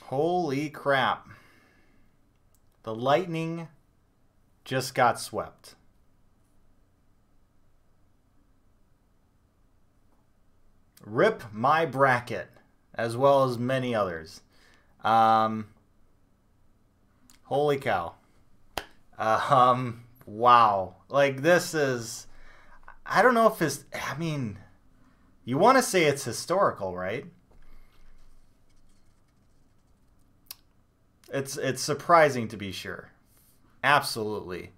Holy crap. The Lightning just got swept. Rip my bracket, as well as many others. Holy cow. Wow. Like, this is... I don't know if it's... I mean, you want to say it's historical, right? It's surprising to be sure. Absolutely.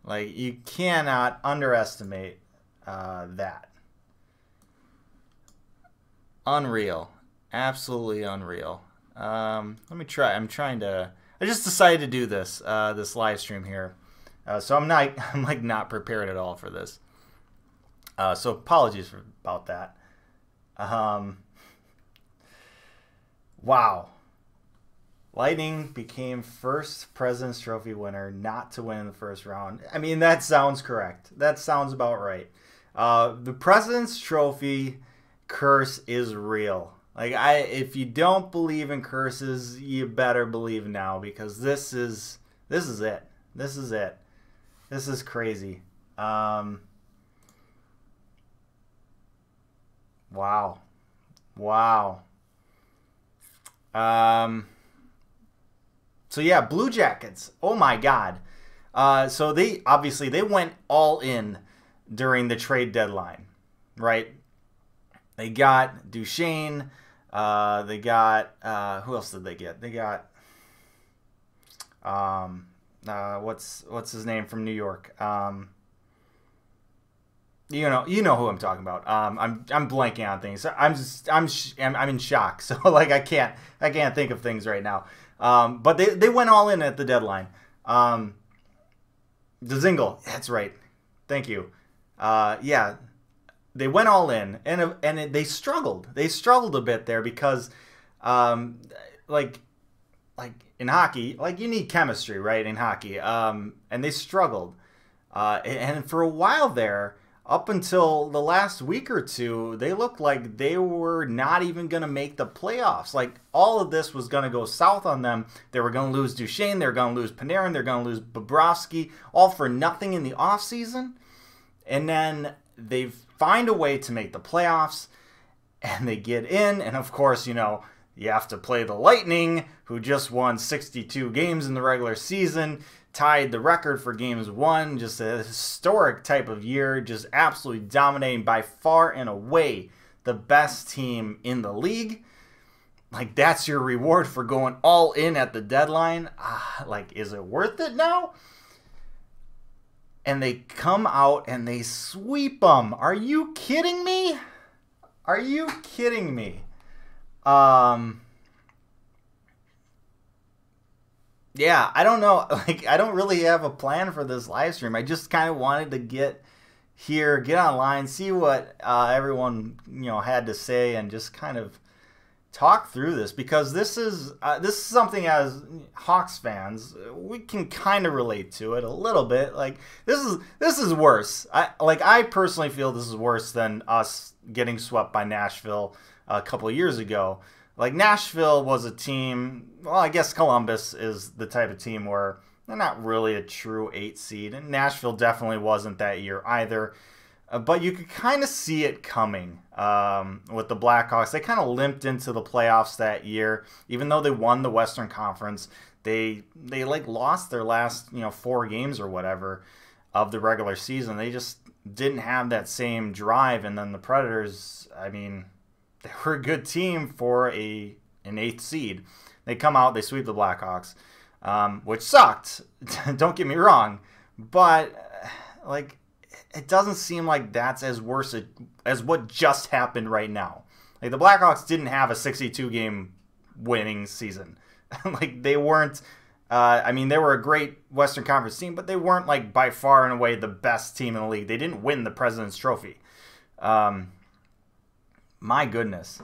Like, you cannot underestimate that. Unreal. Absolutely unreal. Let me try. I just decided to do this this live stream here. So I'm like not prepared at all for this. So apologies about that. Wow. Lightning became first President's Trophy winner not to win in the first round. I mean, that sounds correct. That sounds about right. The President's Trophy curse is real. Like, if you don't believe in curses, you better believe now, because this is it. This is it. This is crazy. Wow. Wow. So yeah, Blue Jackets. Oh my God. So they went all in during the trade deadline, right? They got Duchesne. They got who else did they get? They got what's his name from New York? You know who I'm talking about. I'm blanking on things. I'm in shock. So like I can't think of things right now. But they went all in at the deadline. Dzingel, that's right. Thank you. Yeah, they went all in, and they struggled. They struggled a bit there because, like in hockey, like you need chemistry, right? In hockey, and they struggled, and for a while there, up until the last week or two, they looked like they were not even going to make the playoffs. Like, all of this was going to go south on them. They were going to lose Duchesne. They were going to lose Panarin. They're going to lose Bobrovsky, all for nothing in the offseason. And then they find a way to make the playoffs, and they get in. And, of course, you have to play the Lightning, who just won 62 games in the regular season, tied the record for games won, just a historic type of year, just absolutely dominating, by far and away the best team in the league. Like, that's your reward for going all in at the deadline. Like, is it worth it now? And they come out and they sweep them. Are you kidding me? Are you kidding me? Yeah, I don't know. Like, I don't really have a plan for this live stream. I just kind of wanted to get here, get online, see what everyone had to say, and just kind of talk through this, because this is something, as Hawks fans, we can kind of relate to it a little bit. Like, this is worse. I personally feel this is worse than us getting swept by Nashville a couple of years ago. Like, Nashville was a team, well, I guess Columbus is the type of team where they're not really a true 8 seed, and Nashville definitely wasn't that year either. But you could kind of see it coming with the Blackhawks. They kind of limped into the playoffs that year, even though they won the Western Conference. They like lost their last 4 games or whatever of the regular season. They just didn't have that same drive. And then the Predators, I mean, they were a good team for an 8th seed. They come out, they sweep the Blackhawks, which sucked. Don't get me wrong, but like, it doesn't seem like that's as worse as what just happened right now. Like, the Blackhawks didn't have a 62-game winning season. Like, they weren't. I mean, they were a great Western Conference team, but they weren't, like, by far and away the best team in the league. They didn't win the President's Trophy. My goodness.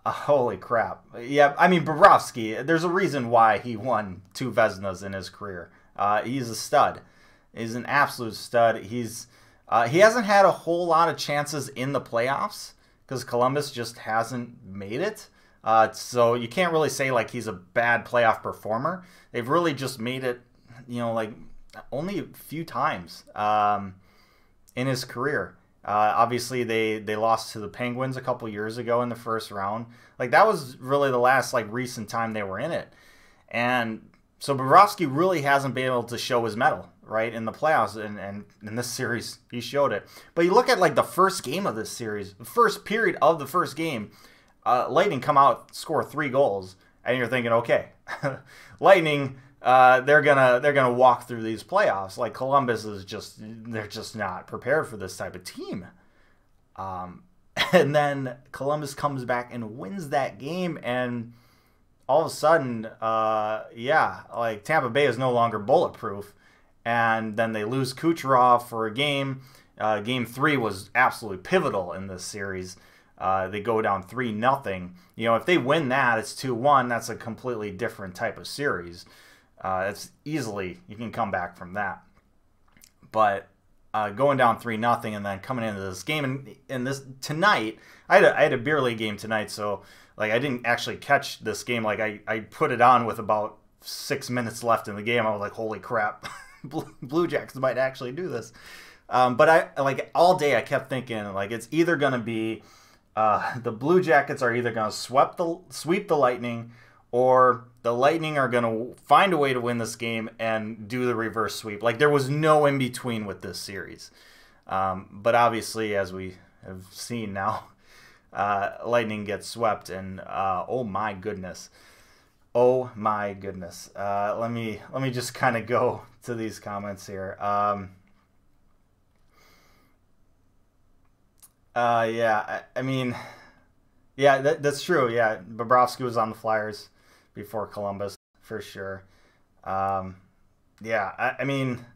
Holy crap. Yeah, I mean, Bobrovsky, there's a reason why he won 2 Vezinas in his career. He's a stud. He's an absolute stud. He hasn't had a whole lot of chances in the playoffs because Columbus just hasn't made it. So you can't really say like he's a bad playoff performer. They've really just made it, like only a few times in his career. Obviously, they lost to the Penguins a couple years ago in the first round. Like that was really the last like recent time they were in it, and so Bobrovsky really hasn't been able to show his mettle right in the playoffs, and in this series he showed it. But you look at like the first game of this series, the first period of the first game, Lightning come out, score 3 goals, and you're thinking, okay, Lightning. They're gonna walk through these playoffs. Like Columbus they're just not prepared for this type of team. And then Columbus comes back and wins that game, and all of a sudden, like Tampa Bay is no longer bulletproof, and then they lose Kucherov for a game. Game 3 was absolutely pivotal in this series. They go down 3-0. If they win that, it's 2-1. That's a completely different type of series. It's easily you can come back from that, but going down 3-0 and then coming into this game and this tonight, I had a beer league game tonight, so like I didn't actually catch this game. Like I put it on with about 6 minutes left in the game. I was like, holy crap, Blue Jackets might actually do this. But I like all day I kept thinking like it's either gonna be the Blue Jackets are either gonna sweep the Lightning, or the Lightning are going to find a way to win this game and do the reverse sweep. Like, there was no in-between with this series. But obviously, as we have seen now, Lightning gets swept, and oh my goodness. Oh my goodness. Let me just kind of go to these comments here. Yeah, I mean, yeah, that's true. Yeah, Bobrovsky was on the Flyers before Columbus, for sure. Yeah, I mean,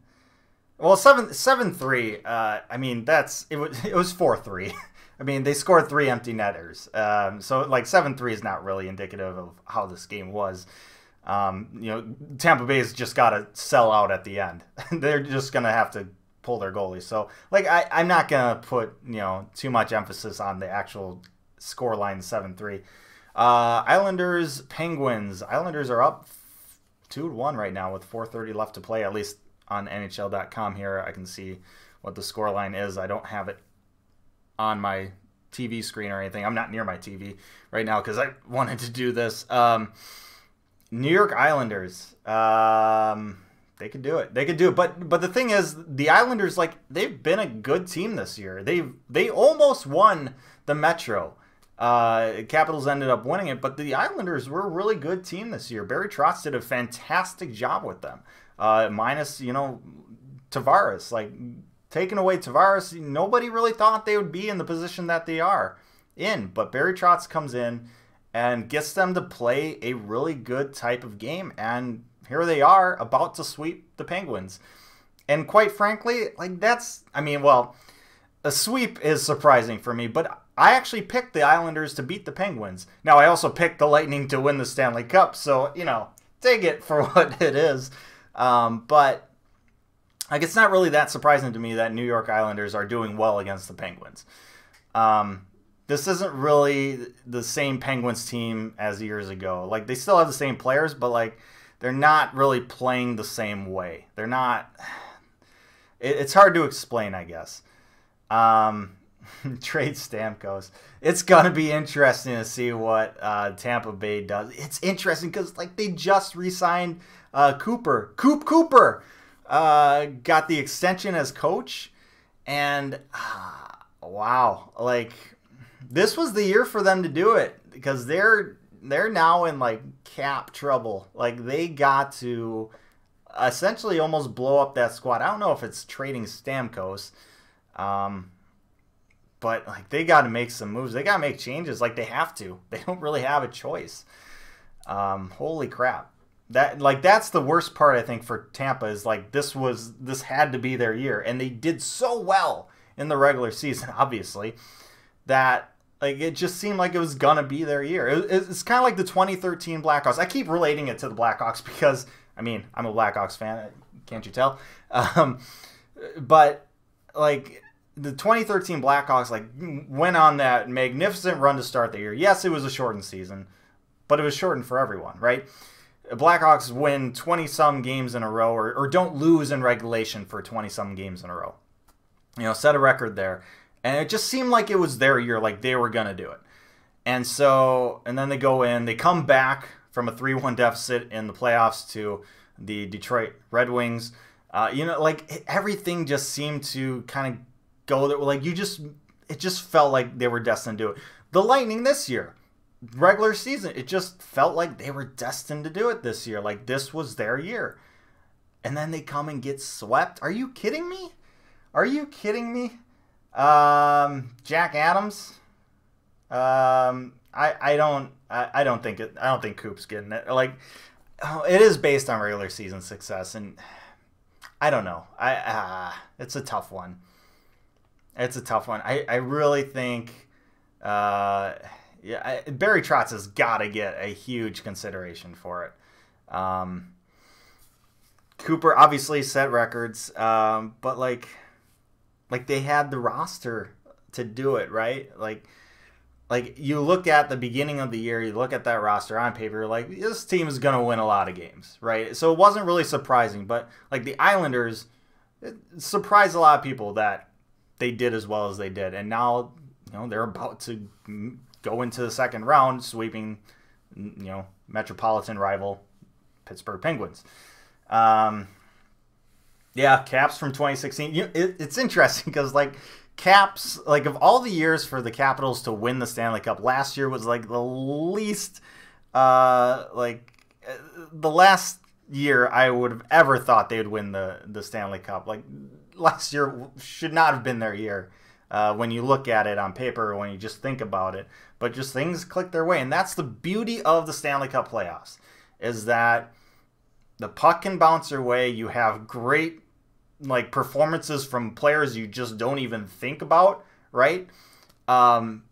well, 7-3. I mean, it was 4-3. I mean, they scored 3 empty netters. So like 7-3 is not really indicative of how this game was. Tampa Bay's just got to sell out at the end. They're just gonna have to pull their goalie. So like I'm not gonna put too much emphasis on the actual score line 7-3. Islanders, Penguins. Islanders are up 2-1 right now with 4:30 left to play. At least on NHL.com here, I can see what the score line is. I don't have it on my TV screen or anything. I'm not near my TV right now because I wanted to do this. New York Islanders. They could do it. They could do it. But the thing is, the Islanders, like, they've been a good team this year. They almost won the Metro. Capitals ended up winning it, but the Islanders were a really good team this year. Barry Trotz did a fantastic job with them. Minus, Tavares. Like, taking away Tavares, nobody really thought they would be in the position that they are in. But Barry Trotz comes in and gets them to play a really good type of game. And here they are about to sweep the Penguins. And quite frankly, like a sweep is surprising for me, but I actually picked the Islanders to beat the Penguins. Now, I also picked the Lightning to win the Stanley Cup, so, take it for what it is. But, like, it's not really that surprising to me that New York Islanders are doing well against the Penguins. This isn't really the same Penguins team as years ago. Like, they still have the same players, but, like, they're not really playing the same way. They're not... It's hard to explain, I guess. Trade Stamkos. It's gonna be interesting to see what Tampa Bay does. It's interesting because like they just re-signed Cooper. Cooper got the extension as coach, and wow, like this was the year for them to do it because they're now in like cap trouble. Like they got to essentially almost blow up that squad. I don't know if it's trading Stamkos. But like they got to make some moves. They got to make changes. Like they have to. They don't really have a choice. Holy crap! That's the worst part I think for Tampa is like this had to be their year, and they did so well in the regular season, obviously, that like it just seemed like it was gonna be their year. It's kind of like the 2013 Blackhawks. I keep relating it to the Blackhawks because I mean I'm a Blackhawks fan. Can't you tell? But like. the 2013 Blackhawks like went on that magnificent run to start the year. Yes, it was a shortened season, but it was shortened for everyone, right? Blackhawks win 20-some games in a row or don't lose in regulation for 20-some games in a row. Set a record there. And it just seemed like it was their year, like they were going to do it. And then they go in, they come back from a 3-1 deficit in the playoffs to the Detroit Red Wings. Like everything just seemed to kind of go there. Like it just felt like they were destined to do it. The Lightning this year, regular season, it just felt like they were destined to do it this year. Like this was their year. And then they come and get swept. Are you kidding me? Are you kidding me? Jack Adams. I don't think Coop's getting it. Like, it is based on regular season success, and I don't know. It's a tough one. It's a tough one. I really think, Barry Trotz has got to get a huge consideration for it. Cooper obviously set records, but like they had the roster to do it, right? Like you look at the beginning of the year, you look at that roster on paper, you're like, this team is going to win a lot of games, right? So it wasn't really surprising, but like the Islanders, it surprised a lot of people that they did as well as they did. And now, they're about to go into the second round, sweeping, metropolitan rival Pittsburgh Penguins. Caps from 2016. It's interesting because like Caps, like of all the years for the Capitals to win the Stanley Cup, last year was like the least, the last year I would have ever thought they would win the Stanley Cup. Like last year should not have been their year when you look at it on paper or when you just think about it. But just things click their way, and that's the beauty of the Stanley Cup playoffs, is that the puck can bounce your way. You have great like performances from players you just don't even think about, right? And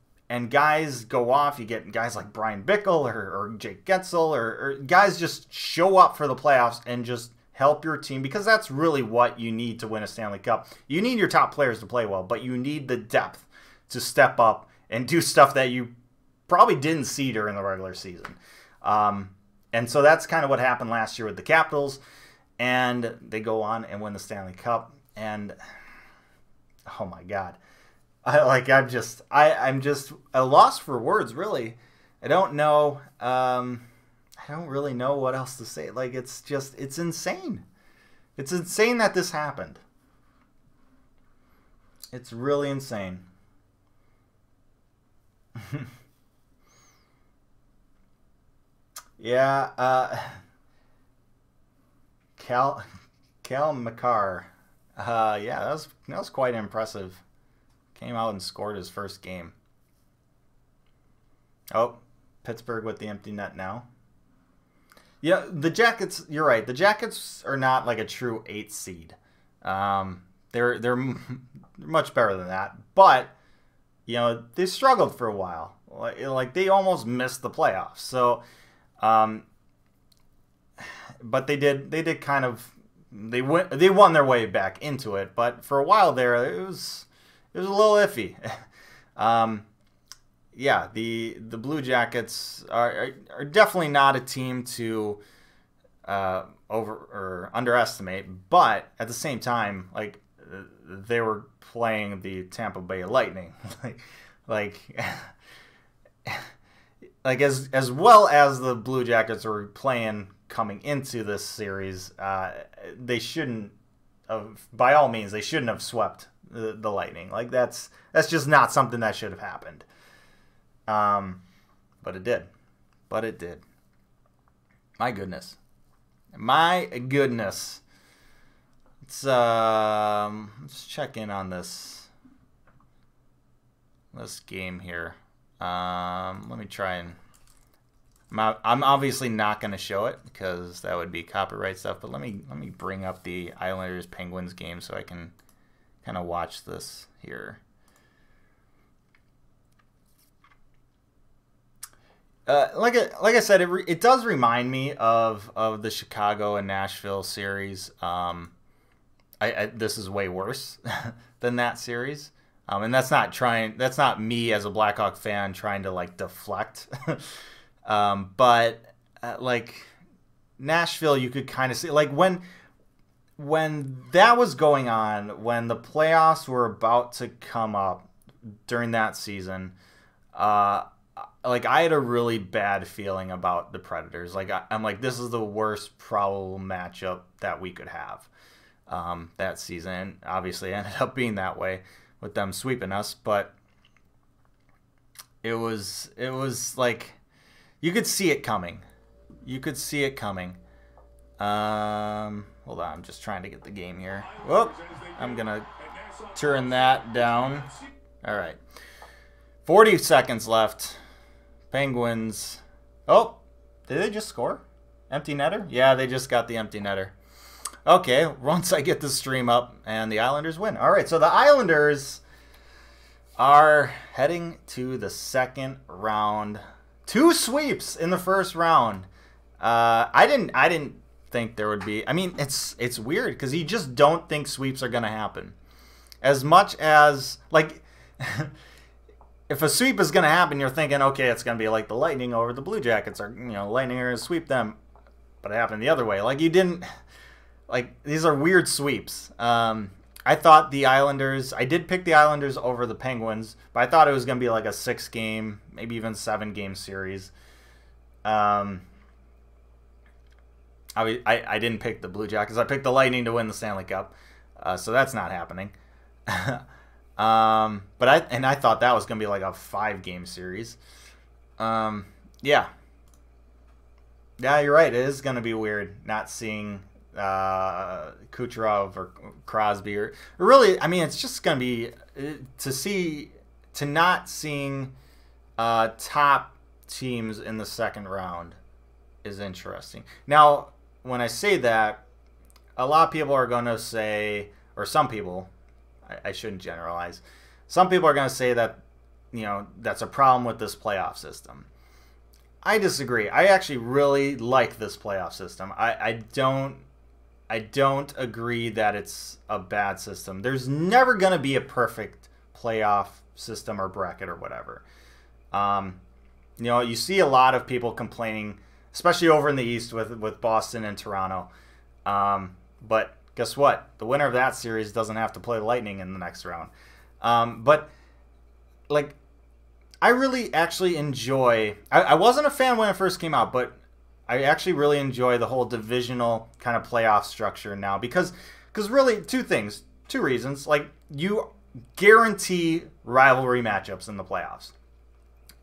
guys go off. You get guys like Brian Bickle or Jake Getzel or guys just show up for the playoffs and just help your team, because that's really what you need to win a Stanley Cup. You need your top players to play well, but you need the depth to step up and do stuff that you probably didn't see during the regular season. And so that's kind of what happened last year with the Capitals. And they go on and win the Stanley Cup. And oh my God, I'm just at a loss for words, really. I don't know. I don't really know what else to say. Like, it's insane. It's insane that this happened. It's really insane. Yeah. Cal McCarr. Yeah, that was quite impressive. Came out and scored his first game. Oh, Pittsburgh with the empty net now. Yeah, the Jackets, you're right. The Jackets are not like a true 8th seed. They're much better than that. But, they struggled for a while. Like they almost missed the playoffs. So, but they did kind of, they won their way back into it. But for a while there, it was a little iffy. Yeah, the Blue Jackets are definitely not a team to over or underestimate, but at the same time, like they were playing the Tampa Bay Lightning, like as well as the Blue Jackets were playing coming into this series. They shouldn't have, by all means, they shouldn't have swept the Lightning. Like that's just not something that should have happened. But it did. My goodness. Let's check in on this game here. Let me try and. I'm obviously not going to show it because that would be copyright stuff. But let me bring up the Islanders Penguins game so I can kind of watch this here. Like I said, it does remind me of the Chicago and Nashville series. this is way worse than that series. And that's not me as a Blackhawk fan trying to like deflect. But like Nashville, you could kind of see like when that was going on, when the playoffs were about to come up during that season, like I had a really bad feeling about the Predators. Like I'm like, this is the worst probable matchup that we could have that season. And obviously it ended up being that way with them sweeping us, but it was like you could see it coming. You could see it coming. Hold on, I'm just trying to get the game here. Whoop, I'm gonna turn that down. All right, 40 seconds left. Penguins. Oh, did they just score? Empty netter? Yeah, they just got the empty netter. Okay, once I get the stream up, and the Islanders win. All right, so the Islanders are heading to the second round. 2 sweeps in the first round. I didn't think there would be. I mean, it's weird because you just don't think sweeps are going to happen. As much as like if a sweep is going to happen, you're thinking, okay, it's going to be like the Lightning over the Blue Jackets, or Lightning are going to sweep them. But it happened the other way. Like you didn't. Like, these are weird sweeps. I thought the Islanders... I did pick the Islanders over the Penguins, but I thought it was going to be like a 6-game, maybe even 7-game series. I didn't pick the Blue Jackets. I picked the Lightning to win the Stanley Cup. So that's not happening. But I thought that was going to be like a 5-game series. Yeah. Yeah, you're right. It is going to be weird not seeing... Kucherov or Crosby or really, I mean, it's just gonna be to not seeing top teams in the second round is interesting. Now, when I say that, a lot of people are gonna say, or some people, I shouldn't generalize, some people are gonna say that that's a problem with this playoff system. I disagree. I actually really like this playoff system. I don't agree that it's a bad system. There's never going to be a perfect playoff system or bracket or whatever. You see a lot of people complaining, especially over in the East with Boston and Toronto. But guess what? The winner of that series doesn't have to play Lightning in the next round. But like, I really actually enjoy... I wasn't a fan when it first came out, but I actually really enjoy the whole divisional kind of playoff structure now because really two reasons. Like, you guarantee rivalry matchups in the playoffs,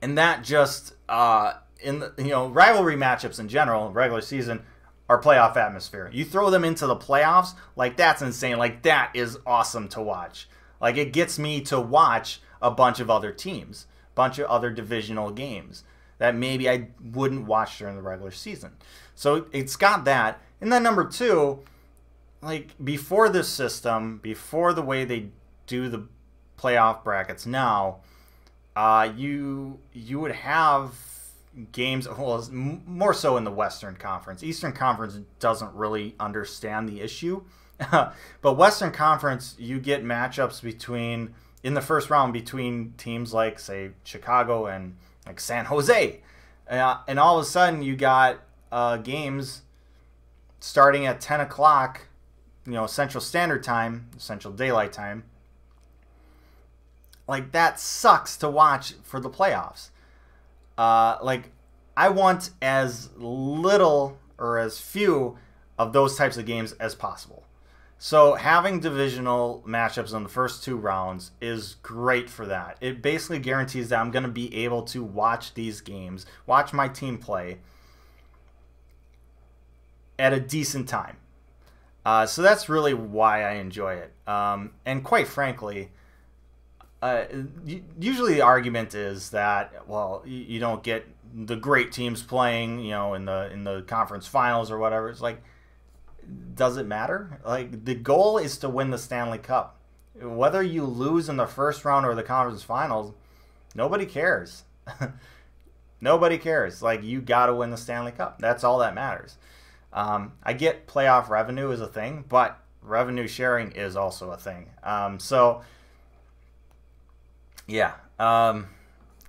and that just rivalry matchups in general, regular season, are playoff atmosphere. You throw them into the playoffs, like that's insane. Like that is awesome to watch. Like it gets me to watch a bunch of other teams, bunch of other divisional games that maybe I wouldn't watch during the regular season. So it's got that. And then number two, like before this system, before the way they do the playoff brackets now, you would have games, well, more so in the Western Conference. Eastern Conference doesn't really understand the issue. But Western Conference, you get matchups in the first round between teams like, say, Chicago and like San Jose, and all of a sudden you got games starting at 10 o'clock, Central Standard Time, Central Daylight Time. Like that sucks to watch for the playoffs. Like I want as little or as few of those types of games as possible. So having divisional matchups in the first 2 rounds is great for that. It basically guarantees that I'm going to be able to watch these games, watch my team play at a decent time. So that's really why I enjoy it. And quite frankly, usually the argument is that, well, you don't get the great teams playing, in the conference finals or whatever. It's like, does it matter? Like, the goal is to win the Stanley Cup. Whether you lose in the first round or the conference finals, nobody cares. Nobody cares. Like, you got to win the Stanley Cup. That's all that matters. I get playoff revenue is a thing, but revenue sharing is also a thing. So yeah, yeah.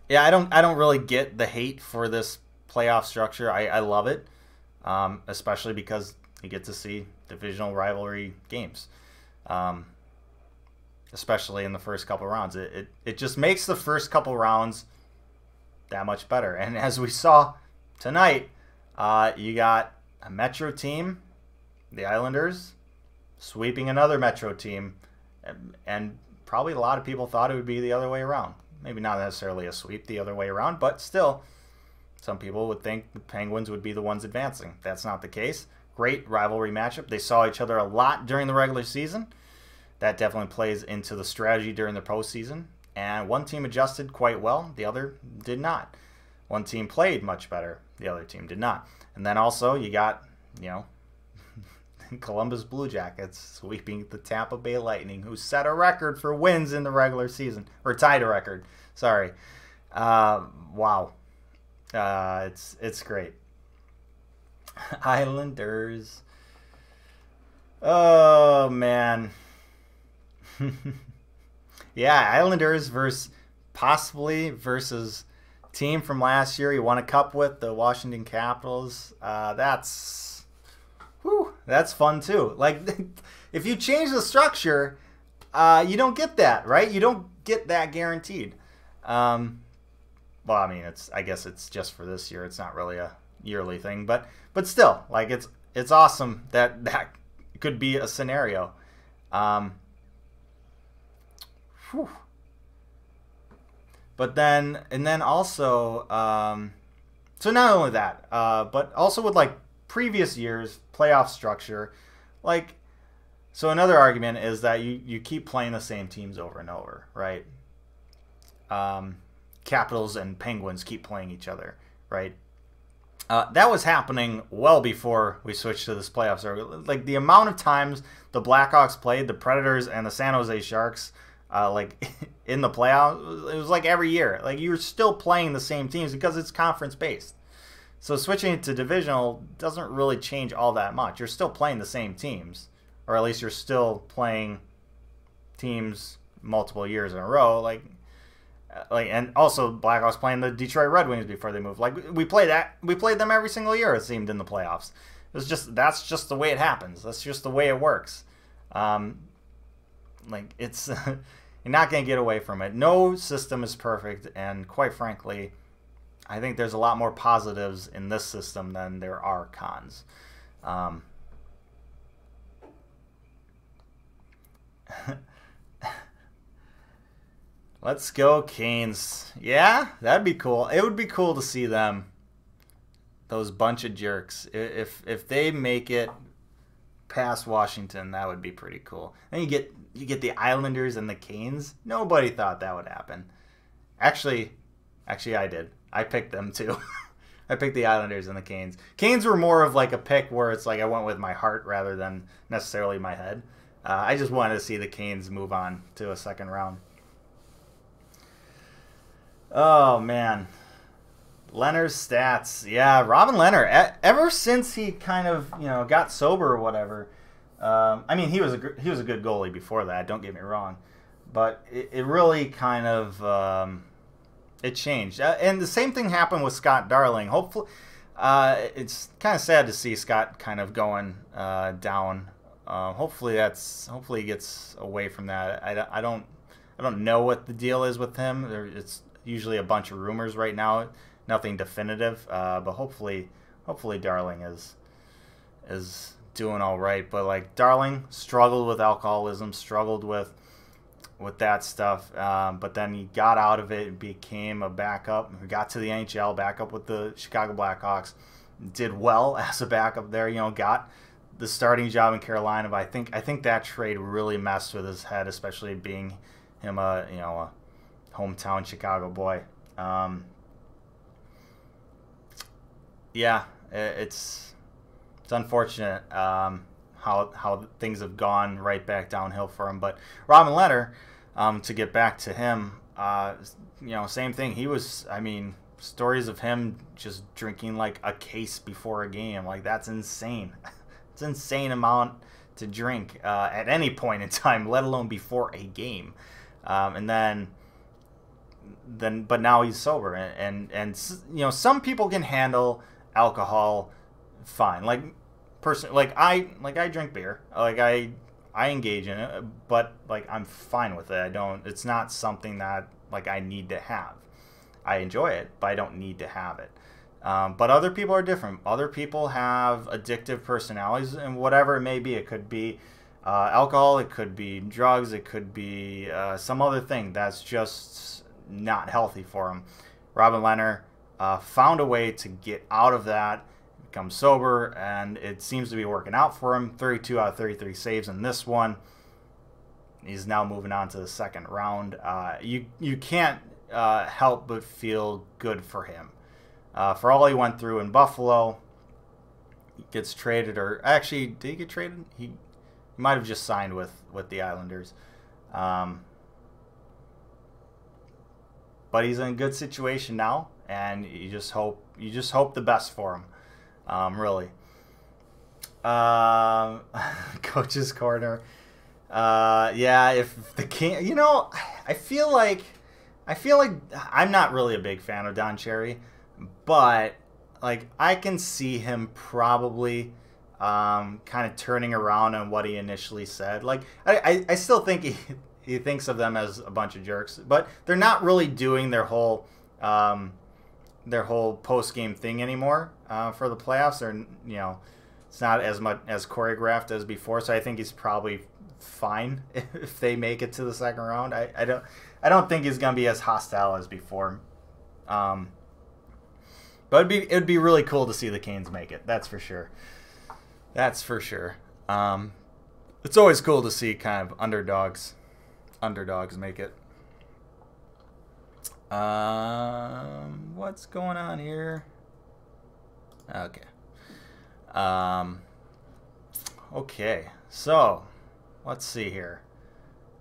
I don't really get the hate for this playoff structure. I love it, especially because you get to see divisional rivalry games, especially in the first couple rounds. It just makes the first couple rounds that much better. And as we saw tonight, you got a Metro team, the Islanders, sweeping another Metro team, and probably a lot of people thought it would be the other way around. Maybe not necessarily a sweep the other way around, but still, some people would think the Penguins would be the ones advancing. That's not the case. Great rivalry matchup. They saw each other a lot during the regular season. That definitely plays into the strategy during the postseason. And one team adjusted quite well. The other did not. One team played much better. The other team did not. And then also you got, Columbus Blue Jackets sweeping the Tampa Bay Lightning, who set a record for wins in the regular season. Or tied a record. Sorry. Wow. It's great. Islanders. Oh, man. Yeah, Islanders versus team from last year he won a cup with, the Washington Capitals. That's fun too. Like, if you change the structure, you don't get that, right? You don't get that guaranteed. Well, I mean, I guess it's just for this year. It's not really a yearly thing, but still, like, it's awesome that could be a scenario. But then also, so not only that, but also with like previous years playoff structure, like, so another argument is that you keep playing the same teams over and over, right? Capitals and Penguins keep playing each other, right? That was happening well before we switched to this playoffs. Like, the amount of times the Blackhawks played the Predators and the San Jose Sharks, like, in the playoffs, it was like every year. Like, you're still playing the same teams because it's conference based. So switching it to divisional doesn't really change all that much. You're still playing the same teams, or at least you're still playing teams multiple years in a row. Like, and also Blackhawks playing the Detroit Red Wings before they moved. Like, we played them every single year, it seemed, in the playoffs. That's just the way it happens. That's just the way it works. Like, it's you're not going to get away from it. No system is perfect, and quite frankly, I think there's a lot more positives in this system than there are cons. Let's go Canes. Yeah, that'd be cool. It would be cool to see them. Those bunch of jerks. If they make it past Washington, that would be pretty cool. Then you get the Islanders and the Canes. Nobody thought that would happen. Actually I did. I picked them too. I picked the Islanders and the Canes. Canes were more of like a pick where it's like I went with my heart rather than necessarily my head. I just wanted to see the Canes move on to a second round. Oh, man. Leonard's stats. Yeah, Robin Leonard. Ever since he kind of, got sober or whatever. I mean, he was a good goalie before that. Don't get me wrong, but it really kind of it changed. And the same thing happened with Scott Darling. Hopefully, it's kind of sad to see Scott kind of going down. Hopefully he gets away from that. I don't know what the deal is with him. It's usually a bunch of rumors right now, nothing definitive. But hopefully Darling is doing all right. But like, Darling struggled with alcoholism, struggled with that stuff. But then he got out of it and became a backup. He got to the NHL, backup with the Chicago Blackhawks. Did well as a backup there. Got the starting job in Carolina. But I think that trade really messed with his head, especially being him a hometown Chicago boy. Yeah, it's unfortunate how things have gone right back downhill for him. But Robin Leonard, to get back to him, same thing. He was, stories of him just drinking like a case before a game. Like, that's insane. It's an insane amount to drink at any point in time, let alone before a game. And but now he's sober, and you know, some people can handle alcohol fine. Like I drink beer, like I engage in it, but like I'm fine with it. It's not something that like I need to have. I enjoy it, but I don't need to have it. But other people are different. Other people have addictive personalities, and whatever it may be. It could be alcohol, it could be drugs, it could be some other thing that's just not healthy for them. Robin Lehner found a way to get out of that, become sober, and it seems to be working out for him. 32 out of 33 saves in this one. He's now moving on to the second round. You can't help but feel good for him. For all he went through in Buffalo, he gets traded, or actually, did he get traded? He might have just signed with the Islanders. But he's in a good situation now, and you just hope the best for him. Really. Coach's corner. Yeah, if the King, you know, I feel like I'm not really a big fan of Don Cherry, but like I can see him probably kind of turning around on what he initially said. Like I still think he thinks of them as a bunch of jerks, but they're not really doing their whole post-game thing anymore for the playoffs. Or, you know, it's not as much as choreographed as before, so I think he's probably fine if they make it to the second round. I don't think he's gonna be as hostile as before. But it'd be really cool to see the Canes make it. That's for sure. That's for sure. It's always cool to see kind of underdogs make it. What's going on here? Okay. Okay. So, let's see here.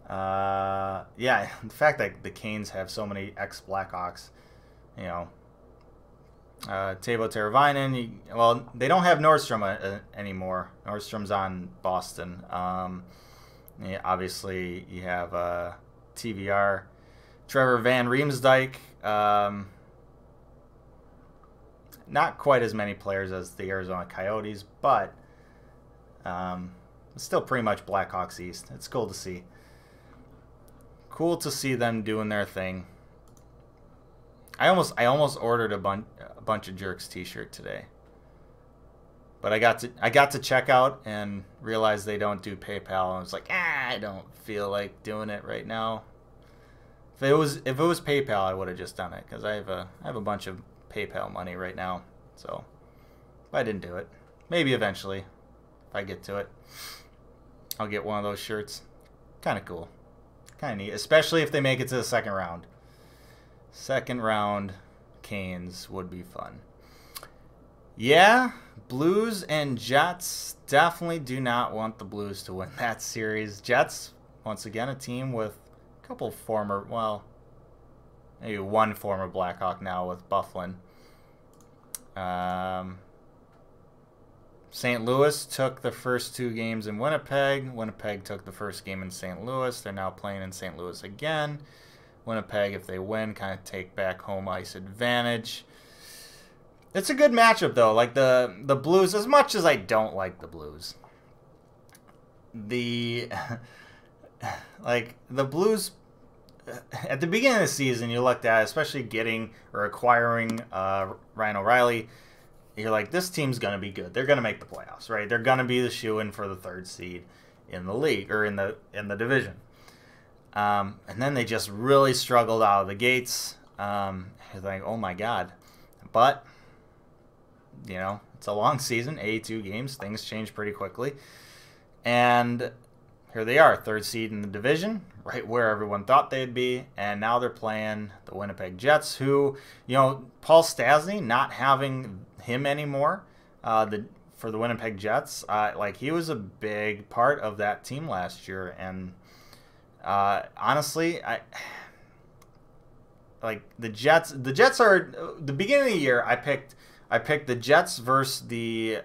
Yeah, the fact that the Canes have so many ex-Blackhawks, you know, Teuvo Teravainen. Well, they don't have Nordstrom anymore. Nordstrom's on Boston. Yeah, obviously, you have TVR. Trevor Van Riemsdyk. Not quite as many players as the Arizona Coyotes, but it's still pretty much Blackhawks East. It's cool to see. Cool to see them doing their thing. I almost ordered a bunch of Jerks t-shirt today, but I got to checkout and realized they don't do PayPal. And I was like, I don't feel like doing it right now. If it was PayPal, I would have just done it, because I have a bunch of PayPal money right now. So, but I didn't do it. Maybe eventually, if I get to it, I'll get one of those shirts. Kind of cool, kind of neat, especially if they make it to the second round. Second round Canes would be fun. Yeah, Blues and Jets definitely do not want the Blues to win that series. Jets, once again, a team with a couple former, well, maybe one former Blackhawk now with Bufflin. St. Louis took the first two games in Winnipeg. Winnipeg took the first game in St. Louis. They're now playing in St. Louis again. Winnipeg, if they win, kind of take back home ice advantage. It's a good matchup, though. Like the Blues, as much as I don't like the Blues, the Blues at the beginning of the season, you looked at, especially getting or acquiring Ryan O'Reilly, you're like, this team's gonna be good. They're gonna make the playoffs, right? They're gonna be the shoo-in for the third seed in the league, or in the division. And then they just really struggled out of the gates. You're like, oh my God. But, you know, it's a long season, 82 games. Things change pretty quickly. And here they are, third seed in the division, right where everyone thought they'd be. And now they're playing the Winnipeg Jets, who, you know, Paul Stastny, not having him anymore for the Winnipeg Jets, like, he was a big part of that team last year. And honestly, like the Jets are, the beginning of the year, I picked I picked the Jets versus the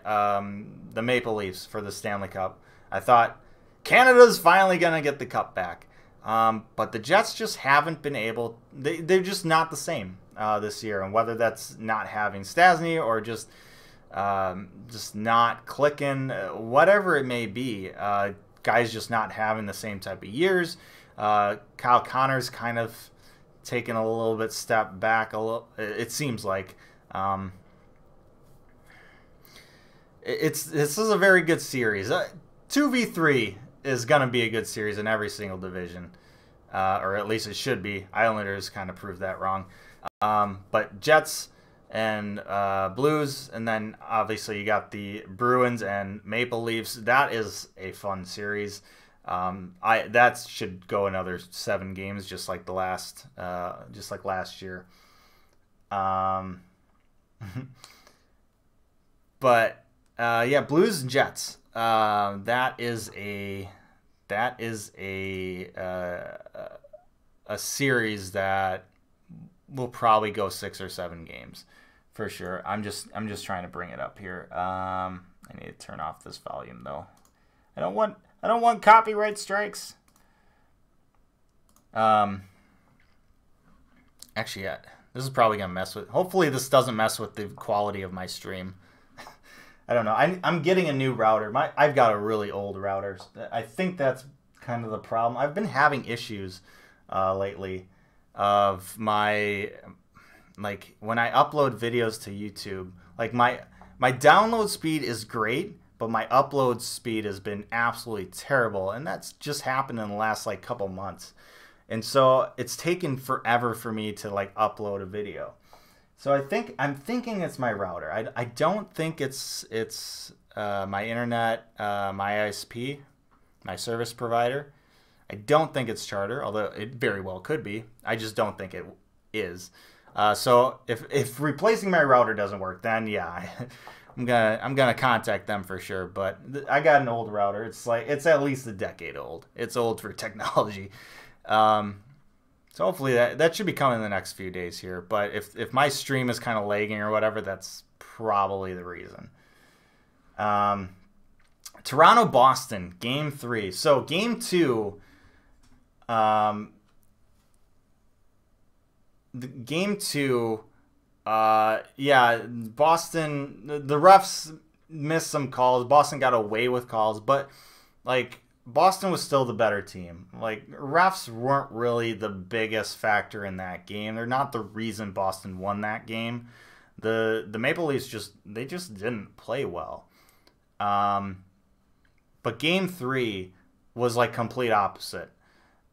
Maple Leafs for the Stanley Cup. I thought Canada's finally going to get the cup back. But the Jets just haven't been able. They're just not the same this year. And whether that's not having Stasny or just not clicking, whatever it may be, guys just not having the same type of years. Kyle Connor's kind of taken a little bit step back. It seems like. This is a very good series. 2v3 is going to be a good series in every single division. Or at least it should be. Islanders kind of proved that wrong. But Jets and Blues, and then obviously you got the Bruins and Maple Leafs. That is a fun series. That should go another 7 games, just like last year. But yeah, Blues and Jets. That is a series that will probably go 6 or 7 games for sure. I'm just trying to bring it up here. I need to turn off this volume though. I don't want copyright strikes. Actually, yeah, this is probably gonna mess with. Hopefully, this doesn't mess with the quality of my stream. I don't know. I'm getting a new router. I've got a really old router. I think that's kind of the problem. I've been having issues lately of my, like, when I upload videos to YouTube, like my download speed is great, but my upload speed has been absolutely terrible, and that's just happened in the last like couple months. And so it's taken forever for me to like upload a video. So I'm thinking it's my router. I don't think it's my internet, my ISP, my service provider. I don't think it's Charter, although it very well could be. I just don't think it is. So if replacing my router doesn't work, then yeah, I'm gonna contact them for sure. But I got an old router. It's at least a decade old. It's old for technology. So hopefully that should be coming in the next few days here. But if my stream is kind of lagging or whatever, that's probably the reason. Toronto-Boston, Game 3. So Game 2, yeah, Boston, the refs missed some calls. Boston got away with calls, but like Boston was still the better team. Like, refs weren't really the biggest factor in that game. They're not the reason Boston won that game. The Maple Leafs just didn't play well. But Game 3 was like complete opposite.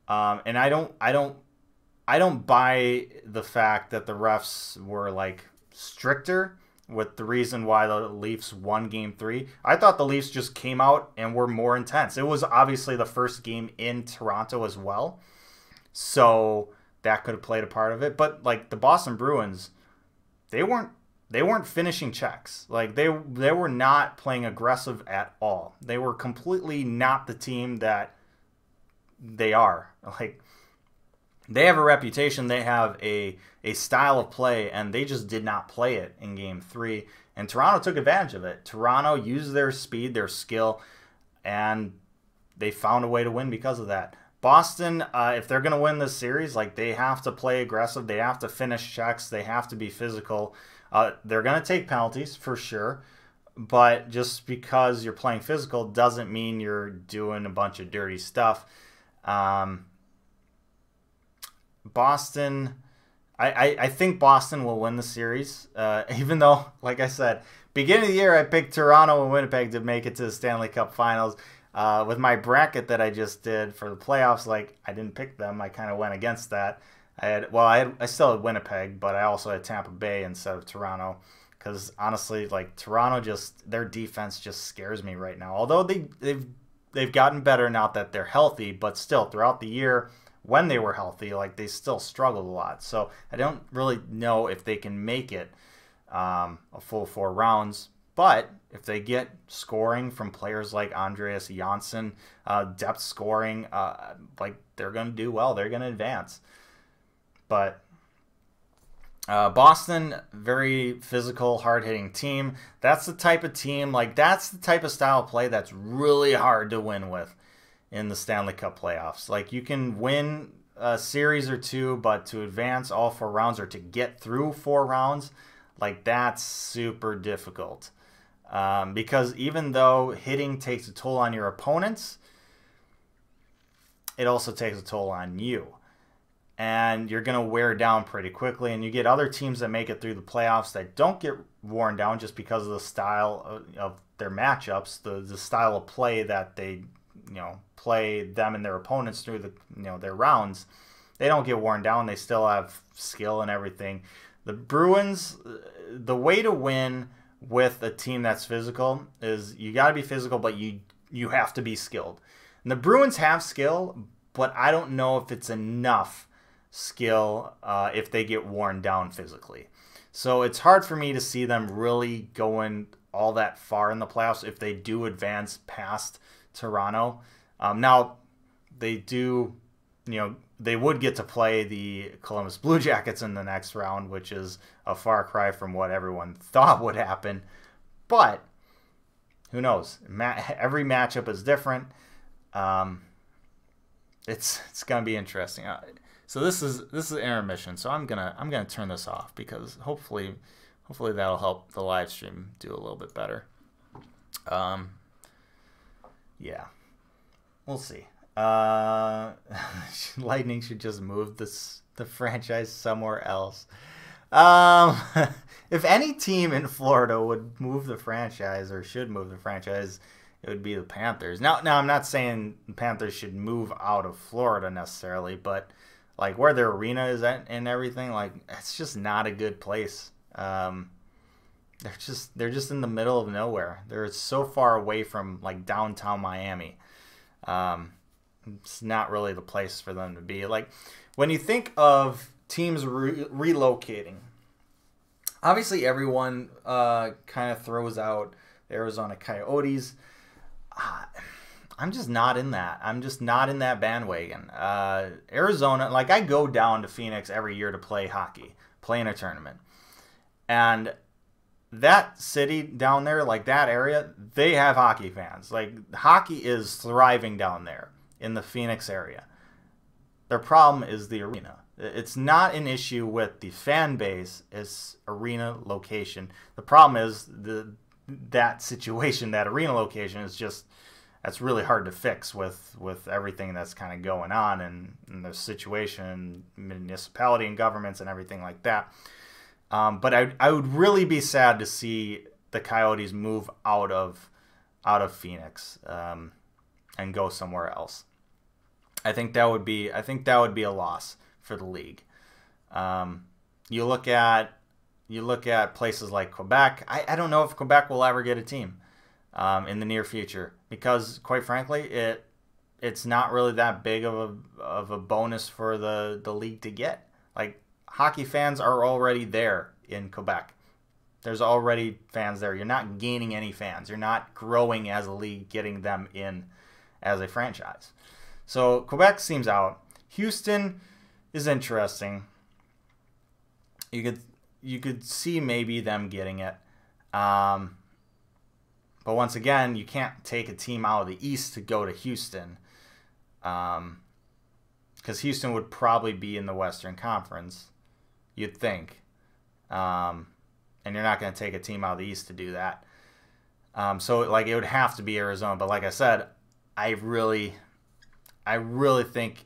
And I don't buy the fact that the refs were like stricter with the reason why the Leafs won Game 3. I thought the Leafs just came out and were more intense. It was obviously the first game in Toronto as well, so that could have played a part of it. But like the Boston Bruins, they weren't finishing checks. Like they were not playing aggressive at all. They were completely not the team that they are. Like, they have a reputation, they have a style of play, and they just did not play it in Game 3. And Toronto took advantage of it. Toronto used their speed, their skill, and they found a way to win because of that. Boston, if they're going to win this series, like, they have to play aggressive, they have to finish checks, they have to be physical. They're going to take penalties, for sure. But just because you're playing physical doesn't mean you're doing a bunch of dirty stuff. Boston, I think Boston will win the series, even though, like I said, beginning of the year I picked Toronto and Winnipeg to make it to the Stanley Cup Finals. With my bracket that I just did for the playoffs, like, I didn't pick them. I kind of went against that. I still had Winnipeg, but I also had Tampa Bay instead of Toronto, because honestly, like, Toronto, their defense just scares me right now. Although they've gotten better now that they're healthy, but still throughout the year, when they were healthy, like, they still struggled a lot. So I don't really know if they can make it a full 4 rounds. But if they get scoring from players like Andreas Janssen, depth scoring, like, they're going to do well. They're going to advance. But Boston, very physical, hard-hitting team. That's the type of team, like that's the type of style of play that's really hard to win with in the Stanley Cup playoffs. Like you can win a series or two, but to advance all 4 rounds or to get through 4 rounds, like that's super difficult. Because even though hitting takes a toll on your opponents, it also takes a toll on you. And you're going to wear down pretty quickly. And you get other teams that make it through the playoffs that don't get worn down just because of the style of their matchups, the style of play that they, play them and their opponents through the, their rounds. They don't get worn down. They still have skill and everything. The Bruins, the way to win with a team that's physical is you got to be physical, but you have to be skilled. And the Bruins have skill, but I don't know if it's enough skill if they get worn down physically. So it's hard for me to see them really going all that far in the playoffs if they do advance past Toronto. Now, they do, they would get to play the Columbus Blue Jackets in the next round, which is a far cry from what everyone thought would happen. But who knows? Every matchup is different. It's gonna be interesting. So this is intermission. So I'm gonna turn this off because hopefully that'll help the live stream do a little bit better. Yeah, we'll see. Lightning should just move the franchise somewhere else. If any team in Florida would move the franchise or should move the franchise, it would be the Panthers. Now I'm not saying the Panthers should move out of Florida necessarily, but like where their arena is at and everything, like it's just not a good place. They're just in the middle of nowhere. They're so far away from like downtown Miami. It's not really the place for them to be. Like when you think of teams relocating, obviously everyone kind of throws out the Arizona Coyotes. I'm just not in that. I'm just not in that bandwagon. Arizona, like I go down to Phoenix every year to play hockey, play in a tournament. And that city down there, like that area, they have hockey fans. Like hockey is thriving down there in the Phoenix area. Their problem is the arena. It's not an issue with the fan base, it's arena location. The problem is that situation, that arena location is just, that's really hard to fix with everything that's kind of going on and the situation, municipality and governments and everything like that. But I would really be sad to see the Coyotes move out of Phoenix and go somewhere else. I think that would be a loss for the league. You look at places like Quebec. I don't know if Quebec will ever get a team in the near future because, quite frankly, it's not really that big of a bonus for the league to get. Like hockey fans are already there in Quebec. There's already fans there. You're not gaining any fans. You're not growing as a league, getting them in as a franchise. So Quebec seems out. Houston is interesting. You could see maybe them getting it. But once again, you can't take a team out of the East to go to Houston. Because Houston would probably be in the Western Conference, you'd think. And you're not going to take a team out of the East to do that. So like it would have to be Arizona. But like I said, I really think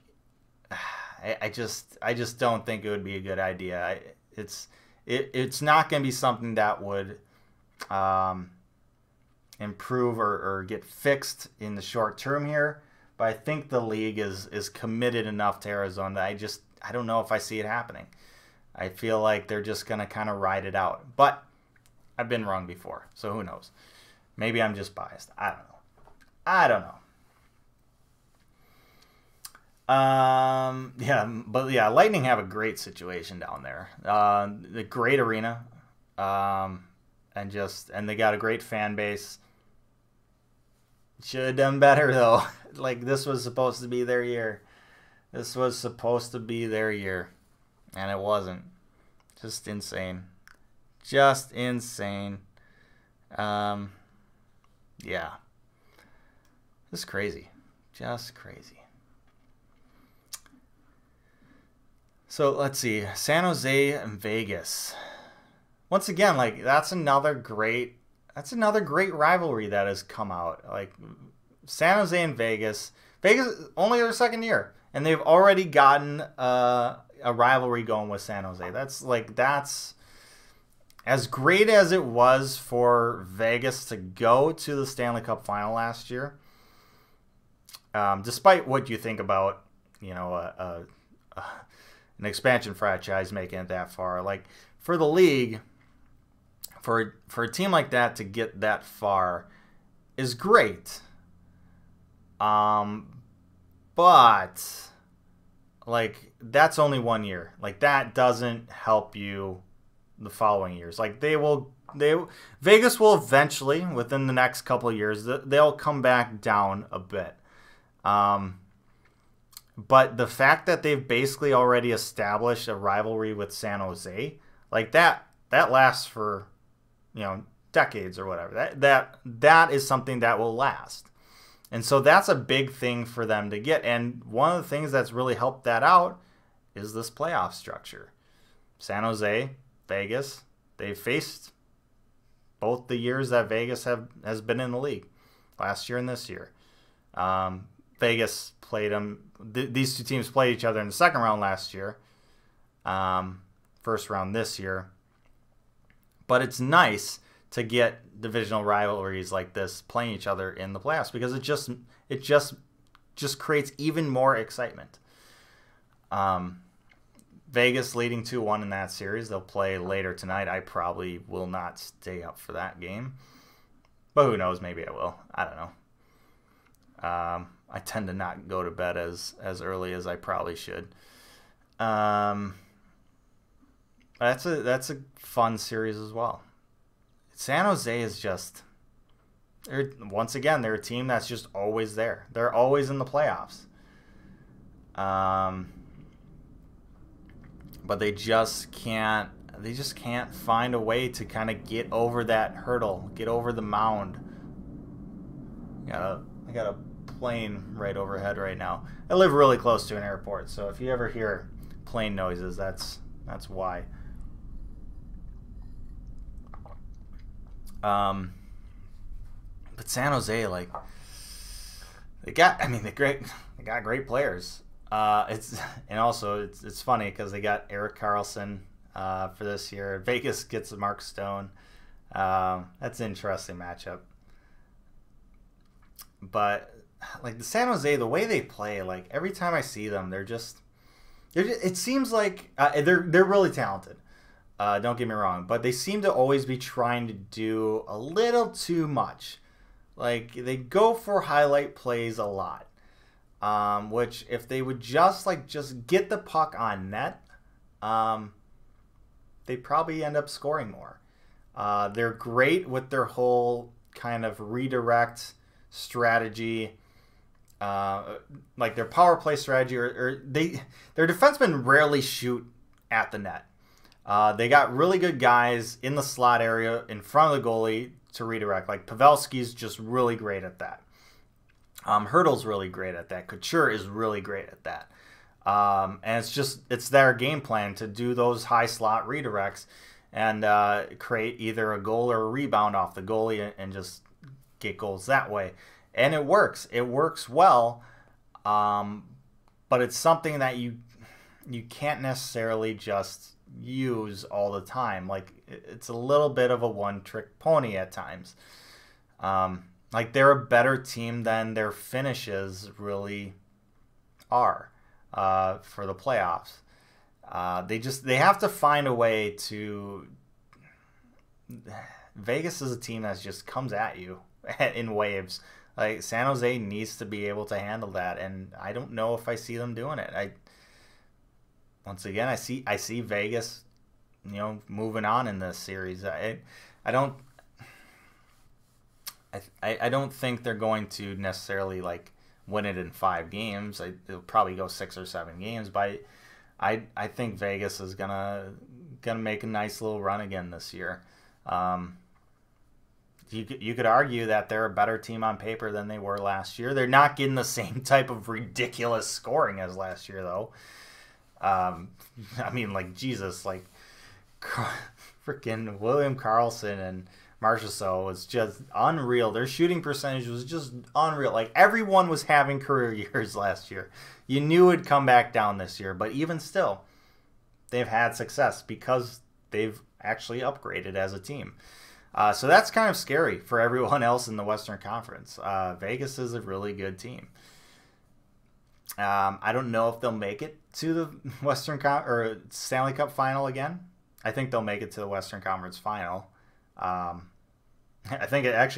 I just don't think it would be a good idea. It's not going to be something that would improve or get fixed in the short term here. But I think the league is committed enough to Arizona that I don't know if I see it happening. I feel like they're just going to kind of ride it out. But I've been wrong before, so who knows? Maybe I'm just biased. I don't know. Lightning have a great situation down there. The great arena, and they got a great fan base. Should have done better though. Like this was supposed to be their year. And it wasn't. Just insane. Just insane. Yeah. Just crazy. Just crazy. So let's see. San Jose and Vegas. Once again, like that's another great rivalry that has come out. Like San Jose and Vegas. Vegas only their second year, and they've already gotten a rivalry going with San Jose. That's as great as it was for Vegas to go to the Stanley Cup final last year. Despite what you think about, an expansion franchise making it that far, like for the league, for a team like that to get that far is great. But like that's only 1 year. Like that doesn't help you the following years. Like Vegas will eventually, within the next couple of years, they'll come back down a bit. But the fact that they've basically already established a rivalry with San Jose, like that lasts for, decades or whatever. That is something that will last. And so that's a big thing for them to get. And one of the things that's really helped that out is this playoff structure. San Jose, Vegas, they've faced both the years that Vegas has been in the league, last year and this year. Vegas played them. These two teams played each other in the second round last year, first round this year. But it's nice to get divisional rivalries like this playing each other in the playoffs because it just creates even more excitement. Vegas leading 2-1 in that series. They'll play later tonight. I probably will not stay up for that game, but who knows? Maybe I will. I don't know. I tend to not go to bed as early as I probably should. That's a fun series as well. San Jose is just, once again, they're a team that's just always there. They're always in the playoffs. But they just can't find a way to kind of get over that hurdle, get over the mound. I got a plane right overhead right now. I live really close to an airport, so if you ever hear plane noises, that's why. But San Jose, like they got great players. It's funny because they got Erik Karlsson for this year. Vegas gets Mark Stone. That's an interesting matchup. But like the San Jose, the way they play, like every time I see them, it seems like they're really talented. Don't get me wrong, but they seem to always be trying to do a little too much. Like they go for highlight plays a lot. Which if they would just get the puck on net, they probably end up scoring more. They're great with their whole kind of redirect strategy, like their power play strategy, or their defensemen rarely shoot at the net. They got really good guys in the slot area in front of the goalie to redirect. Like Pavelski's just really great at that. Hurdle's really great at that. Couture is really great at that. And it's their game plan to do those high slot redirects and create either a goal or a rebound off the goalie and just get goals that way. And it works. It works well. But it's something that you can't necessarily just use all the time. Like it's a little bit of a one-trick pony at times. Like they're a better team than their finishes really are for the playoffs. They have to find a way to. Vegas is a team that just comes at you in waves. Like San Jose needs to be able to handle that, and I don't know if I see them doing it. Once again, I see Vegas, moving on in this series. I don't think they're going to necessarily win it in 5 games. They'll probably go 6 or 7 games, but I think Vegas is gonna gonna make a nice little run again this year. You could argue that they're a better team on paper than they were last year. They're not getting the same type of ridiculous scoring as last year, though. I mean, like, Jesus, like, freaking William Karlsson and Marchessault was just unreal. Their shooting percentage was just unreal. Like, everyone was having career years last year. You knew it'd come back down this year, but even still, they've had success because they've actually upgraded as a team. So that's kind of scary for everyone else in the Western Conference. Vegas is a really good team. I don't know if they'll make it to the or Stanley Cup final again. I think they'll make it to the Western Conference final. I think I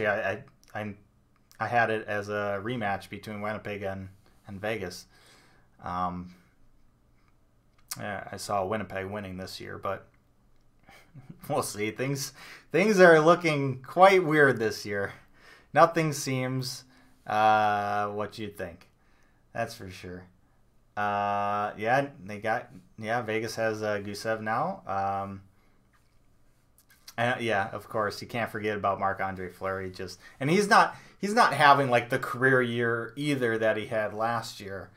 had it as a rematch between Winnipeg and Vegas. Yeah, I saw Winnipeg winning this year, but we'll see. Things are looking quite weird this year. Nothing seems what you'd think. That's for sure. Yeah, Vegas has Gusev now. And yeah, of course, you can't forget about Marc-Andre Fleury. And he's not having like the career year either that he had last year.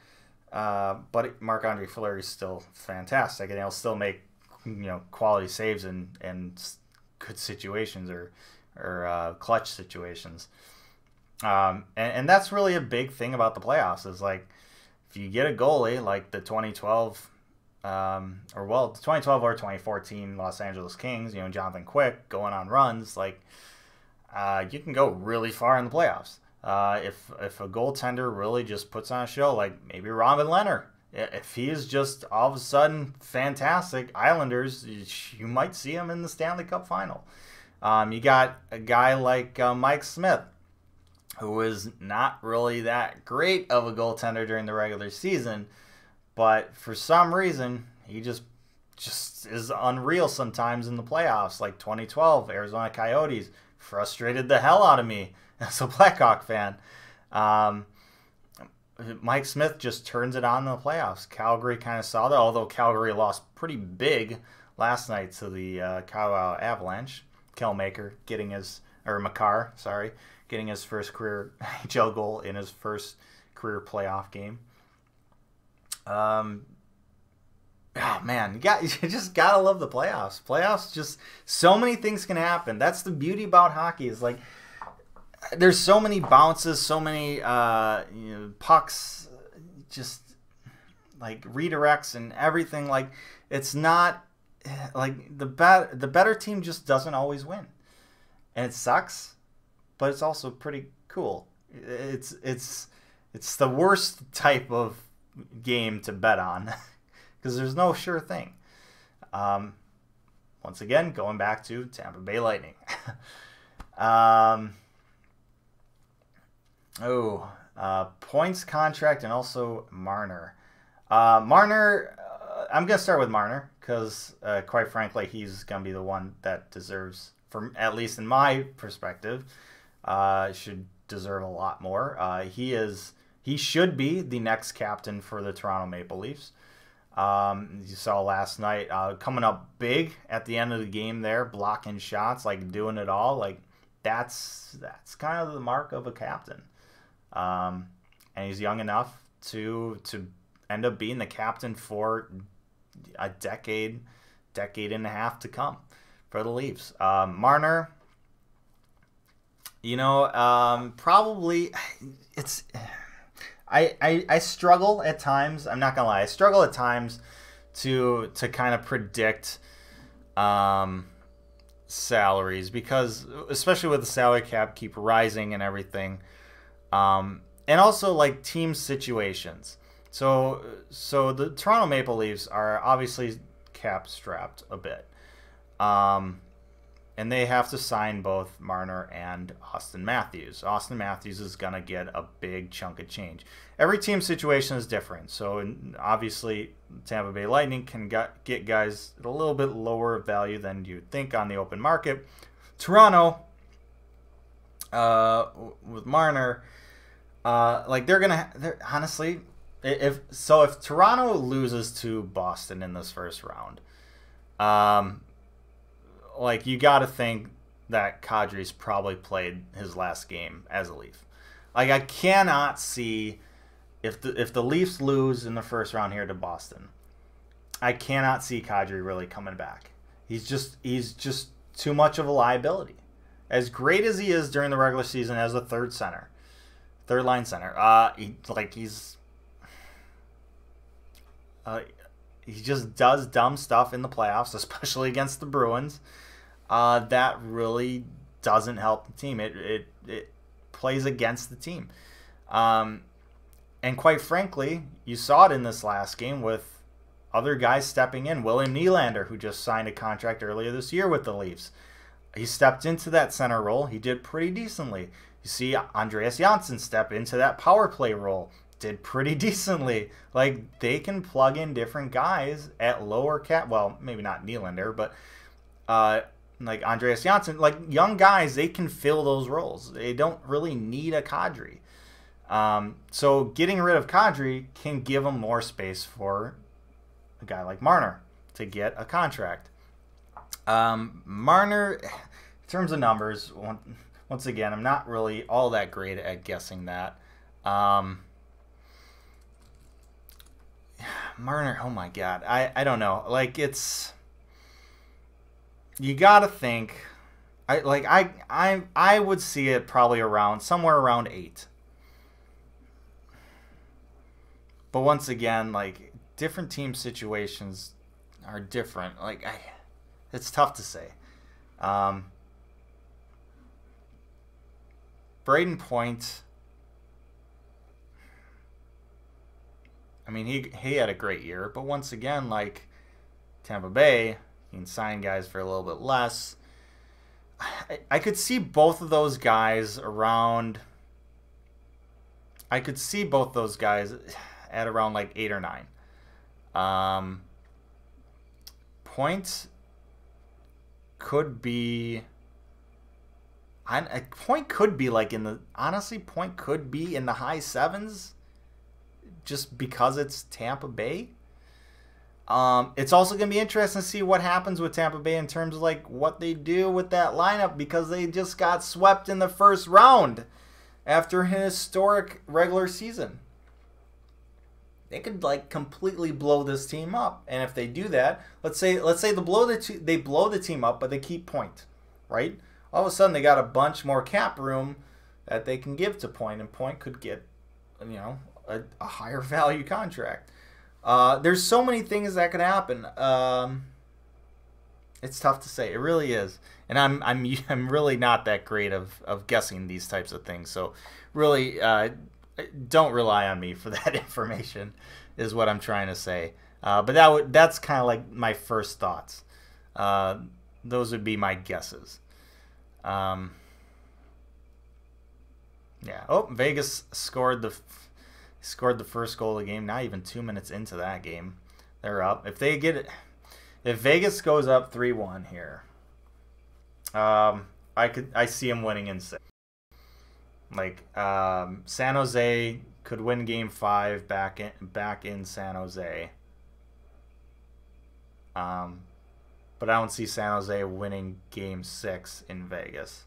But Marc-Andre Fleury is still fantastic, and he'll still make quality saves in good situations or clutch situations. And that's really a big thing about the playoffs is like if you get a goalie like the 2012 the 2012 or 2014 Los Angeles Kings, Jonathan Quick going on runs, like you can go really far in the playoffs. If a goaltender really just puts on a show, like maybe Robin Leonard, if he is just all of a sudden fantastic, Islanders, you might see him in the Stanley Cup final. You got a guy like Mike Smith, who is not really that great of a goaltender during the regular season, but for some reason he just is unreal sometimes in the playoffs. Like 2012 Arizona Coyotes frustrated the hell out of me as a Blackhawk fan. Mike Smith just turns it on in the playoffs. Calgary kind of saw that, although Calgary lost pretty big last night to the Colorado Avalanche. Makar getting his first career NHL goal in his first career playoff game. Oh man, you just gotta love the playoffs. Playoffs, just so many things can happen. That's the beauty about hockey. Is like there's so many bounces, so many pucks, just like redirects and everything. Like it's not like the better team just doesn't always win, and it sucks, but it's also pretty cool. It's the worst type of game to bet on because there's no sure thing. Once again, going back to Tampa Bay Lightning. Points contract and also Marner. Marner, I'm going to start with Marner because, quite frankly, he's going to be the one that deserves, at least in my perspective, should deserve a lot more. He should be the next captain for the Toronto Maple Leafs. You saw last night coming up big at the end of the game there, blocking shots, like doing it all. Like that's kind of the mark of a captain. And he's young enough to end up being the captain for a decade and a half to come for the Leafs. Marner, probably it's. I struggle at times. I'm not gonna lie. I struggle at times to kind of predict salaries because, especially with the salary cap keep rising and everything, and also like team situations. So the Toronto Maple Leafs are obviously cap strapped a bit, and they have to sign both Marner and Austin Matthews. Austin Matthews is going to get a big chunk of change. Every team situation is different. So obviously, Tampa Bay Lightning can get guys at a little bit lower value than you'd think on the open market. Toronto, with Marner, honestly, if Toronto loses to Boston in this first round, Like, you got to think that Kadri's probably played his last game as a Leaf. Like, I cannot see if the Leafs lose in the first round here to Boston, I cannot see Kadri really coming back. He's just too much of a liability. As great as he is during the regular season as a third line center, he just does dumb stuff in the playoffs, especially against the Bruins. That really doesn't help the team. It plays against the team. And quite frankly, you saw it in this last game with other guys stepping in. William Nylander, who just signed a contract earlier this year with the Leafs. He stepped into that center role. He did pretty decently. You see Andreas Janssen step into that power play role. Did pretty decently. Like, they can plug in different guys at lower cap. Well, maybe not Nylander, but like Andreas Janssen. Like, young guys, they can fill those roles. They don't really need a Kadri. So getting rid of Kadri can give them more space for a guy like Marner to get a contract. Marner, in terms of numbers, once again, I'm not really all that great at guessing that. Marner, oh my God, I don't know. Like, it's, you gotta think. I would see it probably somewhere around 8. But once again, like, different team situations are different. Like, it's tough to say. Braden Point, I mean, he had a great year, but once again, like Tampa Bay, you can sign guys for a little bit less. I could see both of those guys around. I could see both those guys at around like 8 or 9. Point could be. Point could be like in the. Honestly, Point could be in the high 7s. Just because it's Tampa Bay. It's also going to be interesting to see what happens with Tampa Bay in terms of like what they do with that lineup, because they just got swept in the first round after an historic regular season. They could like completely blow this team up, and if they do that, let's say they blow the team up, but they keep Point, right? All of a sudden they got a bunch more cap room that they can give to Point, and Point could get, a higher value contract. There's so many things that could happen. It's tough to say. It really is, and I'm really not that great of guessing these types of things. So really, don't rely on me for that information, is what I'm trying to say. But that's kind of like my first thoughts. Those would be my guesses. Yeah. Oh, Vegas scored the first goal of the game. Not even 2 minutes into that game, they're up. If Vegas goes up 3-1 here, I see them winning in 6. Like, San Jose could win Game 5 back in San Jose. But I don't see San Jose winning Game 6 in Vegas.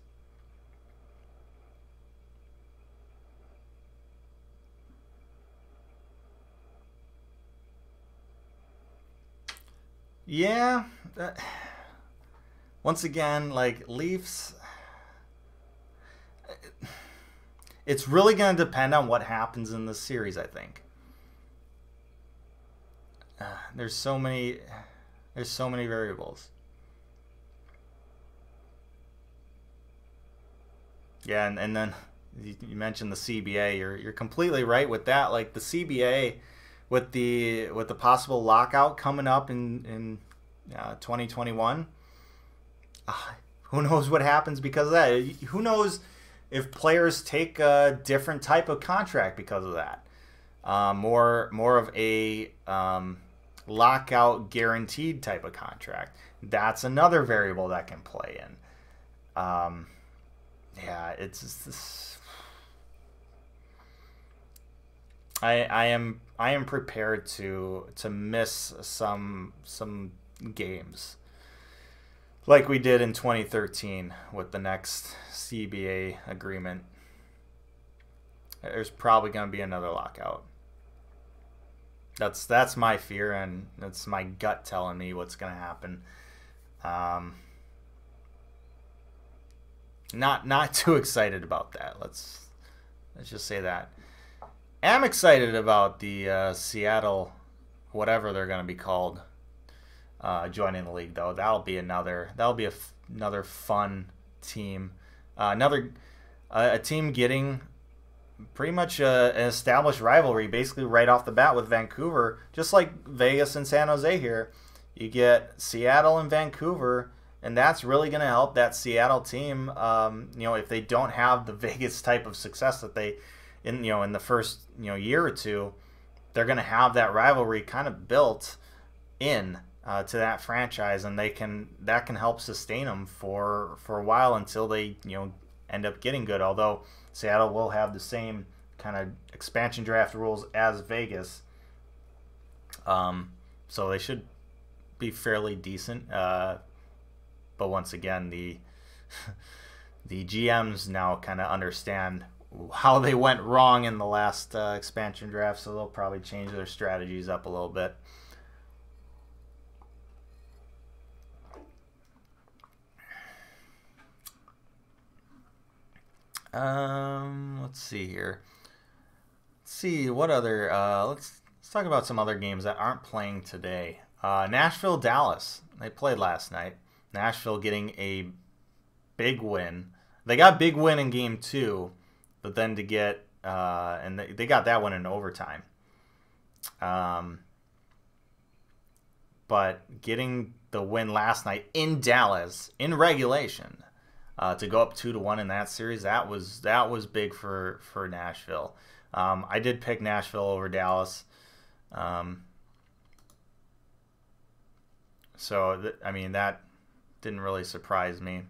Yeah. Once again, like, Leafs, it's really going to depend on what happens in this series, I think. There's so many variables. Yeah, and then you mentioned the CBA. You're completely right with that. Like, the CBA, with the possible lockout coming up in 2021, who knows what happens because of that? Who knows if players take a different type of contract because of that? More of a lockout guaranteed type of contract. That's another variable that can play in. Yeah, it's just, I am prepared to miss some games like we did in 2013 with the next CBA agreement. There's probably going to be another lockout. That's my fear, and that's my gut telling me what's going to happen. Not too excited about that. Let's just say that. I'm excited about the Seattle, whatever they're going to be called, joining the league, though. That'll be another fun team. A team getting pretty much an established rivalry, basically right off the bat with Vancouver, just like Vegas and San Jose here. You get Seattle and Vancouver, and that's really going to help that Seattle team. If they don't have the Vegas type of success that they, in the first year or two, they're going to have that rivalry kind of built in to that franchise, and that can help sustain them for a while until they end up getting good. Although Seattle will have the same kind of expansion draft rules as Vegas, so they should be fairly decent. But once again, the GMs now kind of understand how they went wrong in the last expansion draft, so they'll probably change their strategies up a little bit. Let's see here. Let's see what other. Let's talk about some other games that aren't playing today. Nashville, Dallas. They played last night. Nashville getting a big win. They got a big win in game 2, but then to get and they got that one in overtime. But getting the win last night in Dallas in regulation, to go up 2-1 in that series, that was big for Nashville. I did pick Nashville over Dallas. That didn't really surprise me.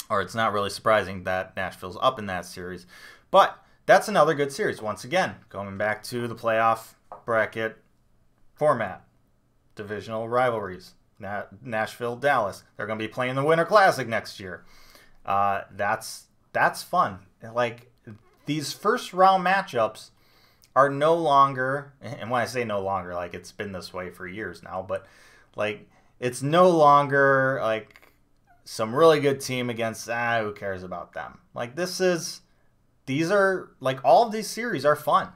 Or it's not really surprising that Nashville's up in that series. But that's another good series. Once again, going back to the playoff bracket format. Divisional rivalries. Nashville, Dallas. They're going to be playing the Winter Classic next year. That's fun. Like, these first round matchups are no longer, and when I say no longer, like, it's been this way for years now, but like, it's no longer like some really good team against who cares about them. Like, these are like, all of these series are fun.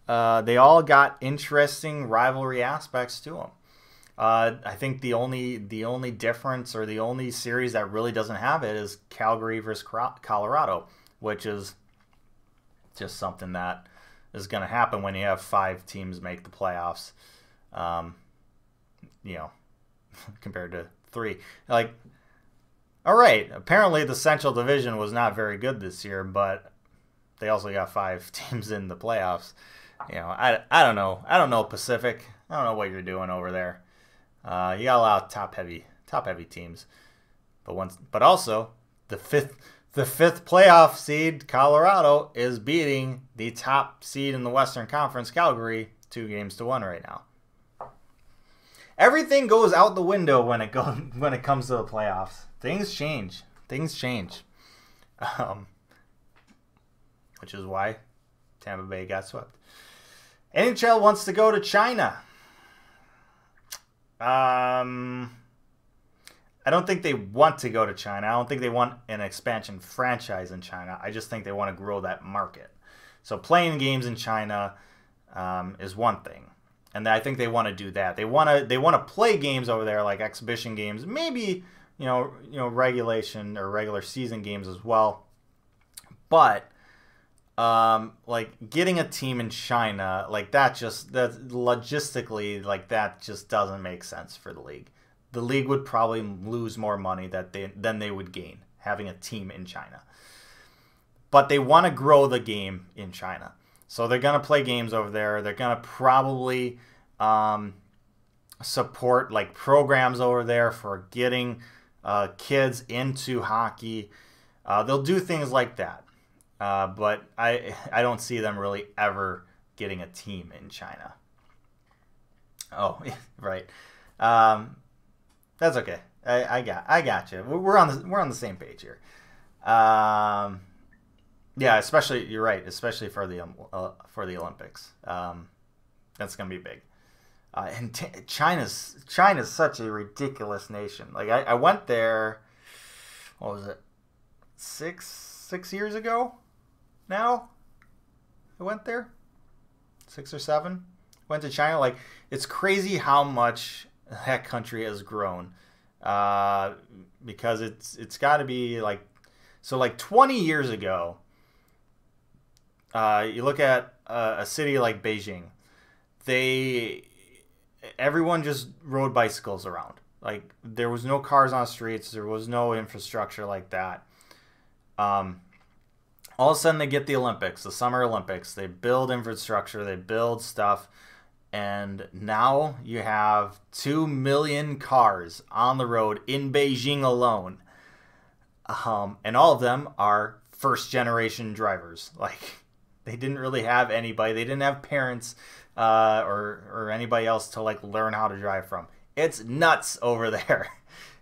They all got interesting rivalry aspects to them. I think the only difference, or the only series that really doesn't have it, is Calgary versus Colorado, which is just something that is going to happen when you have 5 teams make the playoffs. Compared to 3. Like, all right, apparently the Central Division was not very good this year, but they also got 5 teams in the playoffs. I don't know. I don't know, Pacific. I don't know what you're doing over there. You got a lot of top heavy teams, but also the fifth playoff seed, Colorado, is beating the top seed in the Western Conference, Calgary, 2-1 right now. Everything goes out the window when it comes to the playoffs. Things change. Which is why Tampa Bay got swept. NHL wants to go to China. I don't think they want to go to China. I don't think they want an expansion franchise in China. I just think they want to grow that market. So playing games in China is one thing, and I think they want to do that. They want to play games over there, like exhibition games, maybe regulation or regular season games as well. But like, getting a team in China, like, that logistically, like, that just doesn't make sense for the league. The league would probably lose more money than they would gain having a team in China. But they want to grow the game in China, so they're going to play games over there. They're going to probably support, like, programs over there for getting kids into hockey. They'll do things like that. But I don't see them really ever getting a team in China. Oh, right. That's okay. I got you. We're on the same page here. Yeah, especially you're right, especially for the Olympics. That's gonna be big. And China's such a ridiculous nation. Like I went there. What was it? Six years ago. Now I went there. 6 or 7. Went to China. Like it's crazy how much that country has grown. Because it's got to be like 20 years ago. You look at a city like Beijing. Everyone just rode bicycles around. Like there was no cars on the streets. There was no infrastructure like that. All of a sudden they get the Olympics, the Summer Olympics. They build infrastructure. They build stuff. And now you have 2 million cars on the road in Beijing alone. And all of them are first generation drivers. Like they didn't really have anybody. They didn't have parents or anybody else to like learn how to drive from. It's nuts over there.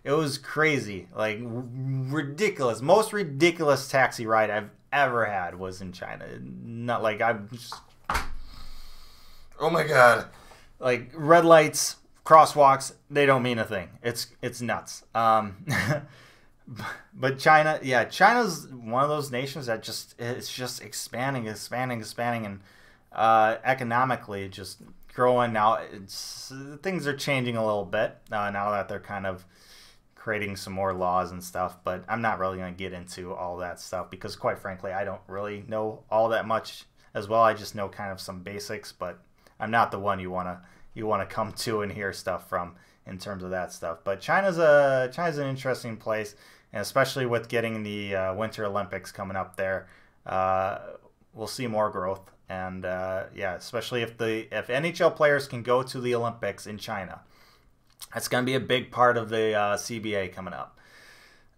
It was crazy. Like ridiculous. Most ridiculous taxi ride I've ever had was in China. Not like I'm just... Oh my god. Like red lights, crosswalks, they don't mean a thing. It's nuts. But China's one of those nations that it's just expanding, and economically just growing. Now things are changing a little bit now that they're kind of creating some more laws and stuff. But I'm not really going to get into all that stuff because, quite frankly, I don't really know all that much as well. I just know kind of some basics, but I'm not the one you want to come to and hear stuff from in terms of that stuff. But China's an interesting place. And especially with getting the Winter Olympics coming up there, we'll see more growth. And especially if NHL players can go to the Olympics in China, that's going to be a big part of the CBA coming up.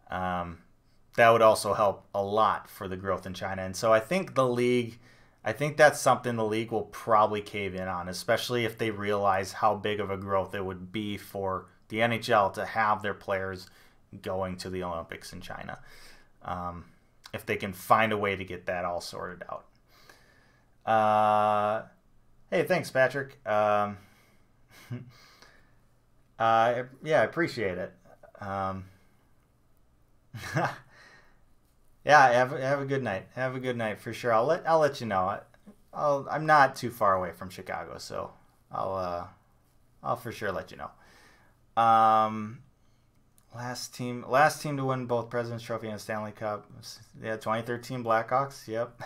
That would also help a lot for the growth in China. And so I think that's something the league will probably cave in on, especially if they realize how big of a growth it would be for the NHL to have their players going to the Olympics in China, if they can find a way to get that all sorted out. Hey, thanks, Patrick. I appreciate it. Have a good night. Have a good night for sure. I'll let you know. I'm not too far away from Chicago, so I'll for sure let you know. Last team to win both President's Trophy and Stanley Cup. Yeah, 2013 Blackhawks. Yep.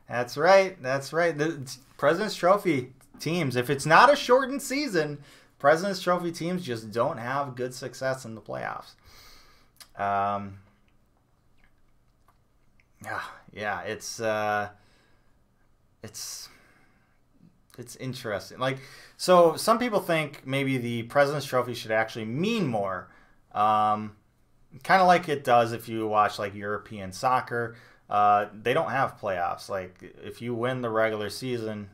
That's right. The President's Trophy teams, if it's not a shortened season, President's Trophy teams just don't have good success in the playoffs. It's interesting. Like, so some people think maybe the President's Trophy should actually mean more. Kind of like it does if you watch like European soccer. They don't have playoffs. Like if you win the regular season,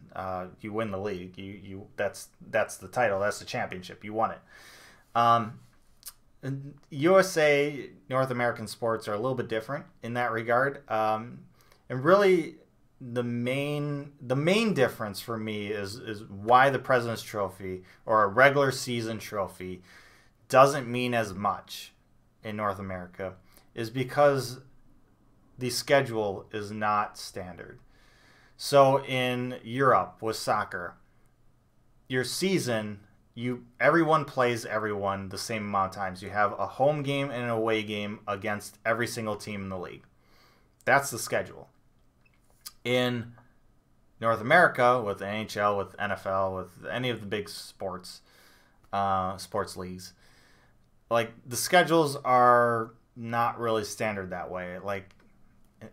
you win the league. That's the title. That's the championship. You won it. USA, North American sports are a little bit different in that regard. And really the main difference for me is why the President's Trophy or a regular season trophy doesn't mean as much in North America is because the schedule is not standard. So in Europe with soccer, your season, everyone plays everyone the same amount of times. You have a home game and an away game against every single team in the league. That's the schedule. In North America, with the NHL, with NFL, with any of the big sports leagues, like the schedules are not really standard that way. Like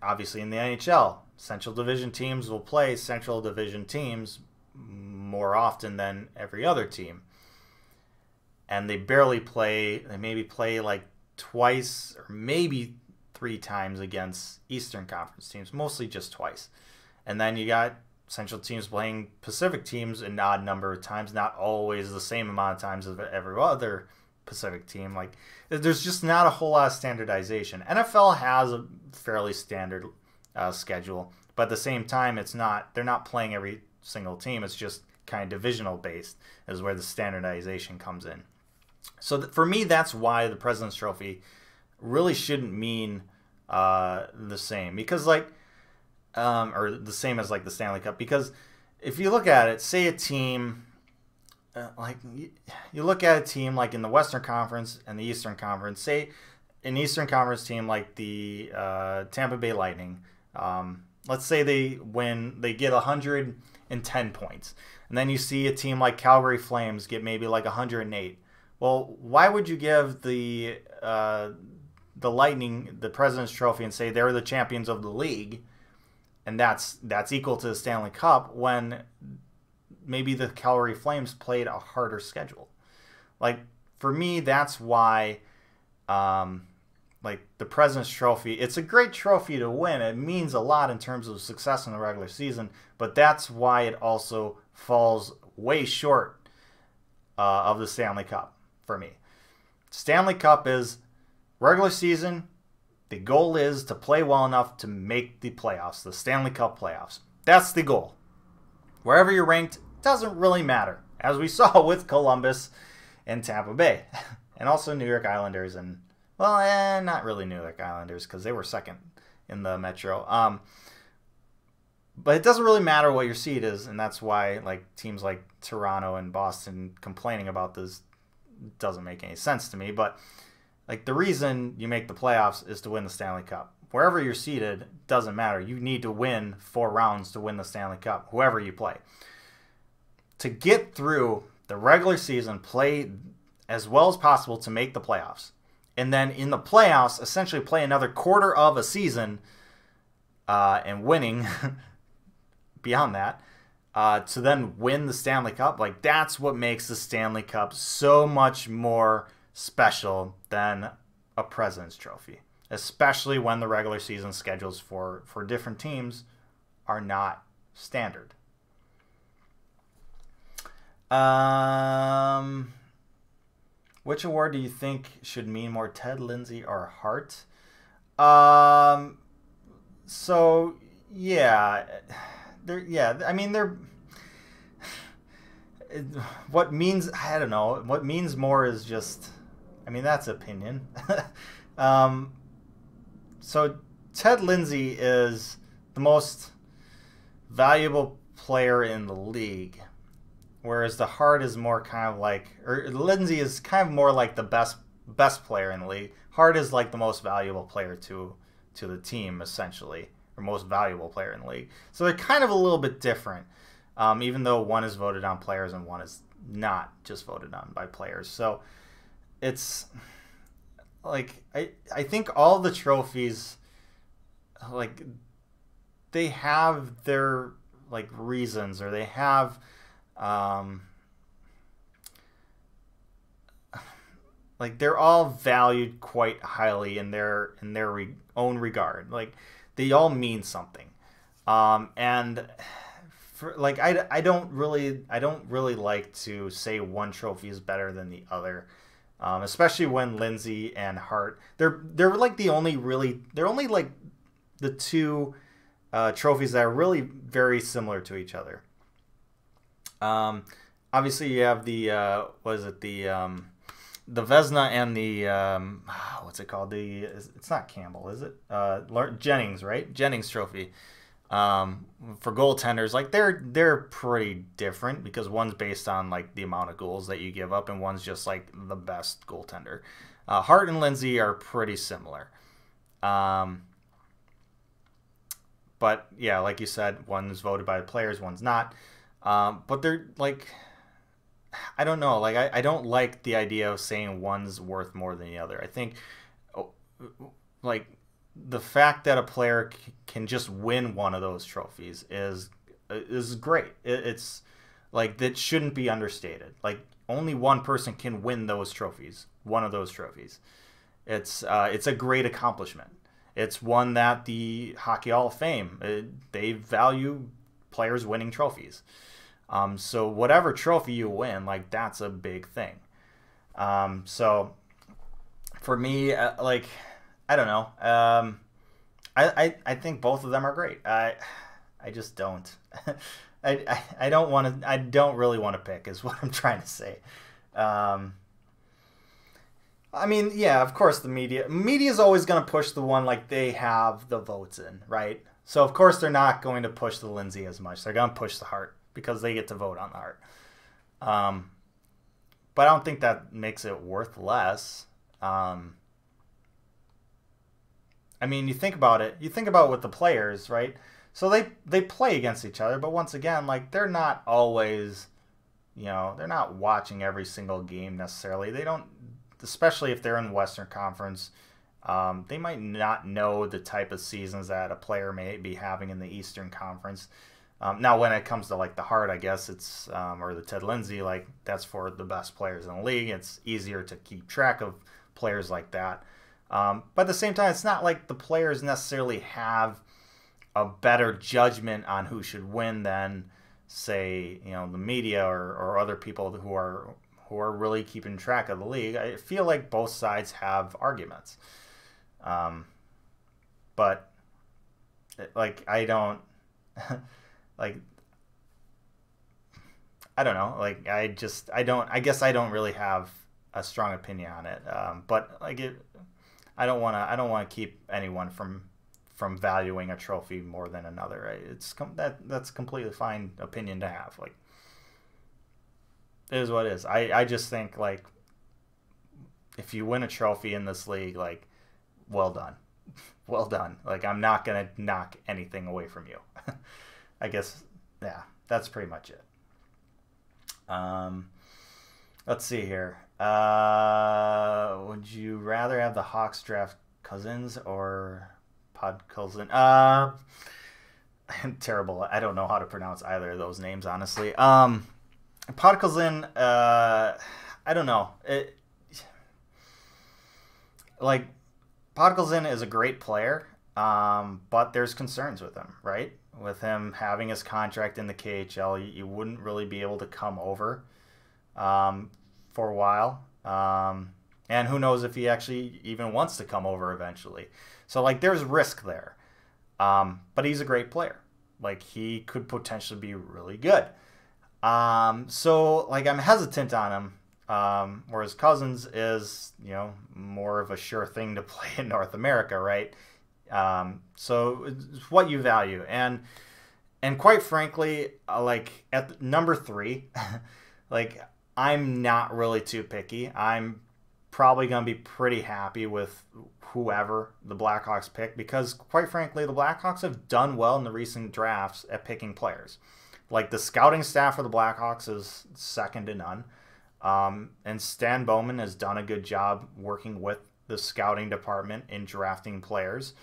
obviously in the NHL, Central Division teams will play Central Division teams more often than every other team. And they maybe play like twice or maybe 3 times against Eastern Conference teams, mostly just twice. And then you got Central teams playing Pacific teams an odd number of times, not always the same amount of times as every other Pacific team. Like, there's just not a whole lot of standardization. NFL has a fairly standard schedule, but at the same time, they're not playing every single team. It's just kind of divisional based is where the standardization comes in. So for me, that's why the President's Trophy really shouldn't mean the same, because like, or the same as like the Stanley Cup, because if you look at it, say a team, like you look at a team like in the Western Conference and the Eastern Conference, say an Eastern Conference team like the Tampa Bay Lightning, let's say they get 110 points, and then you see a team like Calgary Flames get maybe like 108. Well, why would you give the Lightning the President's Trophy and say they're the champions of the league, and that's equal to the Stanley Cup, when maybe the Calgary Flames played a harder schedule? Like, for me, that's why, like, the President's Trophy, it's a great trophy to win. It means a lot in terms of success in the regular season, but that's why it also falls way short of the Stanley Cup for me. Stanley Cup is regular season. The goal is to play well enough to make the playoffs, the Stanley Cup playoffs. That's the goal. Wherever you're ranked, doesn't really matter, as we saw with Columbus and Tampa Bay, and also New York Islanders, and, well, not really New York Islanders because they were second in the Metro. But it doesn't really matter what your seed is, and that's why like teams like Toronto and Boston complaining about this doesn't make any sense to me. But like, the reason you make the playoffs is to win the Stanley Cup. Wherever you're seated, doesn't matter. You need to win 4 rounds to win the Stanley Cup, whoever you play. To get through the regular season, play as well as possible to make the playoffs. And then in the playoffs, essentially play another quarter of a season and winning beyond that to then win the Stanley Cup. Like, that's what makes the Stanley Cup so much more special than a President's Trophy, especially when the regular season schedules for different teams are not standard. Which award do you think should mean more, Ted Lindsay or Hart? So yeah, I mean, what means, I don't know, what means more is just, I mean, that's opinion. So Ted Lindsay is the most valuable player in the league, whereas the Hart is more kind of like, or Lindsay is kind of more like the best player in the league. Hart is like the most valuable player to the team, essentially, or most valuable player in the league. So they're kind of a little bit different, even though one is voted on players and one is not just voted on by players. So it's like, I think all the trophies, like, they have their like reasons, or they have like, they're all valued quite highly in their own regard. Like, they all mean something, and for, like, I don't really like to say one trophy is better than the other, especially when Lindsay and Hart, they're like they're only like the two trophies that are really very similar to each other. Obviously you have the the Vezina and the what's it called? It's not Campbell, is it? Jennings, right? Jennings Trophy. For goaltenders, like, they're pretty different, because one's based on like the amount of goals that you give up, and one's just like the best goaltender. Hart and Lindsay are pretty similar. But yeah, like you said, one's voted by the players, one's not. But they're like, I don't know. Like, I don't like the idea of saying one's worth more than the other. I think, like, the fact that a player can just win one of those trophies is great. It's like, that shouldn't be understated. Like, only one person can win those trophies, one of those trophies. It's a great accomplishment. It's one that the Hockey Hall of Fame, they value players winning trophies. So whatever trophy you win, like, that's a big thing. So for me, like, I don't know. I think both of them are great. I just don't. I don't want to. I don't really want to pick. Is what I'm trying to say. I mean, yeah, of course, the media is always going to push the one like they have the votes in, right? So of course they're not going to push the Lindsay as much. They're going to push the Hart because they get to vote on the Hart. But I don't think that makes it worth less. I mean, you think about it. You think about it with the players, right? So they play against each other, but once again, like they're not always, they're not watching every single game necessarily. They don't, especially if they're in the Western Conference. They might not know the type of seasons that a player may be having in the Eastern Conference. Now, when it comes to like the Hart, I guess it's or the Ted Lindsay, like that's for the best players in the league. It's easier to keep track of players like that. But at the same time, it's not like the players necessarily have a better judgment on who should win than, say, the media or other people who are really keeping track of the league. I feel like both sides have arguments. But like I don't like I don't know. Like I guess I don't really have a strong opinion on it. But like I don't want to keep anyone from valuing a trophy more than another. Right? That's completely fine opinion to have. Like it is what it is. I just think like if you win a trophy in this league, like well done. Well done. Like I'm not gonna knock anything away from you. I guess yeah, that's pretty much it. Let's see here. Would you rather have the Hawks draft Cousins or Podkolzin? I'm terrible. I don't know how to pronounce either of those names, honestly. Podkolzin, I don't know. Like Podkolzin is a great player, but there's concerns with him, right? With him having his contract in the KHL, you wouldn't really be able to come over for a while. And who knows if he actually even wants to come over eventually. So, like, there's risk there. But he's a great player. Like, he could potentially be really good. So, like, I'm hesitant on him. Whereas Cousins is, more of a sure thing to play in North America, right? So it's what you value. And quite frankly, like at number 3, like I'm not really too picky. I'm probably going to be pretty happy with whoever the Blackhawks pick because quite frankly, the Blackhawks have done well in the recent drafts at picking players. Like the scouting staff for the Blackhawks is second to none. And Stan Bowman has done a good job working with the scouting department in drafting players.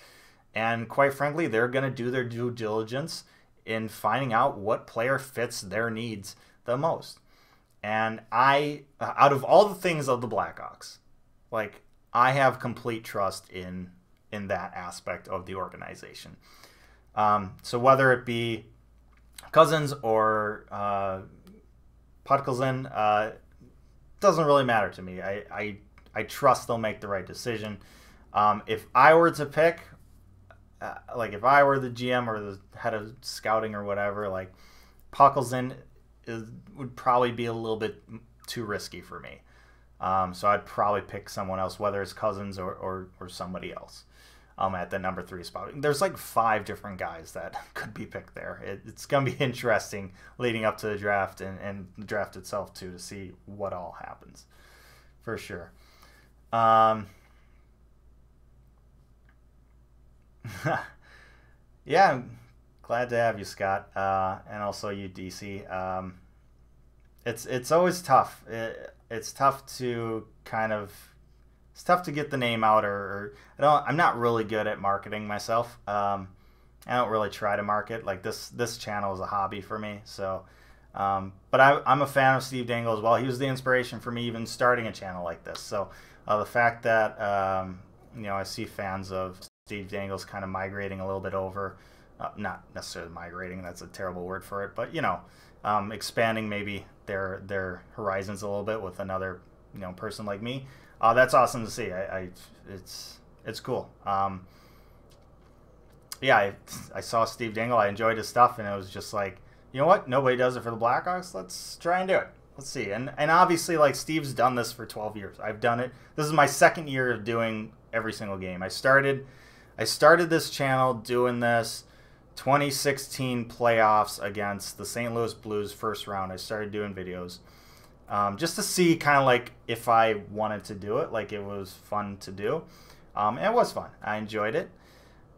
And quite frankly, they're going to do their due diligence in finding out what player fits their needs the most. And out of all the things of the Blackhawks, like I have complete trust in that aspect of the organization. So whether it be Cousins or Podkolzin, doesn't really matter to me. I trust they'll make the right decision. If I were to pick, like if I were the GM or the head of scouting or whatever, like Podkolzin would probably be a little bit too risky for me. So I'd probably pick someone else, whether it's Cousins or somebody else at the number 3 spot. There's like 5 different guys that could be picked there. It's going to be interesting leading up to the draft and the draft itself too to see what all happens for sure. Yeah, I'm glad to have you, Scott, and also you, DC. It's always tough. It's tough to it's tough to get the name out, or I'm not really good at marketing myself. I don't really try to market. Like this channel is a hobby for me. So, but I'm a fan of Steve Dangle as well. He was the inspiration for me even starting a channel like this. So the fact that I see fans of Steve Dangle's kind of migrating a little bit over, not necessarily migrating. That's a terrible word for it, but expanding maybe their horizons a little bit with another person like me, that's awesome to see. It's cool. Yeah, I saw Steve Dingle. I enjoyed his stuff, and it was just like, you know what? Nobody does it for the Blackhawks. Let's try and do it. Let's see. And obviously, like, Steve's done this for 12 years. I've done it. This is my second year of doing every single game. I started this channel doing this 2016 playoffs against the St. Louis Blues first round. I started doing videos just to see kind of like if I wanted to do it. Like, it was fun to do. And it was fun. I enjoyed it.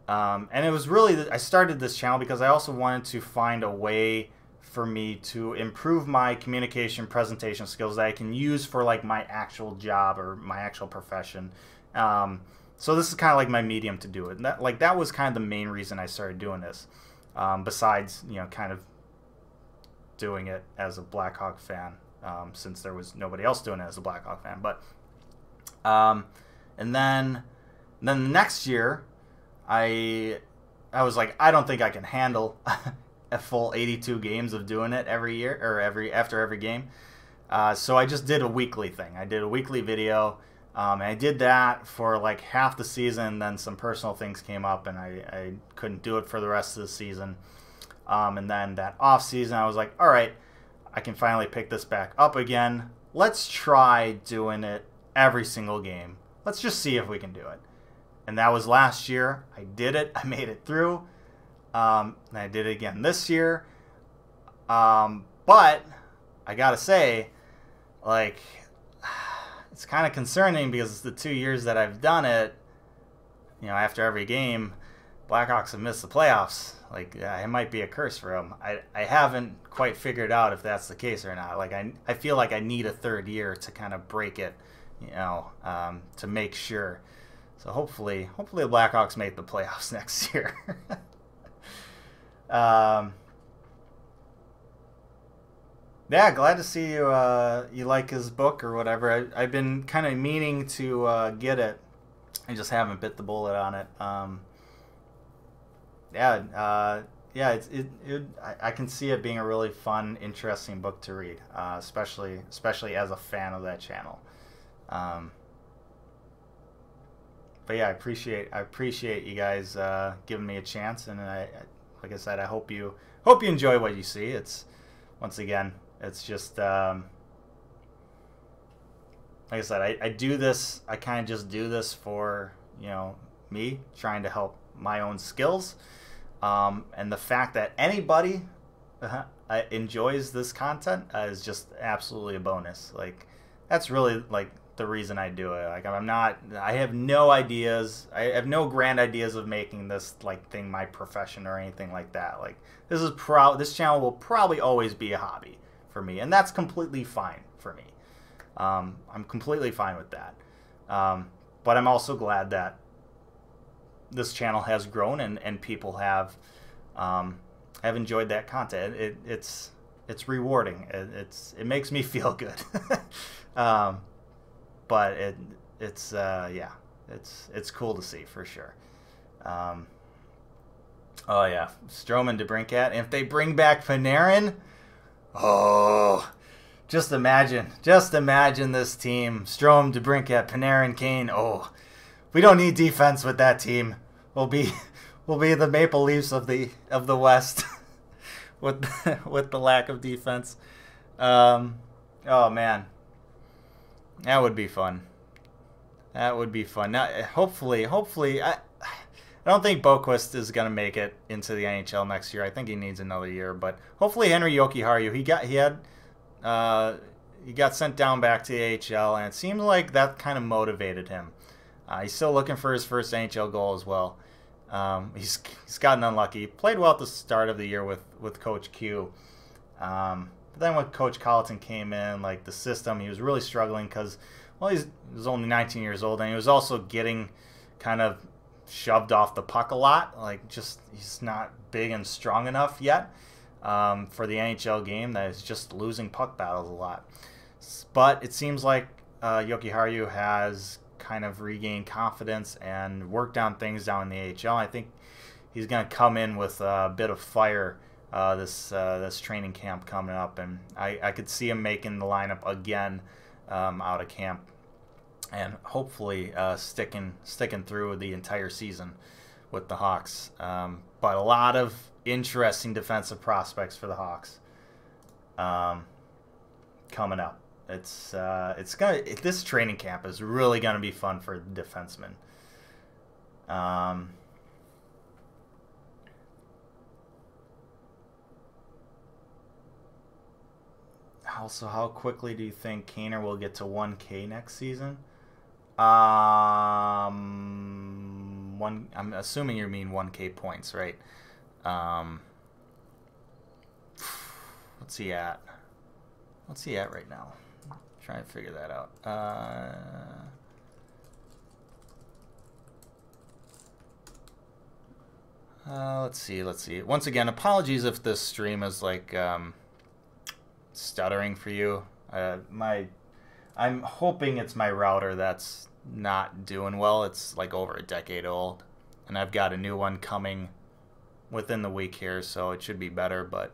And it was really, I started this channel because I also wanted to find a way for me to improve my communication presentation skills that I can use for like my actual job or my actual profession. So this is kind of like my medium to do it. And that was kind of the main reason I started doing this. Besides, kind of doing it as a Blackhawk fan, since there was nobody else doing it as a Blackhawk fan. But and then the next year, I was like, I don't think I can handle a full 82 games of doing it every year or after every game. So I just did a weekly thing. I did a weekly video, and I did that for like half the season. Then some personal things came up, and I couldn't do it for the rest of the season. And then that off season, I was like, all right, I can finally pick this back up again. Let's try doing it every single game. Let's just see if we can do it. And that was last year. I did it. I made it through. And I did it again this year. But I gotta say, like, it's kind of concerning because it's the 2 years that I've done it. After every game, Blackhawks have missed the playoffs. Like, it might be a curse for them. I haven't quite figured out if that's the case or not. Like, I feel like I need a third year to kind of break it, to make sure. So hopefully the Blackhawks make the playoffs next year. Yeah, glad to see you. You like his book or whatever. I've been kind of meaning to get it. I just haven't bit the bullet on it. Yeah. I can see it being a really fun, interesting book to read, especially as a fan of that channel. But yeah, I appreciate you guys giving me a chance, and like I said, I hope you enjoy what you see. It's just like I said, I do this. I kind of just do this for me, trying to help my own skills, and the fact that anybody enjoys this content is just absolutely a bonus. Like, that's really like the reason I do it. Like, I have no ideas. I have no grand ideas of making this like thing my profession or anything like that. Like, this channel will probably always be a hobby for me, and that's completely fine for me. I'm completely fine with that. But I'm also glad that this channel has grown and people have enjoyed that content. It's rewarding. It makes me feel good. But it's cool to see for sure. Oh yeah, Strome and DeBrincat. And if they bring back Panarin, oh, just imagine this team: Strome, DeBrincat, Panarin, Kane. Oh, we don't need defense with that team. We'll be the Maple Leafs of the West with the lack of defense. Oh man. That would be fun. Now, hopefully, I don't think Boquist is going to make it into the NHL next year. I think he needs another year, but hopefully Henry Jokiharju, he got sent down back to the AHL, and it seems like that kind of motivated him. He's still looking for his first NHL goal as well. He's gotten unlucky. He played well at the start of the year with Coach Q. But then when Coach Colleton came in, like the system, he was really struggling because, well, he was only 19 years old, and he was also getting kind of shoved off the puck a lot. Like, just he's not big and strong enough yet for the NHL game. That is just losing puck battles a lot. But it seems like Jokiharju has kind of regained confidence and worked on things down in the AHL. I think he's going to come in with a bit of fire this training camp coming up, and I could see him making the lineup again out of camp, and hopefully sticking through the entire season with the Hawks. But a lot of interesting defensive prospects for the Hawks coming up. This training camp is really gonna be fun for defensemen. Also, how quickly do you think Kaner will get to 1K next season? I'm assuming you mean 1K points, right? What's he at? What's he at right now? Trying to figure that out. Let's see. Once again, apologies if this stream is like stuttering for you. I'm hoping it's my router that's not doing well. It's like over a decade old, and I've got a new one coming within the week here, so it should be better. But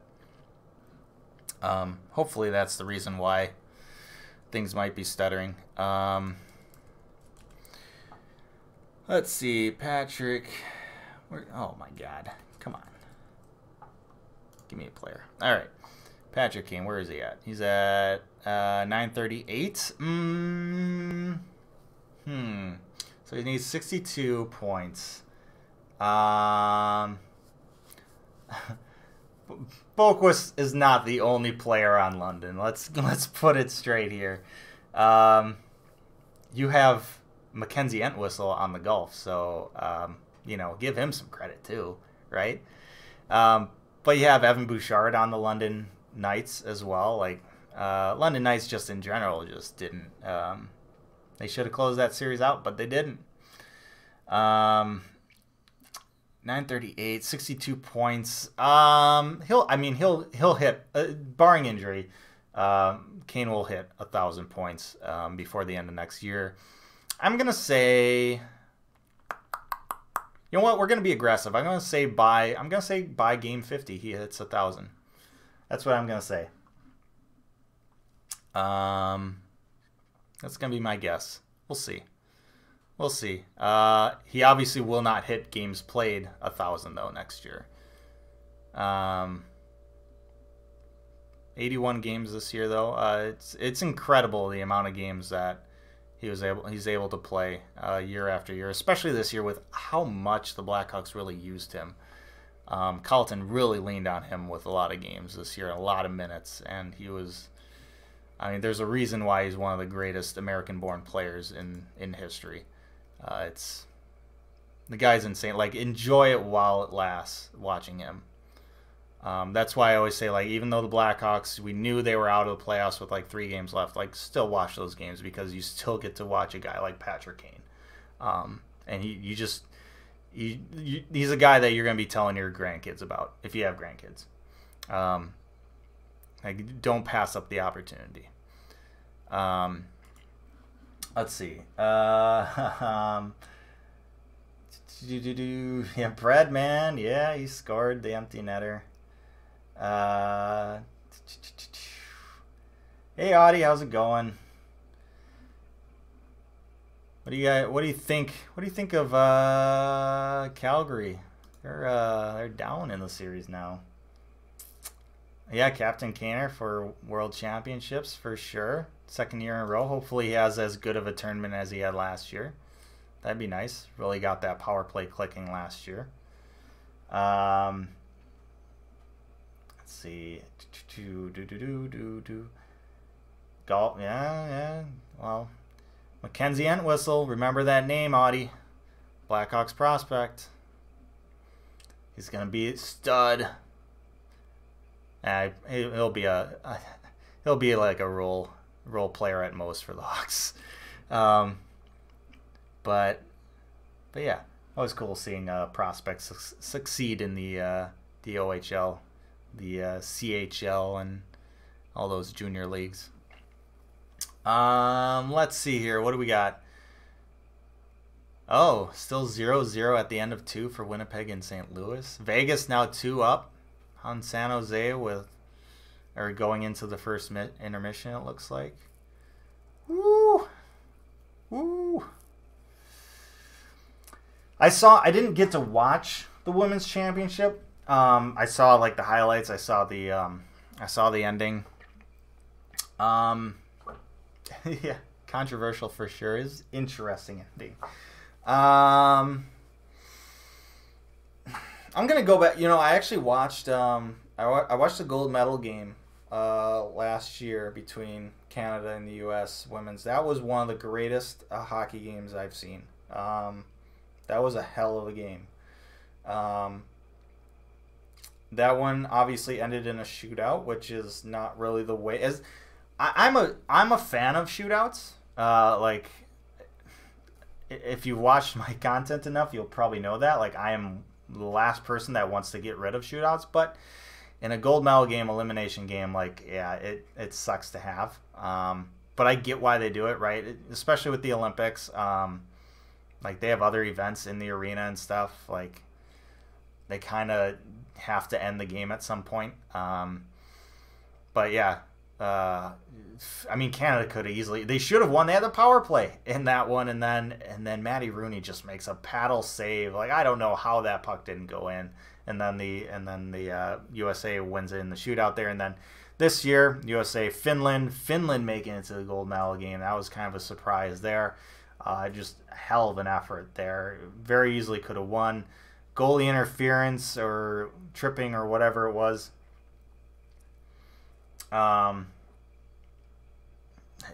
hopefully that's the reason why things might be stuttering. Let's see, Patrick. Oh my God, come on, give me a player. All right, Patrick Kane, where is he at? He's at 938. So he needs 62 points. Boquist is not the only player on London. Let's put it straight here. You have Mackenzie Entwistle on the Gulf, so give him some credit too, right? But you have Evan Bouchard on the London Knights as well. Like London Knights just in general just didn't. They should have closed that series out, but they didn't. 938, 62 points. He'll hit, barring injury. Kane will hit 1,000 points before the end of next year. I'm gonna say, you know what? We're gonna be aggressive. I'm gonna say by game 50 he hits 1,000. That's what I'm gonna say. That's gonna be my guess. We'll see. We'll see. He obviously will not hit games played 1,000 though next year. 81 games this year though. It's incredible the amount of games that he's able to play year after year, especially this year with how much the Blackhawks really used him. Carlton really leaned on him with a lot of games this year, a lot of minutes, and he was. I mean, there's a reason why he's one of the greatest American-born players in history. The guy's insane. Like, enjoy it while it lasts. Watching him. That's why I always say, like, even though the Blackhawks, we knew they were out of the playoffs with like 3 games left, like, still watch those games because you still get to watch a guy like Patrick Kane, and he's a guy that you're gonna be telling your grandkids about if you have grandkids. Like, don't pass up the opportunity. Let's see. Yeah, Breadman. Yeah, he scored the empty netter. Hey, Audie, how's it going? What do you think? What do you think of Calgary? They're down in the series now. Yeah, Captain Kaner for World Championships for sure. 2nd year in a row. Hopefully he has as good of a tournament as he had last year. That'd be nice. Really got that power play clicking last year. Let's see. Golf. Yeah. Well, Mackenzie Entwistle. Remember that name, Audie. Blackhawks prospect. He's gonna be a stud. He'll be like a role player at most for the Hawks. But yeah, always cool seeing prospects succeed in the OHL, the CHL, and all those junior leagues. Let's see here. What do we got? Oh, still 0-0 at the end of 2 for Winnipeg and St. Louis. Vegas now 2 up on San Jose going into the first intermission, it looks like. I didn't get to watch the women's championship. I saw like the highlights. I saw the ending. Yeah, controversial for sure. Is interesting ending. I'm gonna go back. I actually watched. I watched the gold medal game last year between Canada and the U.S. women's. That was one of the greatest hockey games I've seen. That was a hell of a game. That one obviously ended in a shootout, which is not really the way. I'm a fan of shootouts. Like, if you've watched my content enough, you'll probably know that. Like, I am the last person that wants to get rid of shootouts, but in a gold medal game, elimination game, like, yeah, it sucks to have. But I get why they do it, right? Especially with the Olympics. Like, they have other events in the arena and stuff. Like, they kind of have to end the game at some point. But yeah, I mean, Canada could have easily. They should have won. They had the power play in that one, and then Maddie Rooney just makes a paddle save. Like, I don't know how that puck didn't go in. And then the USA wins it in the shootout there. And then this year, USA Finland making it to the gold medal game. That was kind of a surprise there. Just a hell of an effort there. Very easily could have won. Goalie interference or tripping or whatever it was.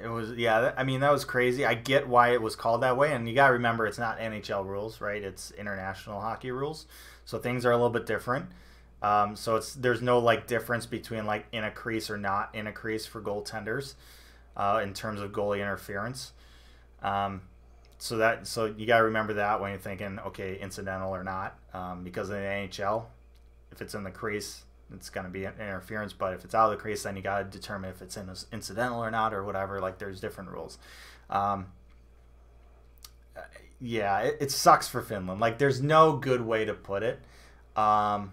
It was, yeah, I mean, that was crazy. I get why it was called that way, and you got to remember it's not NHL rules, right? It's international hockey rules, so things are a little bit different. So there's no like difference between like in a crease or not in a crease for goaltenders in terms of goalie interference. So you got to remember that when you're thinking, okay, incidental or not, because in the NHL, if it's in the crease, it's going to be interference, but if it's out of the crease, then you got to determine if it's incidental or not or whatever. Like, there's different rules. Yeah, it sucks for Finland. Like, there's no good way to put it. But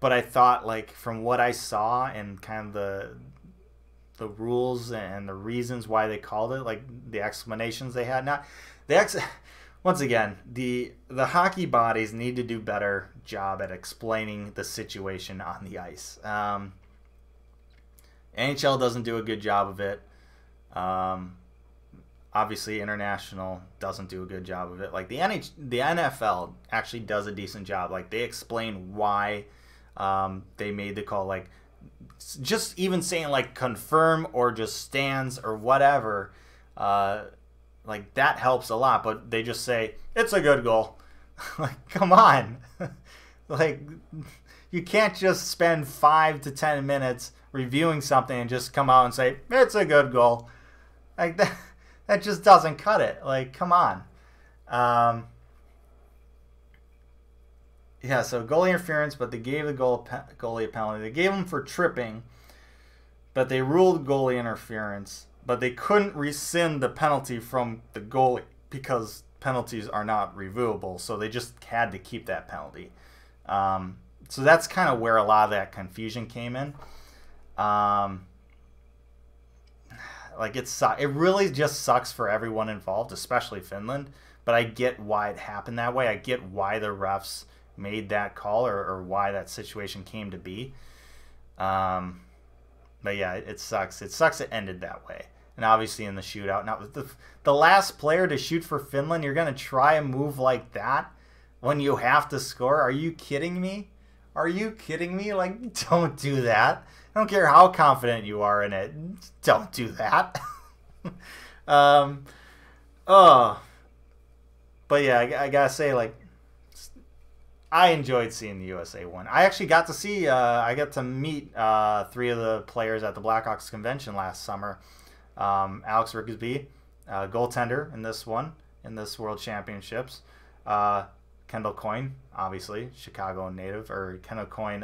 I thought, like, from what I saw and kind of the rules and the reasons why they called it, like the explanations they had, once again, the hockey bodies need to do better job at explaining the situation on the ice. NHL doesn't do a good job of it. Obviously, international doesn't do a good job of it. Like, the NFL actually does a decent job. Like, they explain why they made the call. Like, just even saying like confirm or just stands or whatever. Like, that helps a lot, but they just say, it's a good goal. Like, come on. Like, you can't just spend 5 to 10 minutes reviewing something and just come out and say, it's a good goal. Like, that just doesn't cut it. Like, come on. Yeah, so goalie interference, but they gave the goalie a penalty. They gave him for tripping, but they ruled goalie interference. But they couldn't rescind the penalty from the goalie because penalties are not reviewable. So they just had to keep that penalty. So that's kind of where a lot of that confusion came in. Like, it really just sucks for everyone involved, especially Finland. But I get why it happened that way. I get why the refs made that call or why that situation came to be. But yeah, it sucks. It sucks it ended that way. And obviously in the shootout. Now, the last player to shoot for Finland, you're going to try a move like that when you have to score? Are you kidding me? Are you kidding me? Like, don't do that. I don't care how confident you are in it. Don't do that. But yeah, I got to say, like, I enjoyed seeing the USA win. I actually got to I got to meet 3 of the players at the Blackhawks convention last summer. Alex Rigsby, goaltender in this World Championships. Kendall Coyne, obviously, Chicago native, or Kendall Coyne,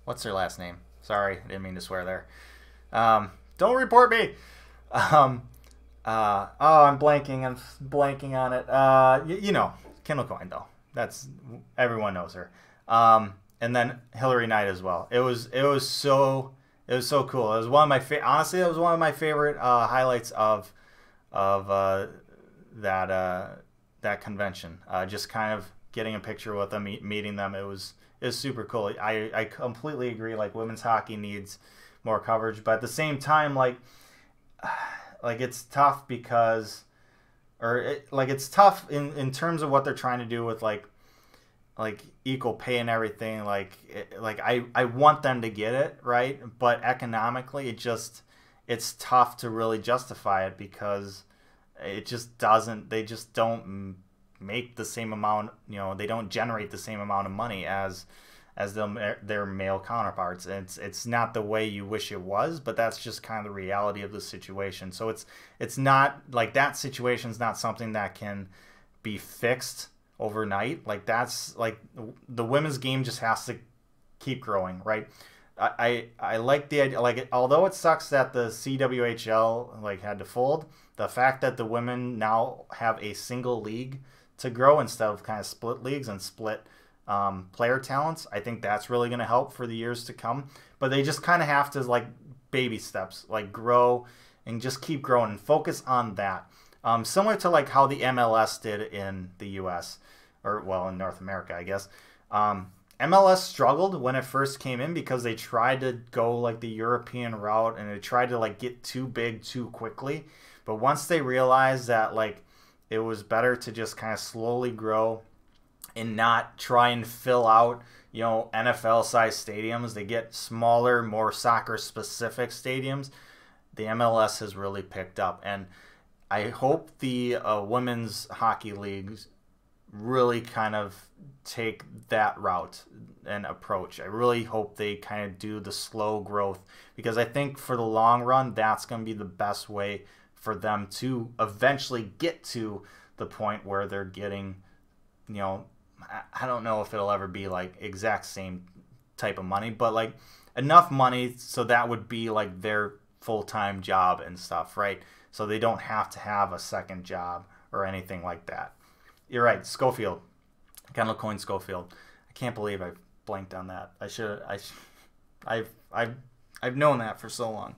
what's their last name? Sorry, I didn't mean to swear there. Don't report me! I'm blanking on it. You know, Kendall Coyne, though. Everyone knows her. And then Hillary Knight as well. It was It was so cool. It was one of my honestly, it was one of my favorite highlights of that convention. Just kind of getting a picture with them, meeting them. It was super cool. I completely agree. Like, women's hockey needs more coverage, but at the same time, like it's tough because, it's tough in terms of what they're trying to do with like equal pay and everything. I want them to get it right, but economically it's tough to really justify it because it just doesn't. They just don't make the same amount. They don't generate the same amount of money as their male counterparts. It's not the way you wish it was, but that's just kind of the reality of the situation. So it's not like that situation's not something that can be fixed overnight. Like, that's like the women's game just has to keep growing, right? I like the idea, like, although it sucks that the CWHL had to fold, the fact that the women now have a single league to grow instead of kind of split leagues and split player talents, I think that's really going to help for the years to come. But they just kind of have to, baby steps, grow and just keep growing and focus on that. Similar to how the MLS did in the U.S. or, well, in North America, I guess. MLS struggled when it first came in because they tried to go the European route and they tried to get too big too quickly. But once they realized that it was better to just kind of slowly grow and not try and fill out NFL sized stadiums, they get smaller, more soccer specific stadiums. The MLS has really picked up, and I hope the women's hockey leagues really kind of take that route and approach. I really hope they kind of do the slow growth, because I think for the long run, that's going to be the best way for them to eventually get to the point where they're getting, I don't know if it'll ever be exact same type of money, but enough money so that would be their full-time job and stuff, right? So they don't have to have a second job or anything like that. You're right, Schofield. Kendall Coyne Schofield. I can't believe I blanked on that. I've known that for so long.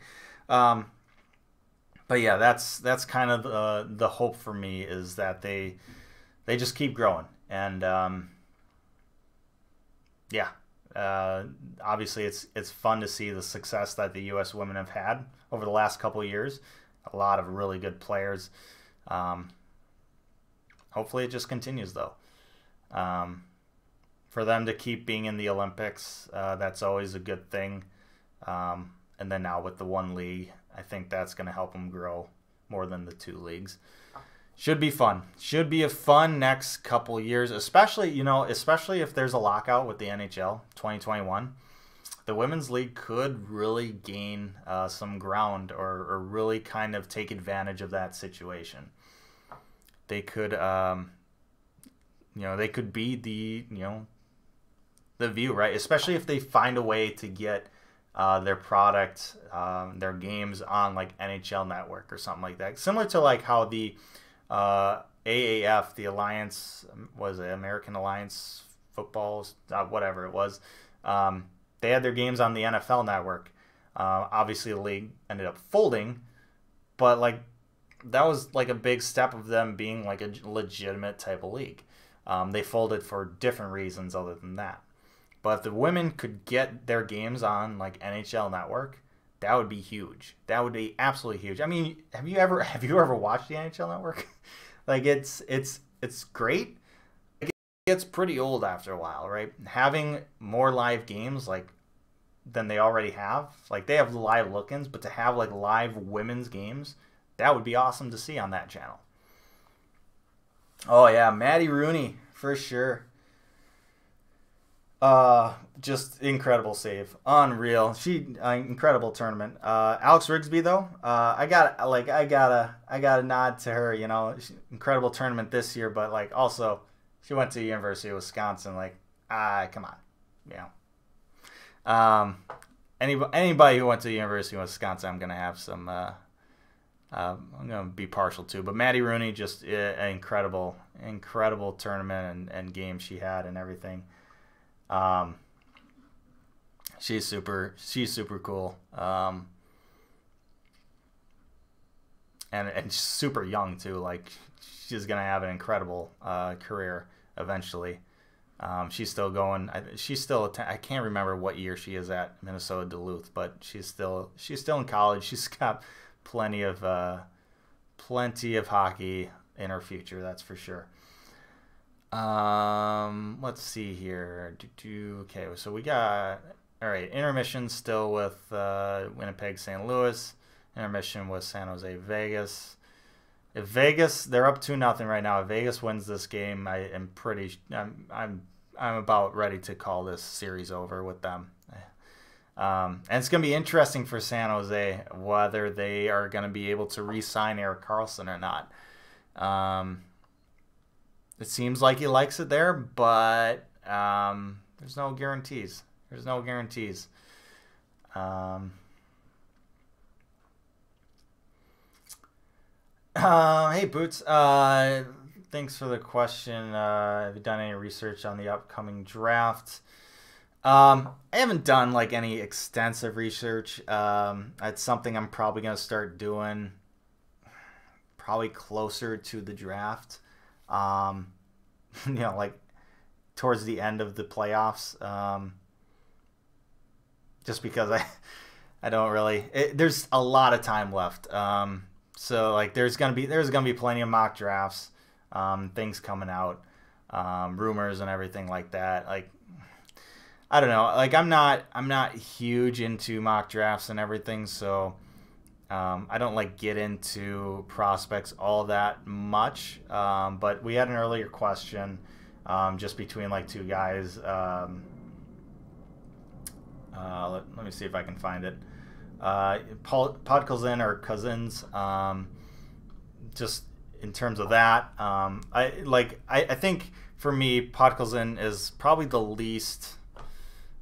But yeah, that's kind of the hope for me, is that they just keep growing. And obviously it's fun to see the success that the U.S. women have had over the last couple of years. A lot of really good players. Hopefully it just continues, though. For them to keep being in the Olympics, that's always a good thing. And then now with the one league, I think that's going to help them grow more than the two leagues. Should be fun. Should be a fun next couple years, especially if there's a lockout with the NHL 2021. The women's league could really gain some ground, or really kind of take advantage of that situation. They could, they could be the view, right? Especially if they find a way to get their product, their games on NHL Network or something like that. Similar to how the AAF, the Alliance, was it American Alliance Football, whatever it was. They had their games on the NFL Network. Obviously, the league ended up folding, but that was a big step of them being a legitimate type of league. They folded for different reasons other than that. But if the women could get their games on NHL Network, that would be huge. That would be absolutely huge. I mean, have you ever watched the NHL Network? It's great. It gets pretty old after a while, right? Having more live games than they already have. They have live look-ins, but to have live women's games, that would be awesome to see on that channel. Oh yeah, Maddie Rooney for sure. Just incredible save, unreal. Incredible tournament. Alex Rigsby though, I gotta nod to her. Incredible tournament this year, but also she went to the University of Wisconsin. Come on, anybody who went to the University of Wisconsin, I'm gonna have some. I'm gonna be partial to, but Maddie Rooney, just an incredible tournament and game she had and everything. She's super cool. And super young too. Like she's gonna have an incredible career eventually. She's still going. I can't remember what year she is at Minnesota Duluth, but she's still in college. She's got plenty of hockey in her future. That's for sure. Let's see here. Okay, so we got all right. Intermission still with Winnipeg, St. Louis. Intermission with San Jose, Vegas. If Vegas, they're up 2-0 right now. If Vegas wins this game, I'm about ready to call this series over with them. And it's going to be interesting for San Jose whether they are going to be able to re-sign Erik Karlsson or not. It seems like he likes it there, but there's no guarantees. Hey Boots, thanks for the question. Have you done any research on the upcoming draft? I haven't done like any extensive research. It's something I'm probably gonna start doing probably closer to the draft. Like towards the end of the playoffs. Just because I don't really. There's a lot of time left. So like there's gonna be plenty of mock drafts, things coming out, rumors and everything like that. Like I don't know, like I'm not huge into mock drafts and everything, so I don't like get into prospects all that much. But we had an earlier question just between like two guys. Let me see if I can find it. Podkolzin or Cousins, just in terms of that, I think for me Podkolzin is probably the least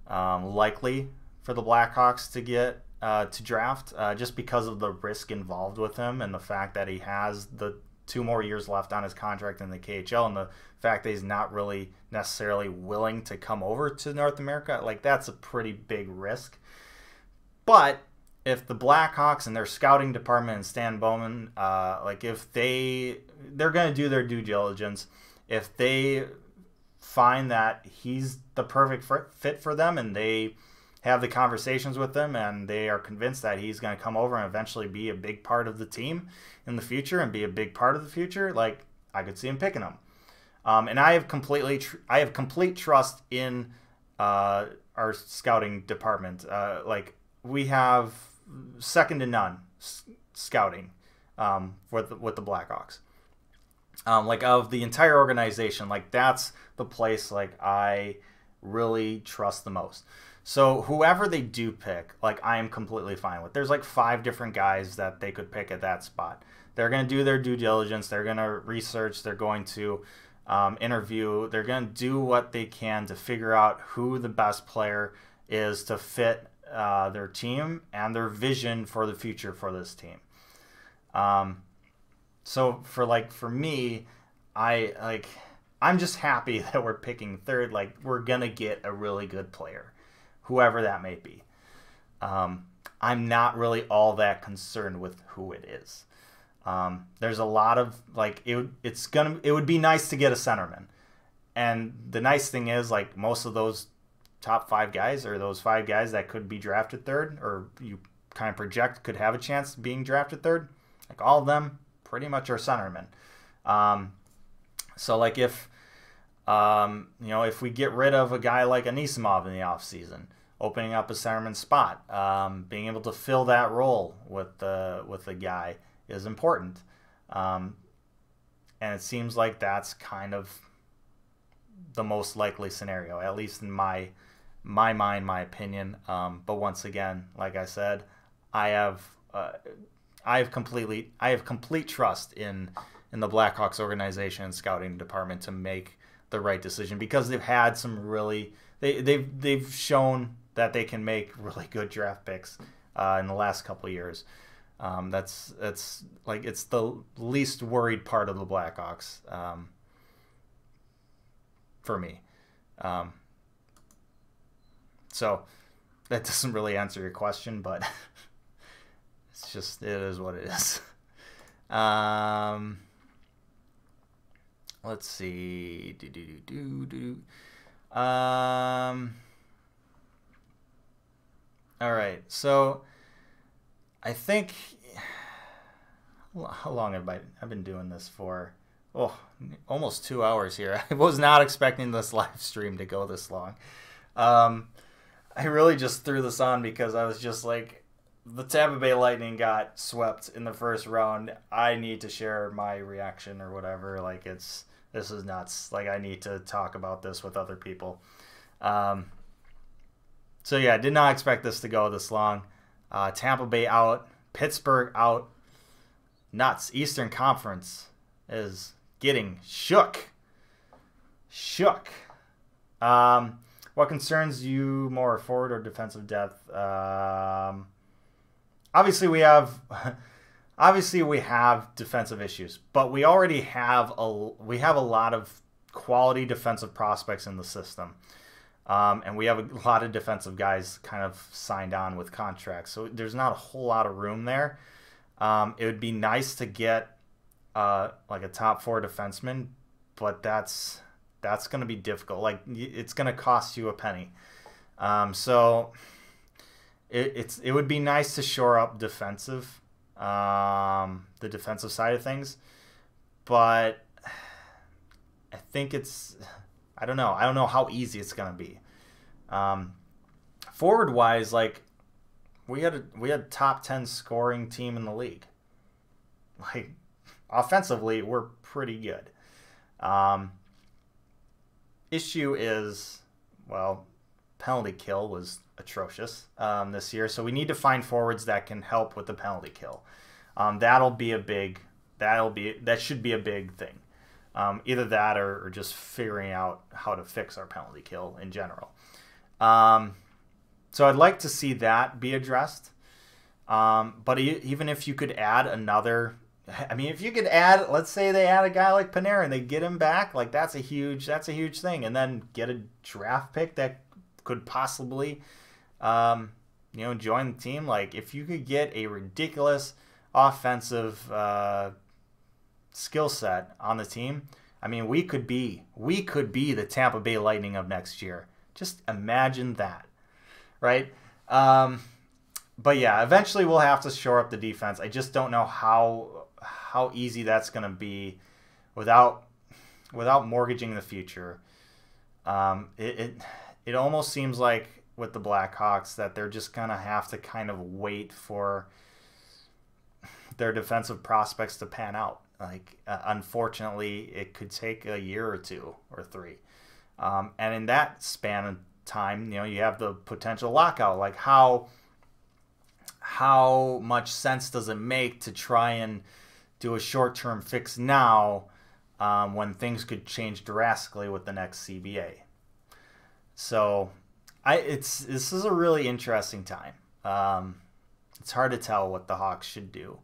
likely for the Blackhawks to get to draft, just because of the risk involved with him and the fact that he has the 2 more years left on his contract in the KHL and the fact that he's not really necessarily willing to come over to North America. Like that's a pretty big risk. But if the Blackhawks and their scouting department and Stan Bowman, like if they're going to do their due diligence, if they find that he's the perfect fit for them and they have the conversations with them and they are convinced that he's going to come over and eventually be a big part of the team in the future and be a big part of the future, like I could see him picking him. And I have complete trust in our scouting department. Like we have second to none scouting with the Blackhawks. Like of the entire organization, like that's the place like I really trust the most. So whoever they do pick, like I am completely fine with. There's like 5 different guys that they could pick at that spot. They're going to do their due diligence. They're going to research. They're going to interview. They're going to do what they can to figure out who the best player is to fit their team and their vision for the future for this team. So for me, I'm just happy that we're picking third. Like we're gonna get a really good player, whoever that may be. I'm not really all that concerned with who it is. There's a lot of like it would be nice to get a centerman, and the nice thing is like most of those top 5 guys or those 5 guys that could be drafted third or you kind of project could have a chance of being drafted third, like all of them pretty much are centermen. So like if if we get rid of a guy like Anisimov in the offseason, opening up a centerman spot, being able to fill that role with the guy is important. And it seems like that's kind of the most likely scenario, at least in my mind, my opinion. But once again, like I said, I have complete trust in the Blackhawks organization and scouting department to make the right decision, because they've had some really they've shown that they can make really good draft picks in the last couple of years. That's like it's the least worried part of the Blackhawks for me. So that doesn't really answer your question, but it's just, it is what it is. Let's see. All right. So I think, how long have I've been doing this for? Oh, almost 2 hours here. I was not expecting this live stream to go this long. I really just threw this on because I was just like, the Tampa Bay Lightning got swept in the first round. I need to share my reaction or whatever. Like, this is nuts. Like, I need to talk about this with other people. So yeah, I did not expect this to go this long. Tampa Bay out, Pittsburgh out. Nuts. Eastern Conference is getting shook. What concerns you more, forward or defensive depth? Obviously we have defensive issues, but we already have a lot of quality defensive prospects in the system. And we have a lot of defensive guys kind of signed on with contracts. So there's not a whole lot of room there. It would be nice to get like a top 4 defenseman, but that's going to be difficult. Like, it's going to cost you a penny. So it would be nice to shore up the defensive side of things, but I think I don't know how easy it's going to be. Forward wise, like, we had top 10 scoring team in the league. Like, offensively, we're pretty good. Issue is, well, penalty kill was atrocious this year, so we need to find forwards that can help with the penalty kill. That should be a big thing. Either that or just figuring out how to fix our penalty kill in general. So I'd like to see that be addressed. But even if you could add another, I mean, if you could add, let's say they add a guy like Panarin, they get him back, like, that's a huge thing. And then get a draft pick that could possibly, join the team. Like, if you could get a ridiculous offensive skill set on the team, I mean, we could be the Tampa Bay Lightning of next year. Just imagine that, right? But yeah, eventually we'll have to shore up the defense. I just don't know how easy that's going to be without mortgaging the future. It almost seems like with the Blackhawks that they're just going to have to kind of wait for their defensive prospects to pan out. Like, unfortunately, it could take a year or 2 or 3. And in that span of time, you have the potential lockout. Like, how much sense does it make to try and do a short-term fix now when things could change drastically with the next CBA? So this is a really interesting time. It's hard to tell what the Hawks should do.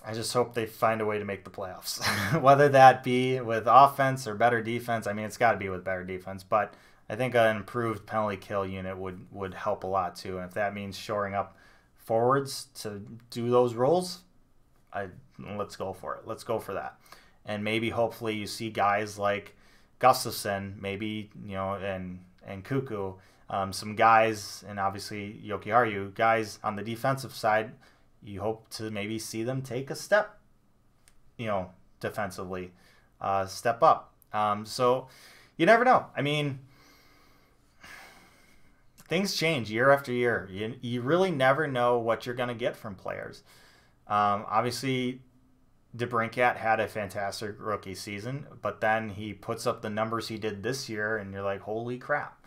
I just hope they find a way to make the playoffs, whether that be with offense or better defense. I mean, it's got to be with better defense, but I think an improved penalty kill unit would help a lot too. And if that means shoring up forwards to do those roles, let's go for it. Let's go for that. And maybe hopefully you see guys like Gustafsson, maybe, and Cuckoo, some guys, and obviously Jokiharju, guys on the defensive side. You hope to maybe see them take a step, defensively, step up. So you never know. I mean, things change year after year. You really never know what you're going to get from players. Obviously, DeBrincat had a fantastic rookie season, but then he puts up the numbers he did this year, and you're like, holy crap.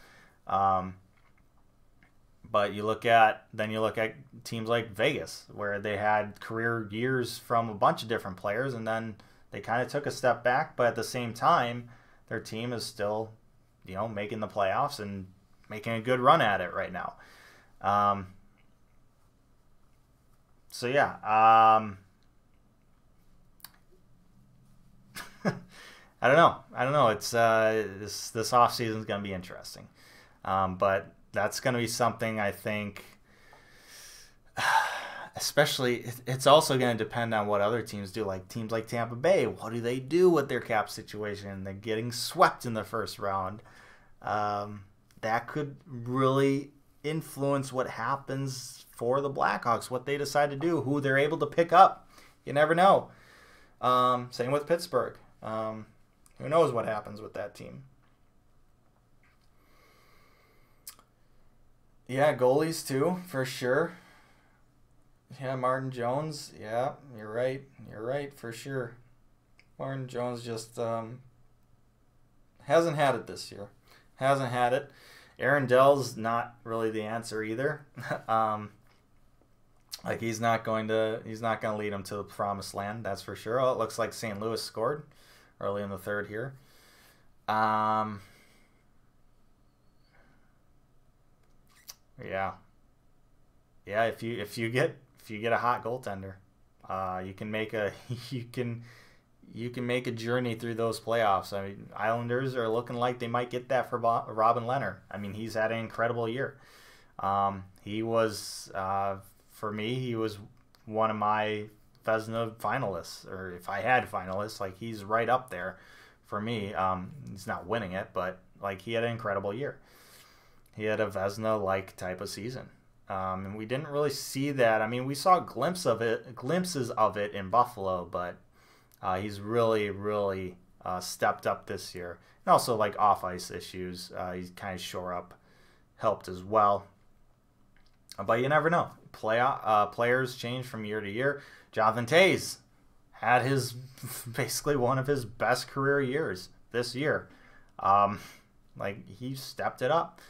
But you look at teams like Vegas, where they had career years from a bunch of different players, and then they kind of took a step back. But at the same time, their team is still, making the playoffs and making a good run at it right now. So yeah, I don't know. I don't know. It's this off season is going to be interesting, but that's going to be something I think. Especially, it's also going to depend on what other teams do. Like teams like Tampa Bay, what do they do with their cap situation? They're getting swept in the first round. That could really influence what happens for the Blackhawks, what they decide to do, who they're able to pick up. You never know. Same with Pittsburgh. Who knows what happens with that team? Yeah, goalies too, for sure. Yeah, Martin Jones. Yeah, you're right. You're right, for sure. Martin Jones just hasn't had it this year. Hasn't had it. Aaron Dell's not really the answer either. Like he's not going to lead them to the promised land. That's for sure. Oh, it looks like St. Louis scored early in the third here. Yeah, yeah. If you get a hot goaltender, you can make a you can make a journey through those playoffs. I mean, Islanders are looking like they might get that for Robin Lehner. I mean, he's had an incredible year. He was for me, he was one of my Vezina finalists, or if I had finalists, like he's right up there for me. He's not winning it, but like he had an incredible year. He had a Vezina-like type of season. And we didn't really see that. I mean, we saw glimpses of it in Buffalo, but he's really, really stepped up this year. And also, like, off-ice issues, he's kind of shore up, helped as well. But you never know. Players change from year to year. Jonathan Toews had his basically one of his best career years this year. Like, he stepped it up.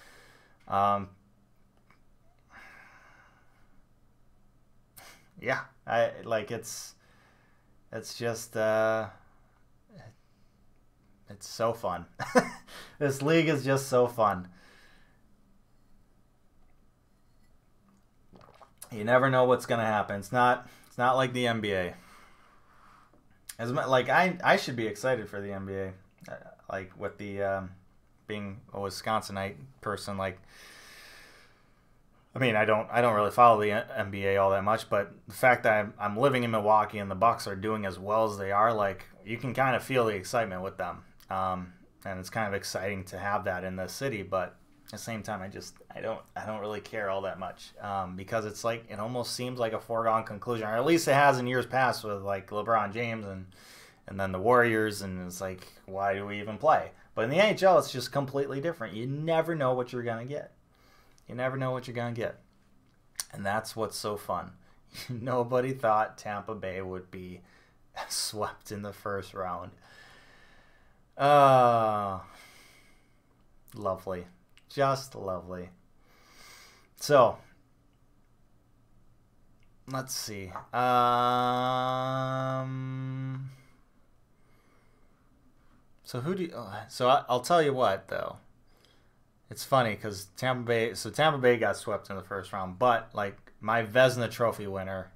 Yeah, it's just it's so fun. This league is just so fun. You never know what's gonna happen. It's not like the NBA. Like I should be excited for the NBA. Like with the being a Wisconsinite person, like. I mean, I don't really follow the NBA all that much, but the fact that I'm living in Milwaukee and the Bucks are doing as well as they are, like you can kind of feel the excitement with them, and it's kind of exciting to have that in the city. But at the same time, I don't really care all that much because it's like it almost seems like a foregone conclusion, or at least it has in years past with like LeBron James and then the Warriors, and it's like why do we even play? But in the NHL, it's just completely different. You never know what you're gonna get. You never know what you're going to get. And that's what's so fun. Nobody thought Tampa Bay would be swept in the first round. Lovely. Just lovely. So, let's see. So I'll tell you what, though. It's funny because Tampa Bay got swept in the first round, but like my Vezina Trophy winner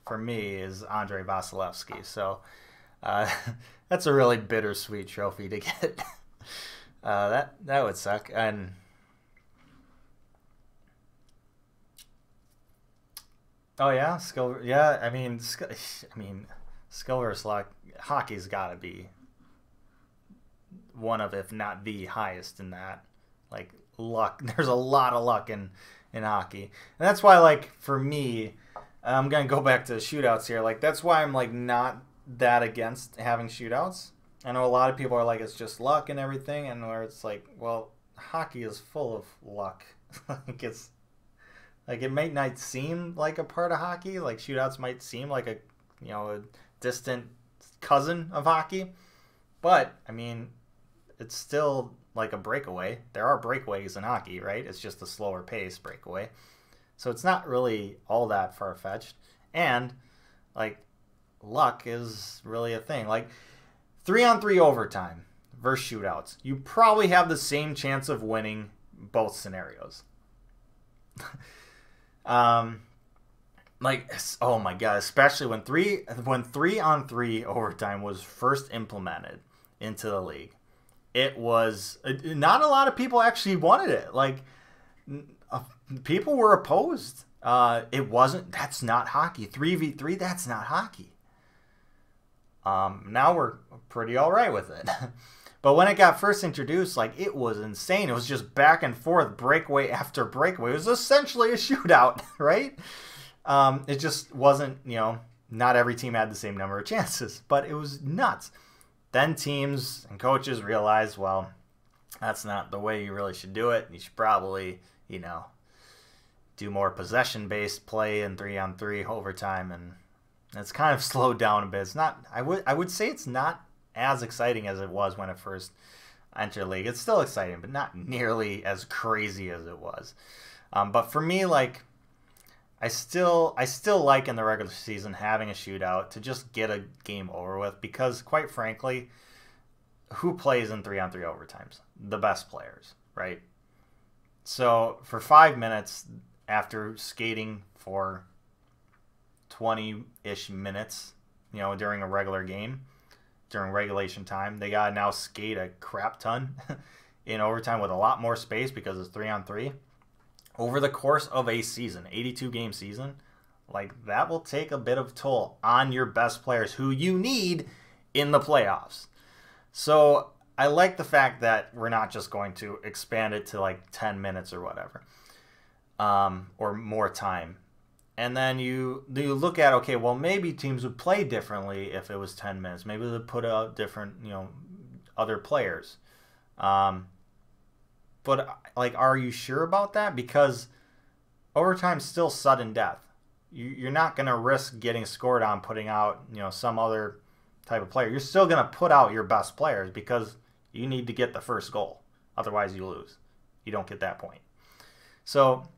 for me is Andrei Vasilevsky. So that's a really bittersweet trophy to get. That would suck. And oh yeah, skill. Yeah, I mean, skill versus luck. Hockey's got to be one of, if not the highest in that. Like luck, there's a lot of luck in hockey, and that's why, like for me, I'm gonna go back to the shootouts here. Like that's why I'm like not that against having shootouts. I know a lot of people are like it's just luck and everything, and where it's like, well, hockey is full of luck. Like it's like it might not seem like a part of hockey. Like shootouts might seem like a distant cousin of hockey, but I mean, it's still like a breakaway. There are breakaways in hockey, right? It's just a slower pace breakaway. So it's not really all that far-fetched. And, like, luck is really a thing. Like, 3-on-3 overtime versus shootouts. You probably have the same chance of winning both scenarios. Like, oh my God, especially when 3-on-3 overtime was first implemented. into the league. It was not a lot of people actually wanted it. Like, people were opposed. It wasn't. That's not hockey. 3v3. That's not hockey. Now we're pretty all right with it. But when it got first introduced, like, it was insane. It was just back and forth, breakaway after breakaway. It was essentially a shootout, right? It just wasn't, not every team had the same number of chances, but it was nuts. Then teams and coaches realized, well, that's not the way you really should do it. You should probably, do more possession-based play in 3-on-3 overtime, and it's kind of slowed down a bit. It's not. I would say it's not as exciting as it was when it first entered the league. It's still exciting, but not nearly as crazy as it was. But for me, like, I still like in the regular season having a shootout to just get a game over with, because quite frankly, who plays in 3-on-3 overtimes? The best players, right? So for 5 minutes after skating for 20-ish minutes, during a regular game, during regulation time, they gotta now skate a crap ton in overtime with a lot more space because it's 3-on-3. Over the course of a season, 82-game season, like, that will take a bit of toll on your best players who you need in the playoffs. So I like the fact that we're not just going to expand it to like 10 minutes or whatever, or more time. And then you look at, okay, well, maybe teams would play differently if it was 10 minutes. Maybe they'd put out different, other players. But, like, are you sure about that? Because overtime's still sudden death. You're not going to risk getting scored on putting out, some other type of player. You're still going to put out your best players because you need to get the first goal. Otherwise, you lose. You don't get that point. So,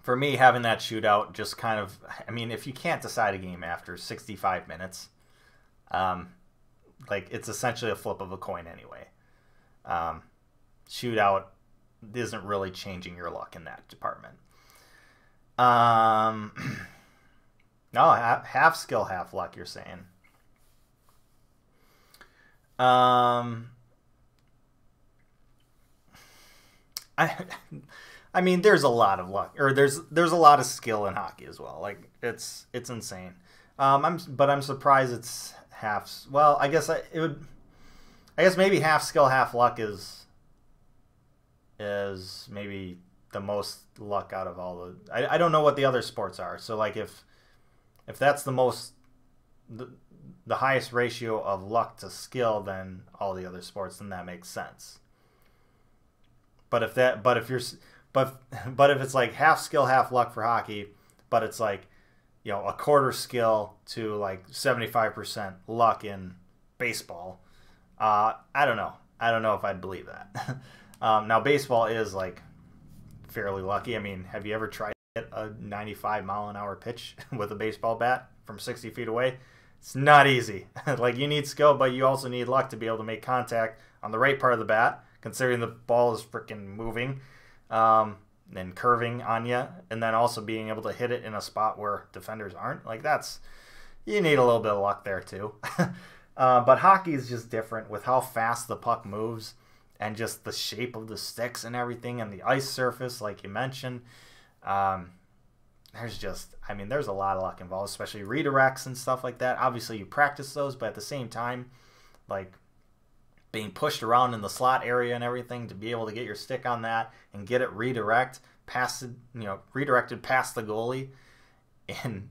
for me, having that shootout just kind of, if you can't decide a game after 65 minutes, like, it's essentially a flip of a coin anyway. Shootout isn't really changing your luck in that department. No, half skill, half luck, you're saying. There's a lot of luck, or there's a lot of skill in hockey as well. Like, it's insane. I'm surprised it's half. Well, I guess maybe half skill, half luck is maybe the most luck out of all the. I don't know what the other sports are. So, like, if that's the highest ratio of luck to skill than all the other sports, then that makes sense. But if it's like half skill, half luck for hockey, but it's like, a quarter skill to like 75% luck in baseball, I don't know. I don't know if I'd believe that. Now, baseball is like fairly lucky. Have you ever tried to hit a 95-mile-an-hour pitch with a baseball bat from 60 feet away? It's not easy. Like, you need skill, but you also need luck to be able to make contact on the right part of the bat, considering the ball is freaking moving and curving on you, and then also being able to hit it in a spot where defenders aren't. Like, you need a little bit of luck there too. But hockey is just different with how fast the puck moves and just the shape of the sticks and everything, and the ice surface, like you mentioned. There's a lot of luck involved, especially redirects and stuff like that. Obviously, you practice those, but at the same time, like, being pushed around in the slot area and everything to be able to get your stick on that and get it redirected past the goalie in,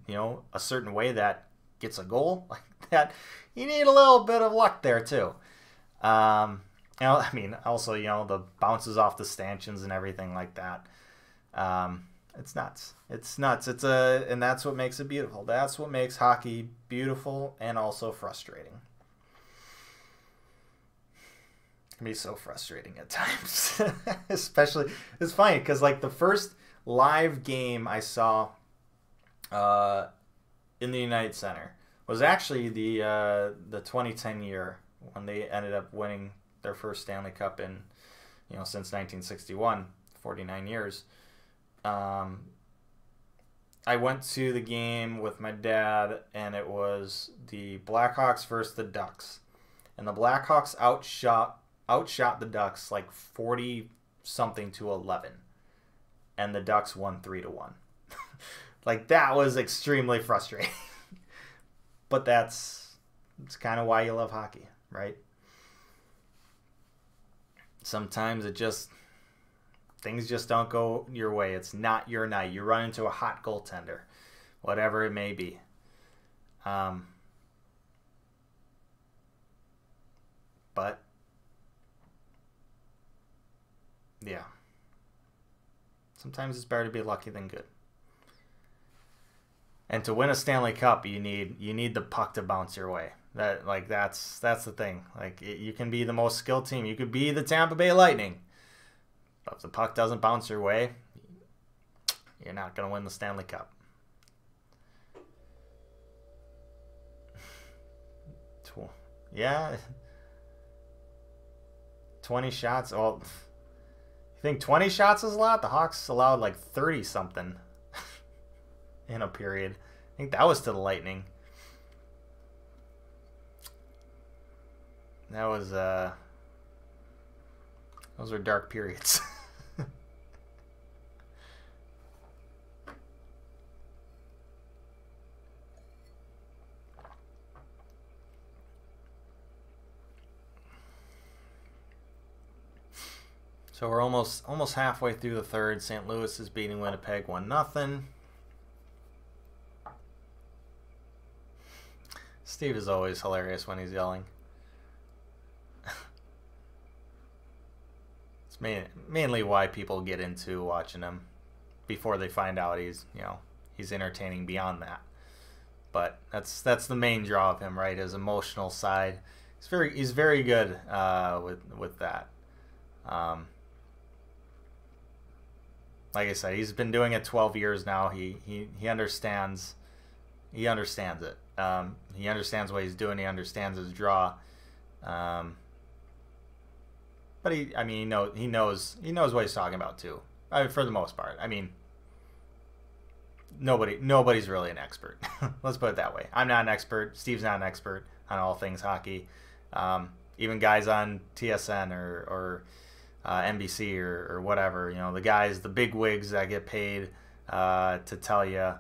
a certain way that gets a goal like that. You need a little bit of luck there too. Also, the bounces off the stanchions and everything like that. It's nuts. It's nuts. And that's what makes it beautiful. That's what makes hockey beautiful and also frustrating. It can be so frustrating at times. Especially, it's funny because, like, the first live game I saw in the United Center was actually the 2010 year when they ended up winning their first Stanley Cup in, since 1961, 49 years. I went to the game with my dad, and it was the Blackhawks versus the Ducks. And the Blackhawks outshot the Ducks like 40 something to 11. And the Ducks won 3-1. Like, that was extremely frustrating. But that's kind of why you love hockey, right? Sometimes things just don't go your way. It's not your night. You run into a hot goaltender, whatever it may be. But yeah, sometimes it's better to be lucky than good. And to win a Stanley Cup, you need the puck to bounce your way. That's the thing. Like, you can be the most skilled team. You could be the Tampa Bay Lightning, but if the puck doesn't bounce your way, you're not going to win the Stanley Cup. Yeah, 20 shots. Oh, you think 20 shots is a lot? The Hawks allowed like 30 something in a period. I think that was to the Lightning. That was those were dark periods. So we're almost halfway through the third. St. Louis is beating Winnipeg 1-0. Steve is always hilarious when he's yelling. It's mainly why people get into watching him before they find out he's entertaining beyond that. But that's the main draw of him, right? His emotional side. He's very good with that. Like I said, he's been doing it 12 years now. He understands. He understands it. He understands what he's doing. He understands his draw. But he knows what he's talking about too. For the most part. I mean, nobody's really an expert. Let's put it that way. I'm not an expert. Steve's not an expert on all things hockey. Even guys on TSN or NBC or whatever, the big wigs that get paid to tell you,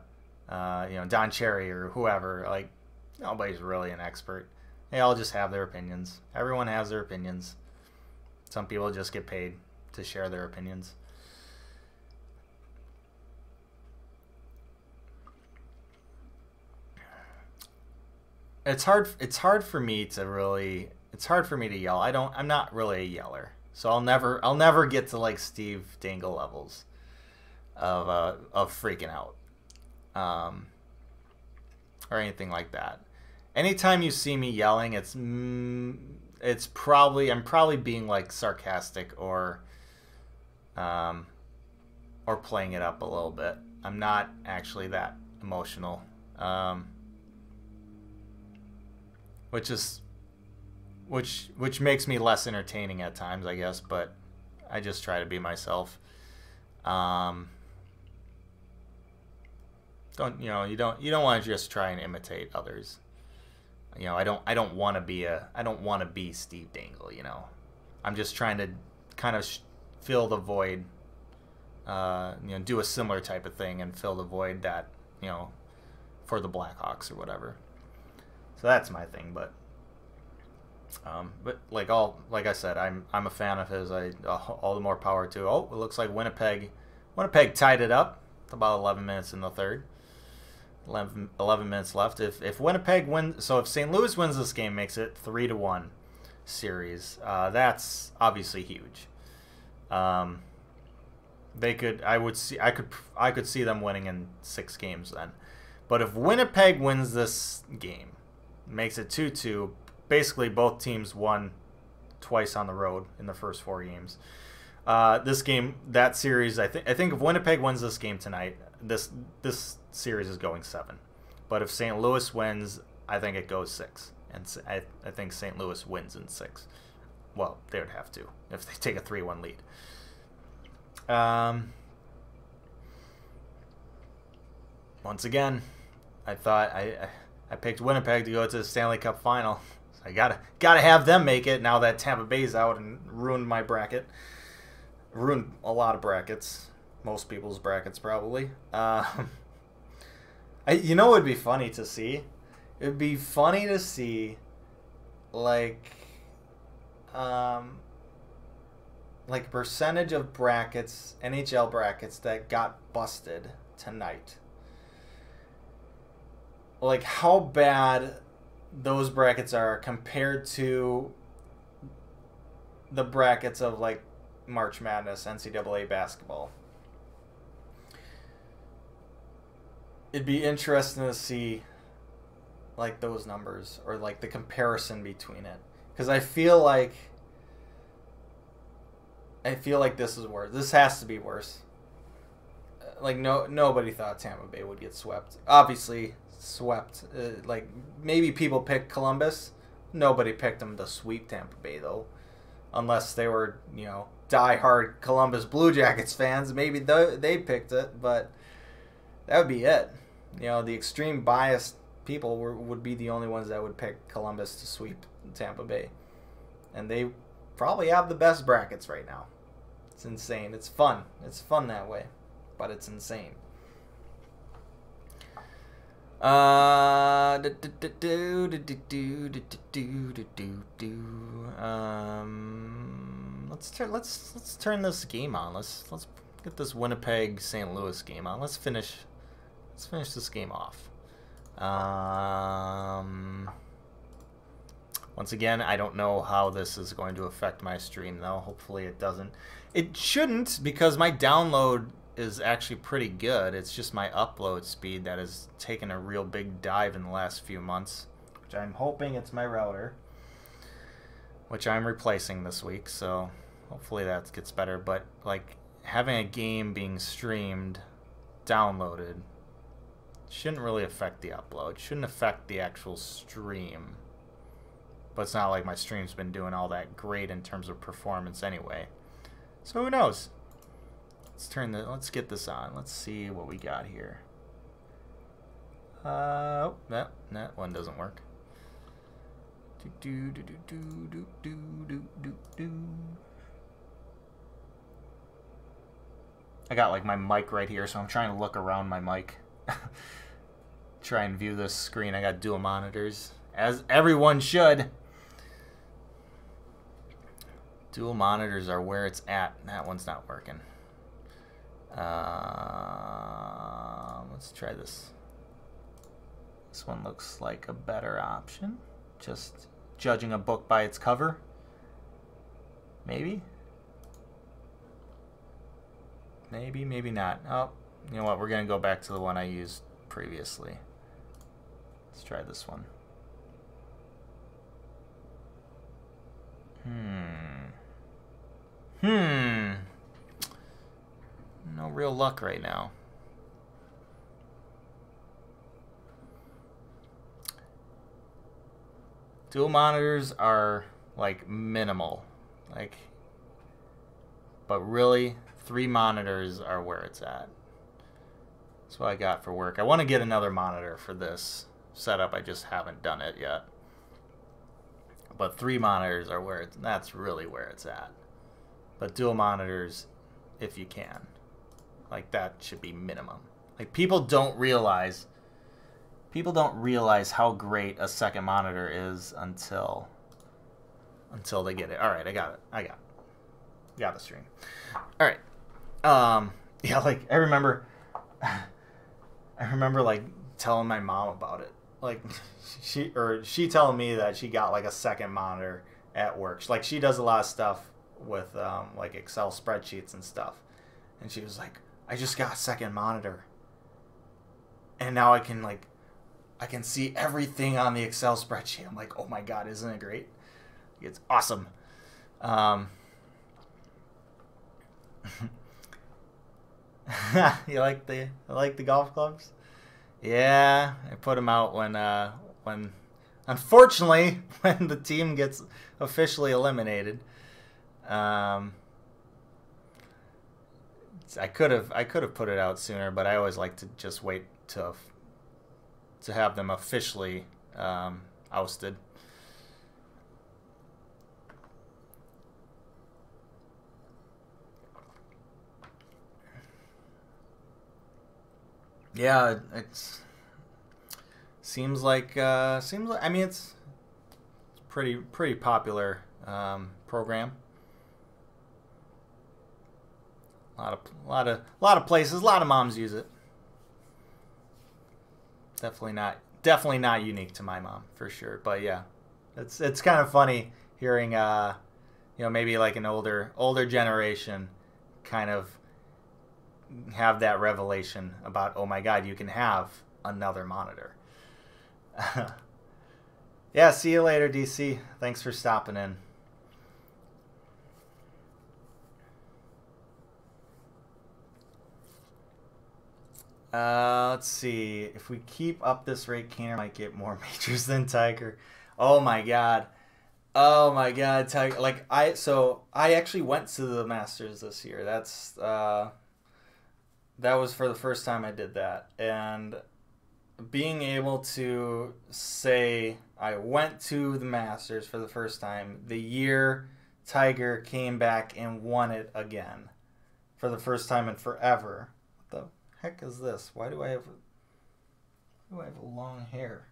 Don Cherry or whoever, like, nobody's really an expert. They all just have their opinions. Everyone has their opinions. Some people just get paid to share their opinions. It's hard for me to yell. I'm not really a yeller. So I'll never get to like Steve Dangle levels of freaking out, or anything like that. Anytime you see me yelling, I'm probably being like sarcastic or playing it up a little bit. I'm not actually that emotional, which makes me less entertaining at times, I guess, but I just try to be myself. You don't want to just try and imitate others. I don't want to be Steve Dangle, I'm just trying to kind of fill the void, do a similar type of thing and fill the void that, for the Blackhawks or whatever. So that's my thing, but like I said, I'm a fan of his. All the more power to. Oh, it looks like Winnipeg tied it up. It's about 11 minutes in the third. 11 minutes left. If Winnipeg wins, so if St. Louis wins this game, makes it 3-1 series. That's obviously huge. I could see them winning in 6 games then. But if Winnipeg wins this game, makes it 2-2. Basically, both teams won twice on the road in the first 4 games. That series, I think if Winnipeg wins this game tonight, this series is going 7. But if St. Louis wins, I think it goes 6. And I think St. Louis wins in 6. Well, they would have to if they take a 3-1 lead. Once again, I thought I picked Winnipeg to go to the Stanley Cup final. I gotta have them make it now that Tampa Bay's out and ruined my bracket. Ruined a lot of brackets. Most people's brackets, probably. You know what would be funny to see? It would be funny to see, like percentage of brackets, NHL brackets that got busted tonight. Like how bad those brackets are compared to the brackets of like March Madness, NCAA basketball. It'd be interesting to see like those numbers or like the comparison between it, because I feel like this is worse. This has to be worse. Like nobody thought Tampa Bay would get swept. Obviously swept. Like maybe people picked Columbus. Nobody picked them to sweep Tampa Bay though, unless they were diehard Columbus Blue Jackets fans. Maybe they picked it, but that would be it. The extreme biased people would be the only ones that would pick Columbus to sweep Tampa Bay. And they probably have the best brackets right now. It's insane. It's fun. It's fun that way. But it's insane. Let's turn this game on. Let's get this Winnipeg St. Louis game on. Let's finish this game off. Once again, I don't know how this is going to affect my stream though. Hopefully it doesn't. It shouldn't, because my download is actually pretty good. It's just my upload speed that has taken a real big dive in the last few months, which I'm hoping it's my router, which I'm replacing this week, so hopefully that gets better. But like having a game being streamed, downloaded, shouldn't really affect the upload. Shouldn't affect the actual stream. But it's not like my stream's been doing all that great in terms of performance anyway. So who knows? Let's get this on. Let's see what we got here. That one doesn't work. I got like my mic right here, so I'm trying to look around my mic. Try and view this screen. I got dual monitors, as everyone should. Dual monitors are where it's at. That one's not working. Let's try this. This one looks like a better option. Just judging a book by its cover. Maybe. Maybe not. Oh, you know what? We're going to go back to the one I used previously. Let's try this one. No real luck right now. Dual monitors are like minimal. But really, 3 monitors are where it's at. That's what I got for work. I want to get another monitor for this setup. I just haven't done it yet. But 3 monitors are that's really where it's at. But dual monitors, if you can. Like, that should be minimum. Like, people don't realize how great a second monitor is until they get it. All right, I got it. Got the stream. All right. Yeah, like I remember like telling my mom about it. Like she telling me that she got like a second monitor at work. Like, she does a lot of stuff with like Excel spreadsheets and stuff. And she was like, I just got a second monitor. And now I can see everything on the Excel spreadsheet. I'm like, oh my God, isn't it great? It's awesome. You like the golf clubs? Yeah, I put them out when unfortunately when the team gets officially eliminated. I could have put it out sooner, but I always like to just wait to have them officially ousted. Yeah, it's seems like I mean it's pretty popular program. A lot of places, a lot of moms use it. Definitely not unique to my mom for sure. But yeah, it's kind of funny hearing maybe like an older generation kind of have that revelation about, oh my God, you can have another monitor. Yeah, see you later, DC. Thanks for stopping in. Let's see. If we keep up this rate, Keener might get more majors than Tiger. Oh my God. Oh my God, Tiger. I actually went to the Masters this year. That was for the first time I did that, and being able to say I went to the Masters for the first time the year Tiger came back and won it again for the first time in forever. What the heck is this? Why do I have long hair?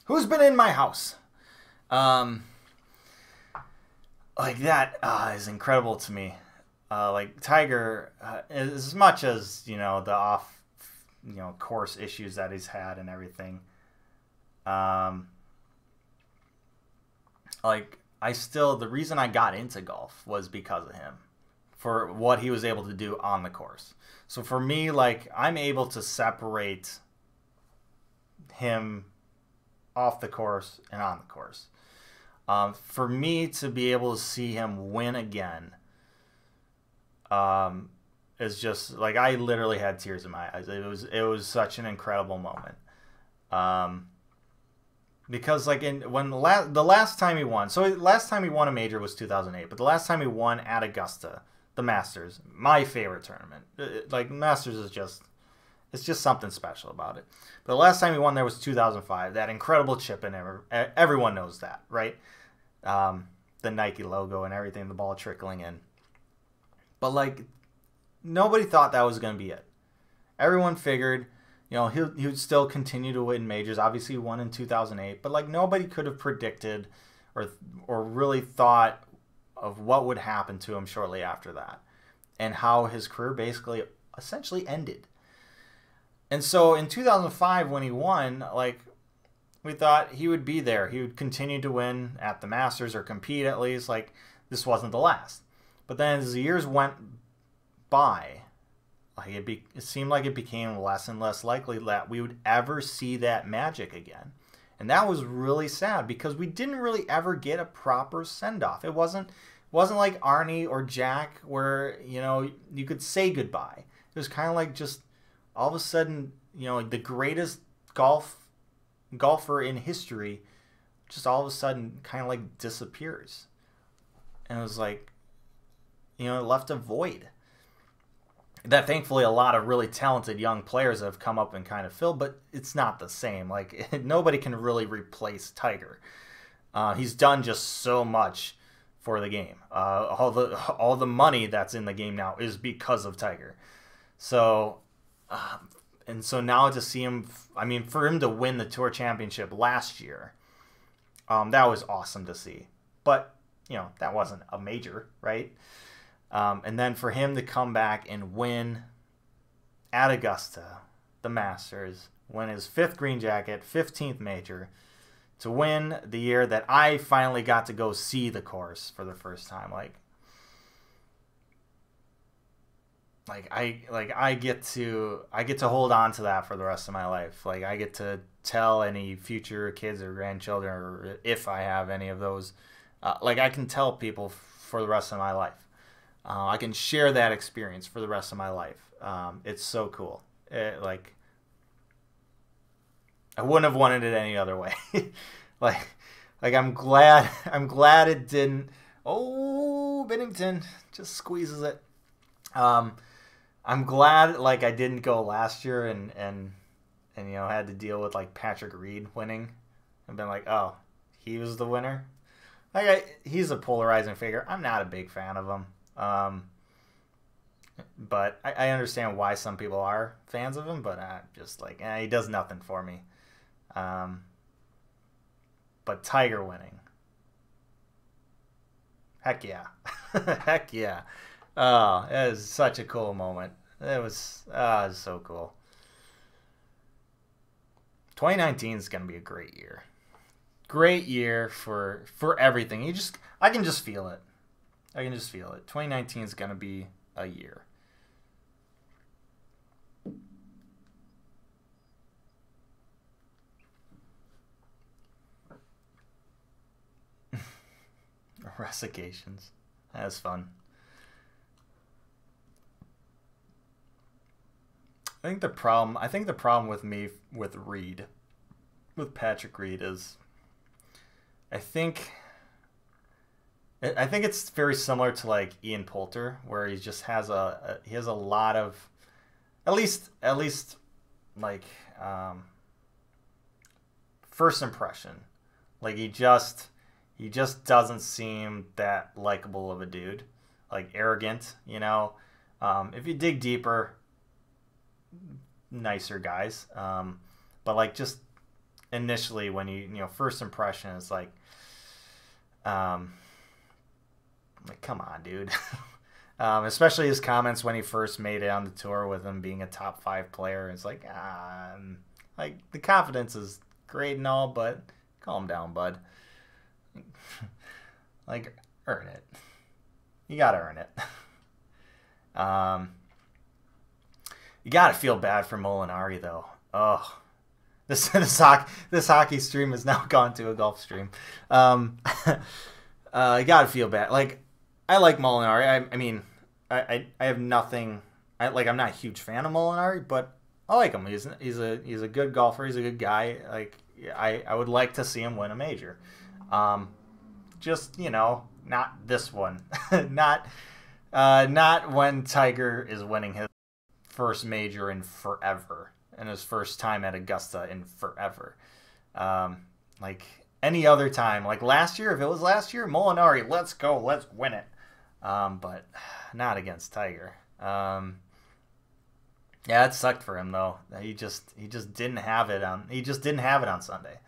Who's been in my house? Like that is incredible to me. Like Tiger, as much as the off course issues that he's had and everything, the reason I got into golf was because of him, for what he was able to do on the course. So for me, like, I'm able to separate him off the course and on the course. For me to be able to see him win again, is just like, I literally had tears in my eyes. It was such an incredible moment. Because like the last time he won, so last time he won a major was 2008, but the last time he won at Augusta, the Masters, my favorite tournament. Like Masters is it's just something special about it. But the last time he won there was 2005. That incredible chip in, everyone knows that, right? The Nike logo and everything, the ball trickling in. But like, nobody thought that was going to be it. Everyone figured, he would still continue to win majors. Obviously, he won in 2008, but like, nobody could have predicted or really thought of what would happen to him shortly after that, and how his career basically essentially ended. And so in 2005, when he won, like, we thought he would be there. He would continue to win at the Masters, or compete at least. Like, this wasn't the last. But then as the years went by, like, it seemed like it became less and less likely that we would ever see that magic again. And that was really sad, because we didn't really ever get a proper send-off. It wasn't like Arnie or Jack, where, you could say goodbye. It was kind of like, just all of a sudden, the greatest golfer in history just all of a sudden kind of like disappears. And it was like, it left a void that thankfully a lot of really talented young players have come up and kind of filled, but it's not the same. Like, nobody can really replace Tiger. He's done just so much for the game. All the money that's in the game now is because of Tiger. So, and so now to see him, for him to win the Tour Championship last year, that was awesome to see. But, that wasn't a major, right? And then for him to come back and win at Augusta, the Masters, win his 5th green jacket, 15th major, to win the year that I finally got to go see the course for the first time. I get to hold on to that for the rest of my life. Like, I get to tell any future kids or grandchildren, or if I have any of those, I can tell people for the rest of my life. I can share that experience for the rest of my life. It's so cool. I wouldn't have wanted it any other way. I'm glad it didn't. Oh, Bennington just squeezes it. I'm glad I didn't go last year and had to deal with Patrick Reed winning and been like, oh, he was the winner. He's a polarizing figure. I'm not a big fan of him. But I understand why some people are fans of him, but I'm just like, he does nothing for me. But Tiger winning. Heck yeah. Heck yeah. Oh, it was such a cool moment. It was so cool. 2019 is going to be a great year. Great year for everything. I can just feel it. I can just feel it. 2019 is going to be a year. Rustications. That was fun. I think the problem with me with Patrick Reed is I think it's very similar to like Ian Poulter, where he just has he has a lot of at least like first impression. Like he just doesn't seem that likable of a dude, like arrogant, you know. If you dig deeper, nicer guys, but like just initially when you know first impression is like come on, dude. Especially his comments when he first made it on the tour with him being a top 5 player. It's like the confidence is great and all, but calm down, bud. Like, earn it. You gotta earn it. You gotta feel bad for Molinari though. Oh, this hockey stream has now gone to a golf stream. You gotta feel bad. Like, I like Molinari. I mean, I have nothing. I'm not a huge fan of Molinari, but I like him. He's a good golfer. He's a good guy. Like, I would like to see him win a major. Just, you know, not this one. not when Tiger is winning his first major in forever, and his first time at Augusta in forever. Like any other time, like last year, if it was last year, Molinari, let's go, let's win it. But not against Tiger. Yeah, it sucked for him though. He just didn't have it on. He just didn't have it on Sunday.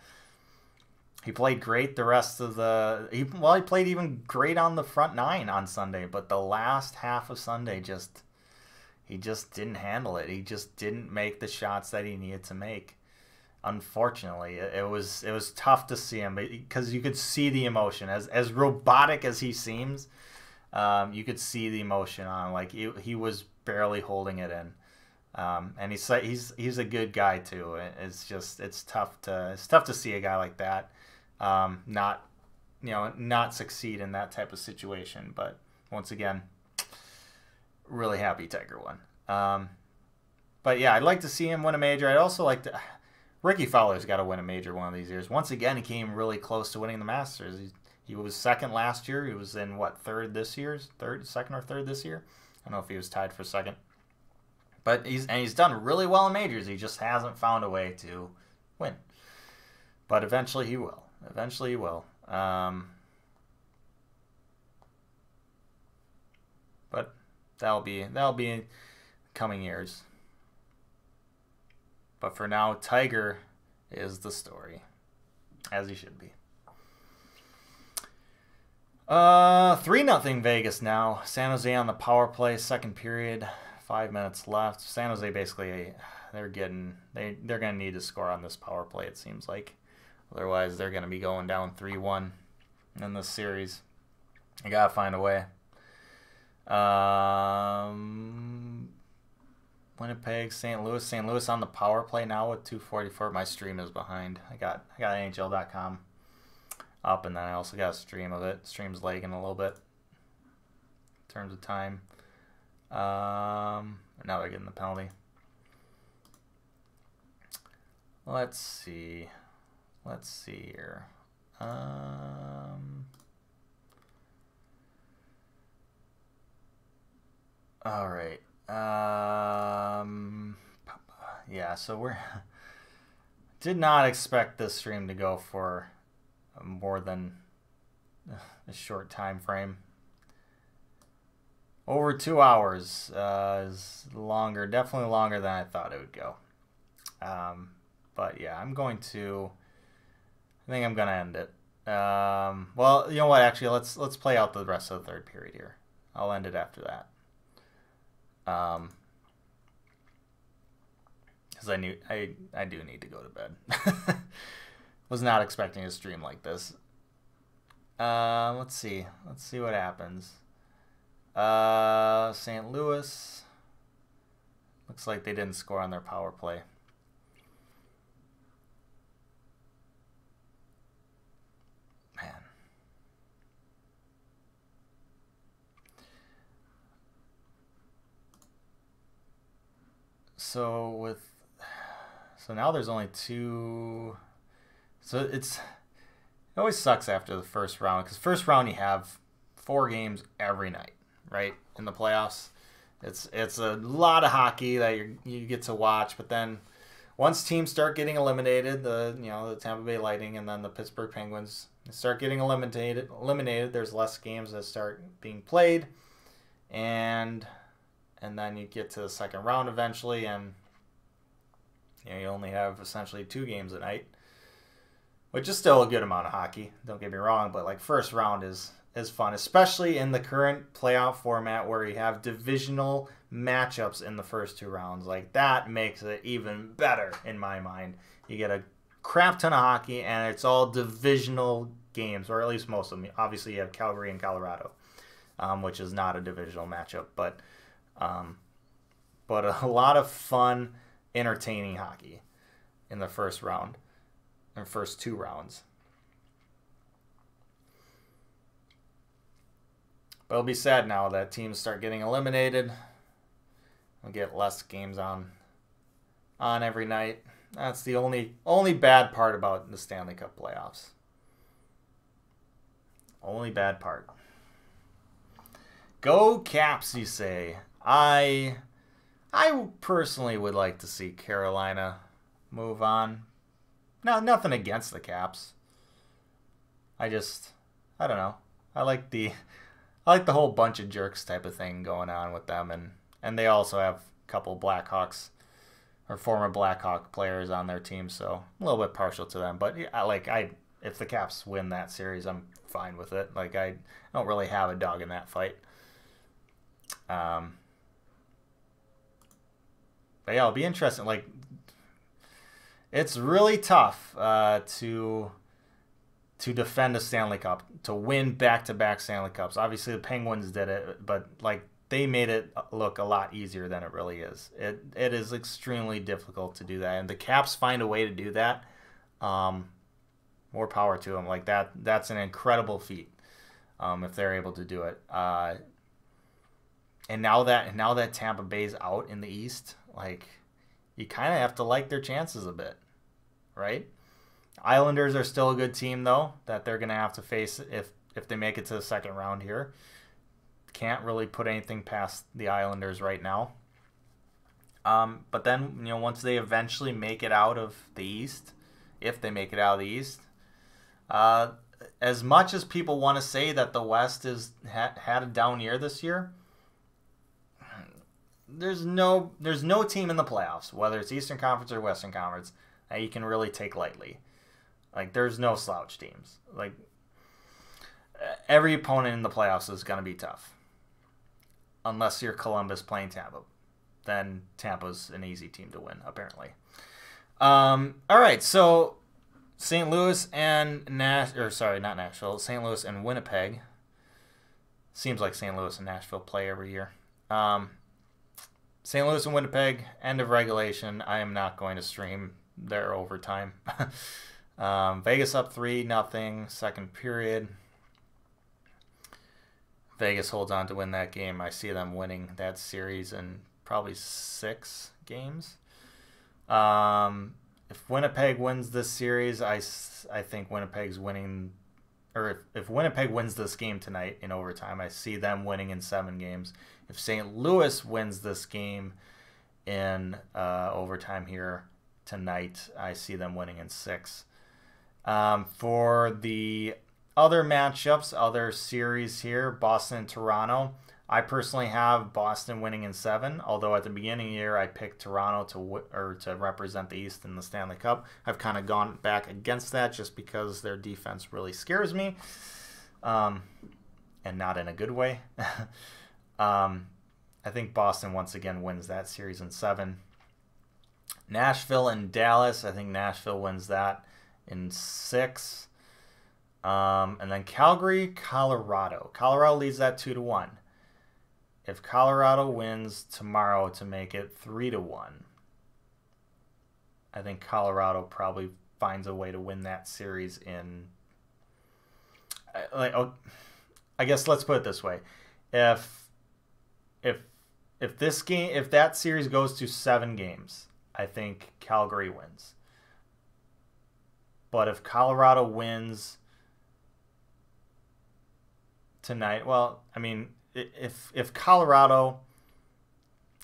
He played great the rest of the. He played even great on the front 9 on Sunday, but the last half of Sunday he just didn't handle it. He just didn't make the shots that he needed to make. Unfortunately, it was tough to see him because you could see the emotion as robotic as he seems. You could see the emotion on him. Like he was barely holding it in. And he's a good guy too. It's tough to see a guy like that not succeed in that type of situation. But once again, really happy Tiger won. But yeah, I'd like to see him win a major. I'd also like to. Ricky Fowler's got to win a major one of these years. Once again, he came really close to winning the Masters. He was second last year. He was in second or third this year. I don't know if he was tied for second. But he's done really well in majors. He just hasn't found a way to win. But eventually he will. But that'll be coming years. But for now, Tiger is the story, as he should be. 3-0 Vegas now. San Jose on the power play, second period. 5 minutes left. San Jose basically they're gonna need to score on this power play, it seems like. Otherwise they're gonna be going down 3-1 in this series. You gotta find a way. Winnipeg, St. Louis on the power play now with 2:44. My stream is behind. I got NHL.com up, and then I also got a stream of it. Stream's lagging a little bit in terms of time. Now they're getting the penalty. Let's see here. All right. Yeah, so did not expect this stream to go for more than a short time frame. Over 2 hours is longer, definitely longer than I thought it would go. But yeah, I think I'm gonna end it. Well, you know what? Actually, let's play out the rest of the third period here. I'll end it after that. Because I do need to go to bed. Was not expecting a stream like this. Let's see what happens. St. Louis. Looks like they didn't score on their power play. Man. So now there's only 2. So it always sucks after the first round, because first round you have 4 games every night, right? In the playoffs, it's a lot of hockey that you get to watch. But then once teams start getting eliminated, the Tampa Bay Lightning and then the Pittsburgh Penguins start getting eliminated. There's less games that start being played, and then you get to the second round eventually, and you only have essentially 2 games a night, which is still a good amount of hockey. Don't get me wrong, but like first round is fun, especially in the current playoff format where you have divisional matchups in the first 2 rounds. Like that makes it even better in my mind. You get a crap ton of hockey, and it's all divisional games, or at least most of them. Obviously, you have Calgary and Colorado, which is not a divisional matchup, but a lot of fun, entertaining hockey in the first round, or first 2 rounds. But it'll be sad now that teams start getting eliminated. We'll get less games on every night. That's the only bad part about the Stanley Cup playoffs. Only bad part. Go Caps, you say. I personally would like to see Carolina move on. No, nothing against the Caps. I don't know. I like the whole bunch of jerks type of thing going on with them, and they also have a couple Blackhawks or former Blackhawk players on their team, so a little bit partial to them. But if the Caps win that series, I'm fine with it. Like I don't really have a dog in that fight. But yeah, it'll be interesting. Like, it's really tough to defend a Stanley Cup, to win back-to-back Stanley Cups. Obviously, the Penguins did it, but like they made it look a lot easier than it really is. It is extremely difficult to do that, and the Caps find a way to do that. More power to them. Like that's an incredible feat if they're able to do it. And now that Tampa Bay's out in the East, like you kind of have to like their chances a bit, right? Islanders are still a good team though that they're gonna have to face if they make it to the second round here. Can't really put anything past the Islanders right now. But then once they eventually make it out of the East, if they make it out of the East, as much as people want to say that the West had a down year this year, there's no team in the playoffs, whether it's Eastern Conference or Western Conference, that you can really take lightly. Like, there's no slouch teams. Like, every opponent in the playoffs is going to be tough. Unless you're Columbus playing Tampa. Then Tampa's an easy team to win, apparently. All right, so St. Louis and St. Louis and Winnipeg. Seems like St. Louis and Nashville play every year. St. Louis and Winnipeg, end of regulation. I am not going to stream their overtime. Vegas up 3-0, second period. Vegas holds on to win that game. I see them winning that series in probably 6 games. If Winnipeg wins this series, I think Winnipeg's winning. Or if Winnipeg wins this game tonight in overtime, I see them winning in 7 games. If St. Louis wins this game in overtime here tonight, I see them winning in 6. For the other matchups, other series here, Boston and Toronto, I personally have Boston winning in 7, although at the beginning of the year I picked Toronto to represent the East in the Stanley Cup. I've kind of gone back against that just because their defense really scares me, and not in a good way. I think Boston once again wins that series in 7. Nashville and Dallas, I think Nashville wins that in 6. And then Calgary, Colorado. Colorado leads that 2-1. If Colorado wins tomorrow to make it 3-1, I think Colorado probably finds a way to win that series in. I guess let's put it this way: if that series goes to 7 games, I think Calgary wins. But if Colorado wins tonight, well, I mean, if Colorado,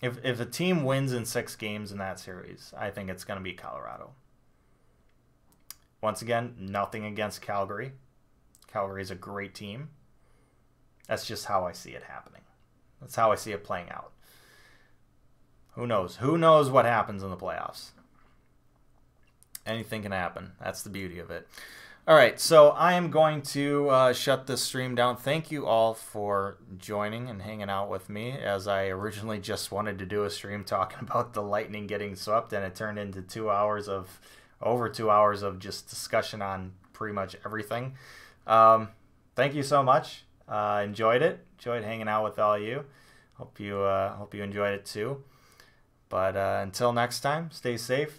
if a team wins in 6 games in that series, I think it's going to be Colorado. Once again, nothing against Calgary. Calgary is a great team. That's just how I see it happening. That's how I see it playing out. Who knows? Who knows what happens in the playoffs? Anything can happen. That's the beauty of it. All right, so I am going to shut this stream down. Thank you all for joining and hanging out with me, as I originally just wanted to do a stream talking about the Lightning getting swept, and it turned into over 2 hours of just discussion on pretty much everything. Thank you so much. Enjoyed it. Enjoyed hanging out with all of you. Hope you enjoyed it too. But until next time, stay safe.